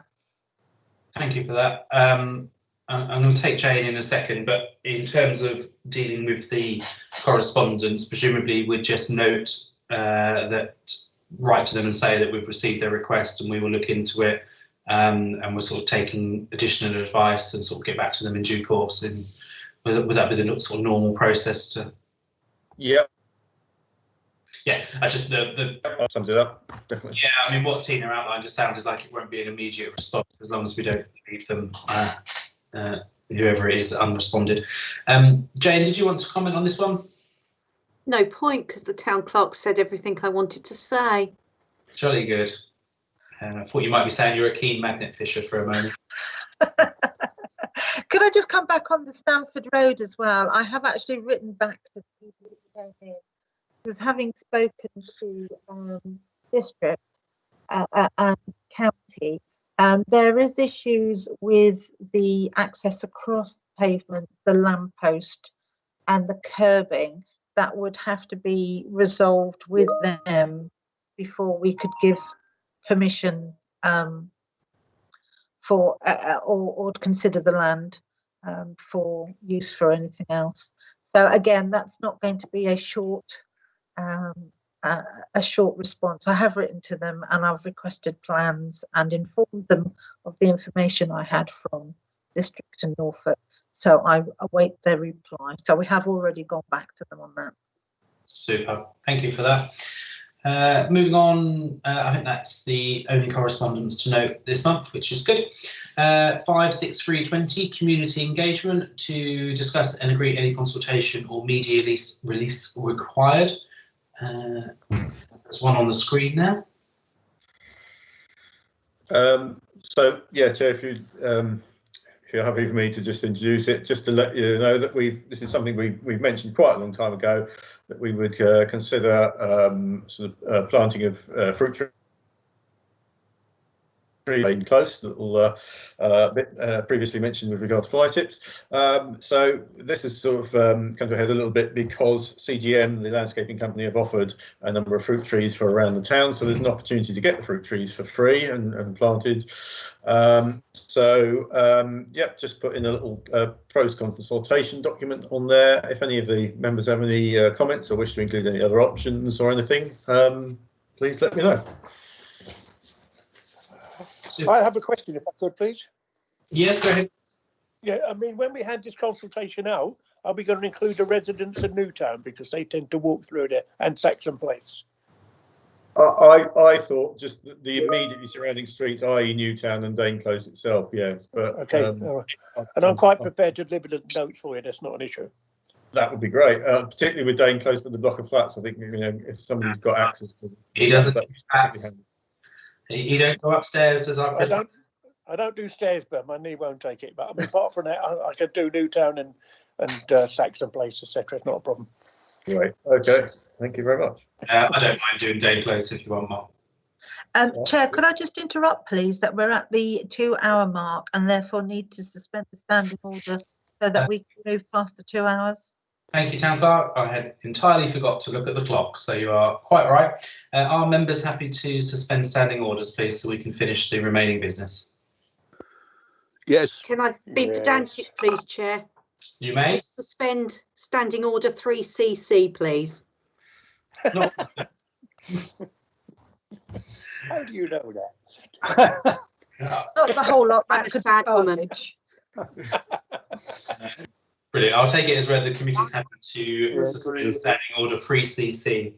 [SPEAKER 1] Thank you for that. I'm going to take Jane in a second, but in terms of dealing with the correspondence, presumably we'd just note that, write to them and say that we've received their request and we will look into it, and we're sort of taking additional advice and sort of get back to them in due course. And would that be the sort of normal process to?
[SPEAKER 9] Yeah.
[SPEAKER 1] Yeah, I just the
[SPEAKER 9] sums it up, definitely.
[SPEAKER 1] Yeah, I mean, what Tina outlined just sounded like it won't be an immediate response as long as we don't leave them, whoever it is, unresponded. Jane, did you want to comment on this one?
[SPEAKER 6] No point, because the town clerk said everything I wanted to say.
[SPEAKER 1] Jolly good. I thought you might be saying you're a keen magnet fisher for a moment.
[SPEAKER 2] Could I just come back on the Stamford Road as well? I have actually written back to the people who came in, because having spoken to district and county, there is issues with the access across the pavement, the lamppost and the curbing that would have to be resolved with them before we could give permission for or consider the land for use for anything else. So again, that's not going to be a short response. I have written to them and I've requested plans and informed them of the information I had from District and Norfolk. So I await their reply. So we have already gone back to them on that. Super.
[SPEAKER 1] Thank you for that. Moving on, I think that's the only correspondence to note this month, which is good. 56320, community engagement, to discuss and agree any consultation or media release required. There's one on the screen now.
[SPEAKER 9] So yeah, Chair, if you're happy for me to just introduce it, just to let you know that this is something we've mentioned quite a long time ago, that we would consider planting of fruit trees close, little bit previously mentioned with regard to fly tips. So this has sort of come to a head a little bit because CGM, the landscaping company, have offered a number of fruit trees for around the town. So there's an opportunity to get the fruit trees for free and planted. Yep, just put in a little pros consultation document on there. If any of the members have any comments or wish to include any other options or anything, please let me know.
[SPEAKER 7] I have a question, if I could, please.
[SPEAKER 1] Yes, go ahead.
[SPEAKER 7] Yeah, I mean, when we had this consultation out, are we going to include the residents of Newtown, because they tend to walk through there, and Saxon Place?
[SPEAKER 9] I thought just the immediately surrounding streets, i.e. Newtown and Dane Close itself, yes. But
[SPEAKER 7] okay, all right. And I'm quite prepared to deliver the notes for you. That's not an issue.
[SPEAKER 9] That would be great, particularly with Dane close to the block of flats. I think, you know, if somebody's got access to.
[SPEAKER 1] He doesn't
[SPEAKER 9] that,
[SPEAKER 1] do flats. He don't go upstairs, does our Chris?
[SPEAKER 7] I don't do stairs, but my knee won't take it. But I mean, apart from that, I can do Newtown and Saxon Place, etc. It's not a problem.
[SPEAKER 9] Right. Okay. Thank you very much.
[SPEAKER 1] I don't mind doing Dane Close if you want, Mark.
[SPEAKER 2] Chair, could I just interrupt, please, that we're at the 2-hour mark and therefore need to suspend the standing order so that we can move past the 2 hours?
[SPEAKER 1] Thank you, Town Clerk. I had entirely forgot to look at the clock, so you are quite right. Are members happy to suspend standing orders, please, so we can finish the remaining business?
[SPEAKER 4] Yes.
[SPEAKER 6] Can I be pedantic, please, Chair?
[SPEAKER 1] You may.
[SPEAKER 6] Suspend standing order 3CC, please.
[SPEAKER 1] No.
[SPEAKER 7] How do you know that?
[SPEAKER 2] Not the whole lot.
[SPEAKER 6] I'm a sad woman.
[SPEAKER 1] Brilliant. I'll take it as read the committee's happy to suspend standing order 3CC.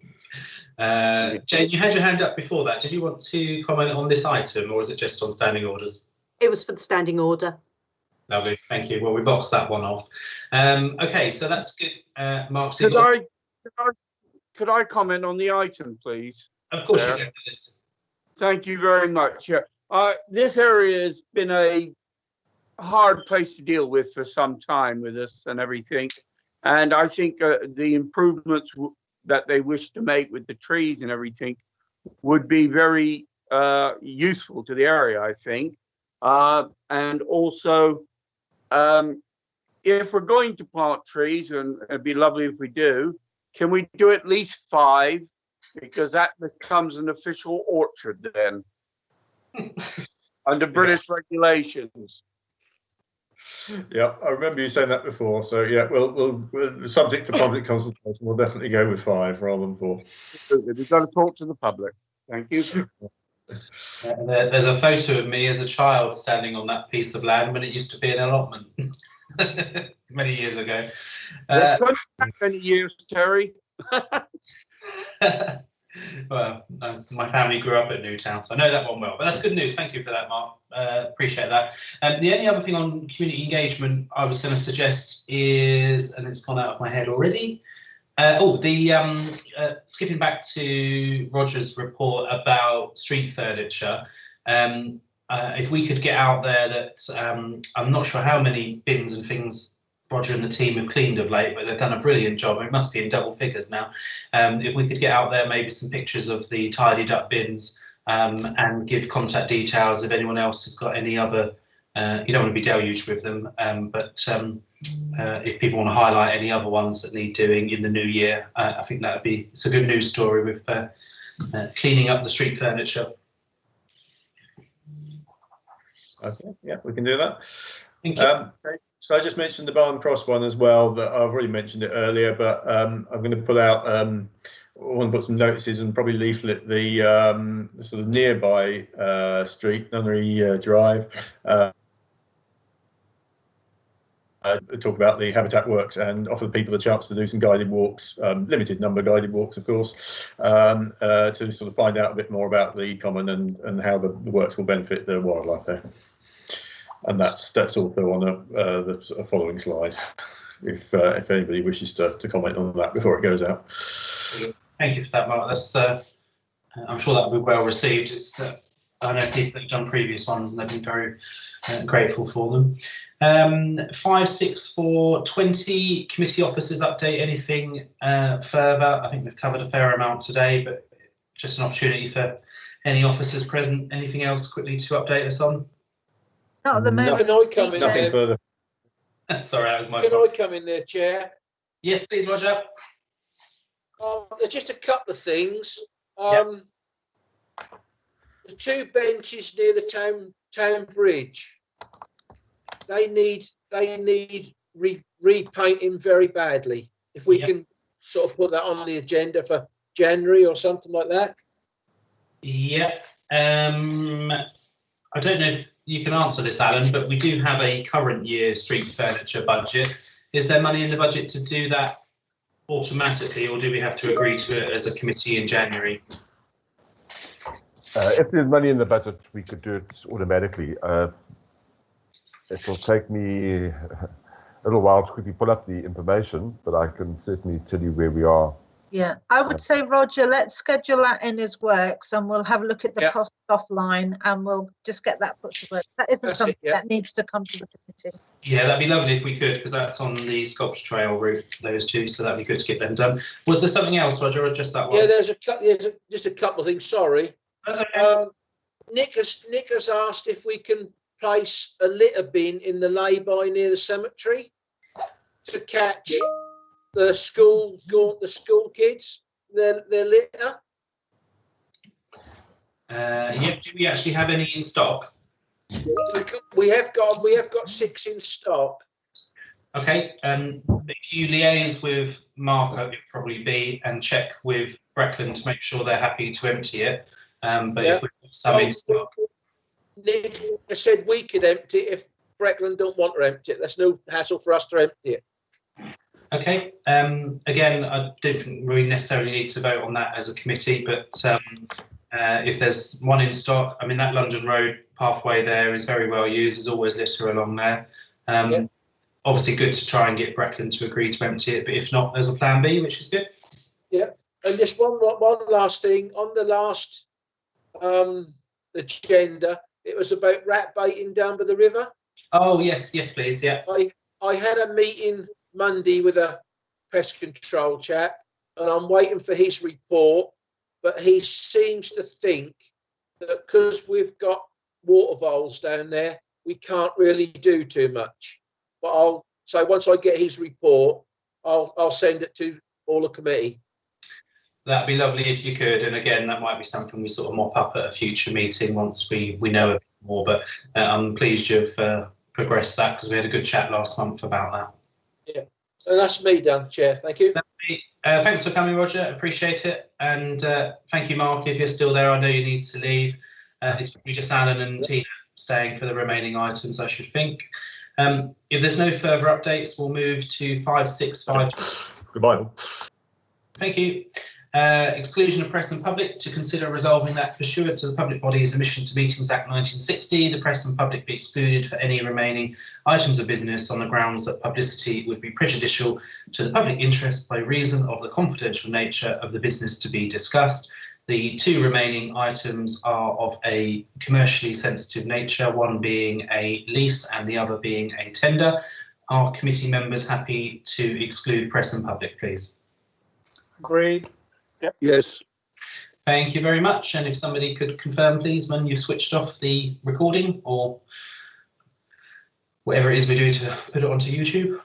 [SPEAKER 1] Jane, you had your hand up before that. Did you want to comment on this item, or is it just on standing orders?
[SPEAKER 6] It was for the standing order.
[SPEAKER 1] Lovely, thank you. Well, we boxed that one off. Okay, so that's good. Mark,
[SPEAKER 13] could I comment on the item, please?
[SPEAKER 1] Of course you can.
[SPEAKER 13] Thank you very much. This area has been a hard place to deal with for some time with us and everything. And I think the improvements that they wish to make with the trees and everything would be very useful to the area, I think. And also, if we're going to plant trees, and it'd be lovely if we do, can we do at least 5? Because that becomes an official orchard then, under British regulations.
[SPEAKER 9] Yeah, I remember you saying that before. So yeah, we'll subject to public consultation, we'll definitely go with 5 rather than 4.
[SPEAKER 13] We've got to talk to the public. Thank you.
[SPEAKER 1] There's a photo of me as a child standing on that piece of land when it used to be an allotment many years ago.
[SPEAKER 13] Many years, Terry.
[SPEAKER 1] Well, my family grew up at Newtown, so I know that one well. But that's good news. Thank you for that, Mark. Appreciate that. The only other thing on community engagement I was going to suggest is, and it's gone out of my head already. Skipping back to Roger's report about street furniture. If we could get out there that I'm not sure how many bins and things Roger and the team have cleaned of late, but they've done a brilliant job. It must be in double figures now. If we could get out there maybe some pictures of the tidied up bins and give contact details if anyone else has got any other, you don't want to be deluged with them, but if people want to highlight any other ones that need doing in the new year, I think that would be, it's a good news story with cleaning up the street furniture.
[SPEAKER 9] Okay, yeah, we can do that.
[SPEAKER 1] Thank you.
[SPEAKER 9] So I just mentioned the Barn Cross one as well, that I've already mentioned it earlier, but I'm going to pull out, I want to put some notices and probably leaflet the sort of nearby street, Nunnery Drive. Talk about the habitat works and offer people a chance to do some guided walks, limited number of guided walks, of course, to sort of find out a bit more about the common and how the works will benefit the wildlife there. And that's also on the sort of following slide, if anybody wishes to comment on that before it goes out.
[SPEAKER 1] Thank you for that, Mark. That's I'm sure that will be well received. It's I know people that have done previous ones and they've been very grateful for them. 56420 committee officers update. Anything further? I think we've covered a fair amount today, but just an opportunity for any officers present. Anything else quickly to update us on?
[SPEAKER 2] Not at the moment.
[SPEAKER 11] Can I come in
[SPEAKER 9] Nothing
[SPEAKER 11] there?
[SPEAKER 9] further.
[SPEAKER 1] Sorry, that was my
[SPEAKER 11] Can
[SPEAKER 1] fault.
[SPEAKER 11] I come in there, Chair?
[SPEAKER 1] Yes, please, Roger.
[SPEAKER 11] Just a couple of things.
[SPEAKER 1] Yep.
[SPEAKER 11] The 2 benches near the town bridge. They need repainting very badly. If we can sort of put that on the agenda for January or something like that.
[SPEAKER 1] Yeah. I don't know if you can answer this, Alan, but we do have a current year street furniture budget. Is there money in the budget to do that automatically, or do we have to agree to it as a committee in January?
[SPEAKER 5] If there's money in the budget, we could do it automatically. It will take me little while to quickly pull up the information, but I can certainly tell you where we are.
[SPEAKER 2] Yeah, I would say, Roger, let's schedule that in as works and we'll have a look at the cost offline and we'll just get that put to work. That isn't something that needs to come to the committee.
[SPEAKER 1] Yeah, that'd be lovely if we could, because that's on the Sculpture Trail route, those two, so that'd be good to get them done. Was there something else, Roger, or just that one?
[SPEAKER 11] Yeah, there's just a couple of things, sorry. Nick has asked if we can place a litter bin in the lay-by near the cemetery to catch the school kids, their litter.
[SPEAKER 1] Yeah, do we actually have any in stock?
[SPEAKER 11] We have got 6 in stock.
[SPEAKER 1] Okay, if you liaise with Mark, it would probably be, and check with Breckland to make sure they're happy to empty it. But if we've got some in stock.
[SPEAKER 11] Nick said we could empty it if Breckland don't want to empty it. There's no hassle for us to empty it.
[SPEAKER 1] Okay, again, I don't think we necessarily need to vote on that as a committee, but if there's one in stock, I mean, that London Road pathway there is very well used. There's always litter along there. Obviously good to try and get Breckland to agree to empty it, but if not, there's a plan B, which is good.
[SPEAKER 11] Yeah, and just one last thing. On the last agenda, it was about rat baiting down by the river.
[SPEAKER 1] Oh, yes, please, yeah.
[SPEAKER 11] I had a meeting Monday with a pest control chap, and I'm waiting for his report, but he seems to think that because we've got water voles down there, we can't really do too much. But once I get his report, I'll send it to all the committee.
[SPEAKER 1] That'd be lovely if you could, and again, that might be something we sort of mop up at a future meeting once we know a bit more, but I'm pleased you've progressed that, because we had a good chat last month about that.
[SPEAKER 11] Yeah, and that's me done, Chair. Thank you.
[SPEAKER 1] Thanks for coming, Roger. Appreciate it. And thank you, Mark, if you're still there. I know you need to leave. It's probably just Alan and Tina staying for the remaining items, I should think. If there's no further updates, we'll move to 565.
[SPEAKER 9] Goodbye.
[SPEAKER 1] Thank you. Exclusion of press and public, to consider resolving that pursuant to the Public Bodies Admission to Meetings Act 1960, the press and public be excluded for any remaining items of business on the grounds that publicity would be prejudicial to the public interest by reason of the confidential nature of the business to be discussed. The two remaining items are of a commercially sensitive nature, one being a lease and the other being a tender. Are committee members happy to exclude press and public, please?
[SPEAKER 3] Agreed.
[SPEAKER 13] Yep. Yes.
[SPEAKER 1] Thank you very much. And if somebody could confirm, please, when you've switched off the recording or whatever it is we do to put it onto YouTube.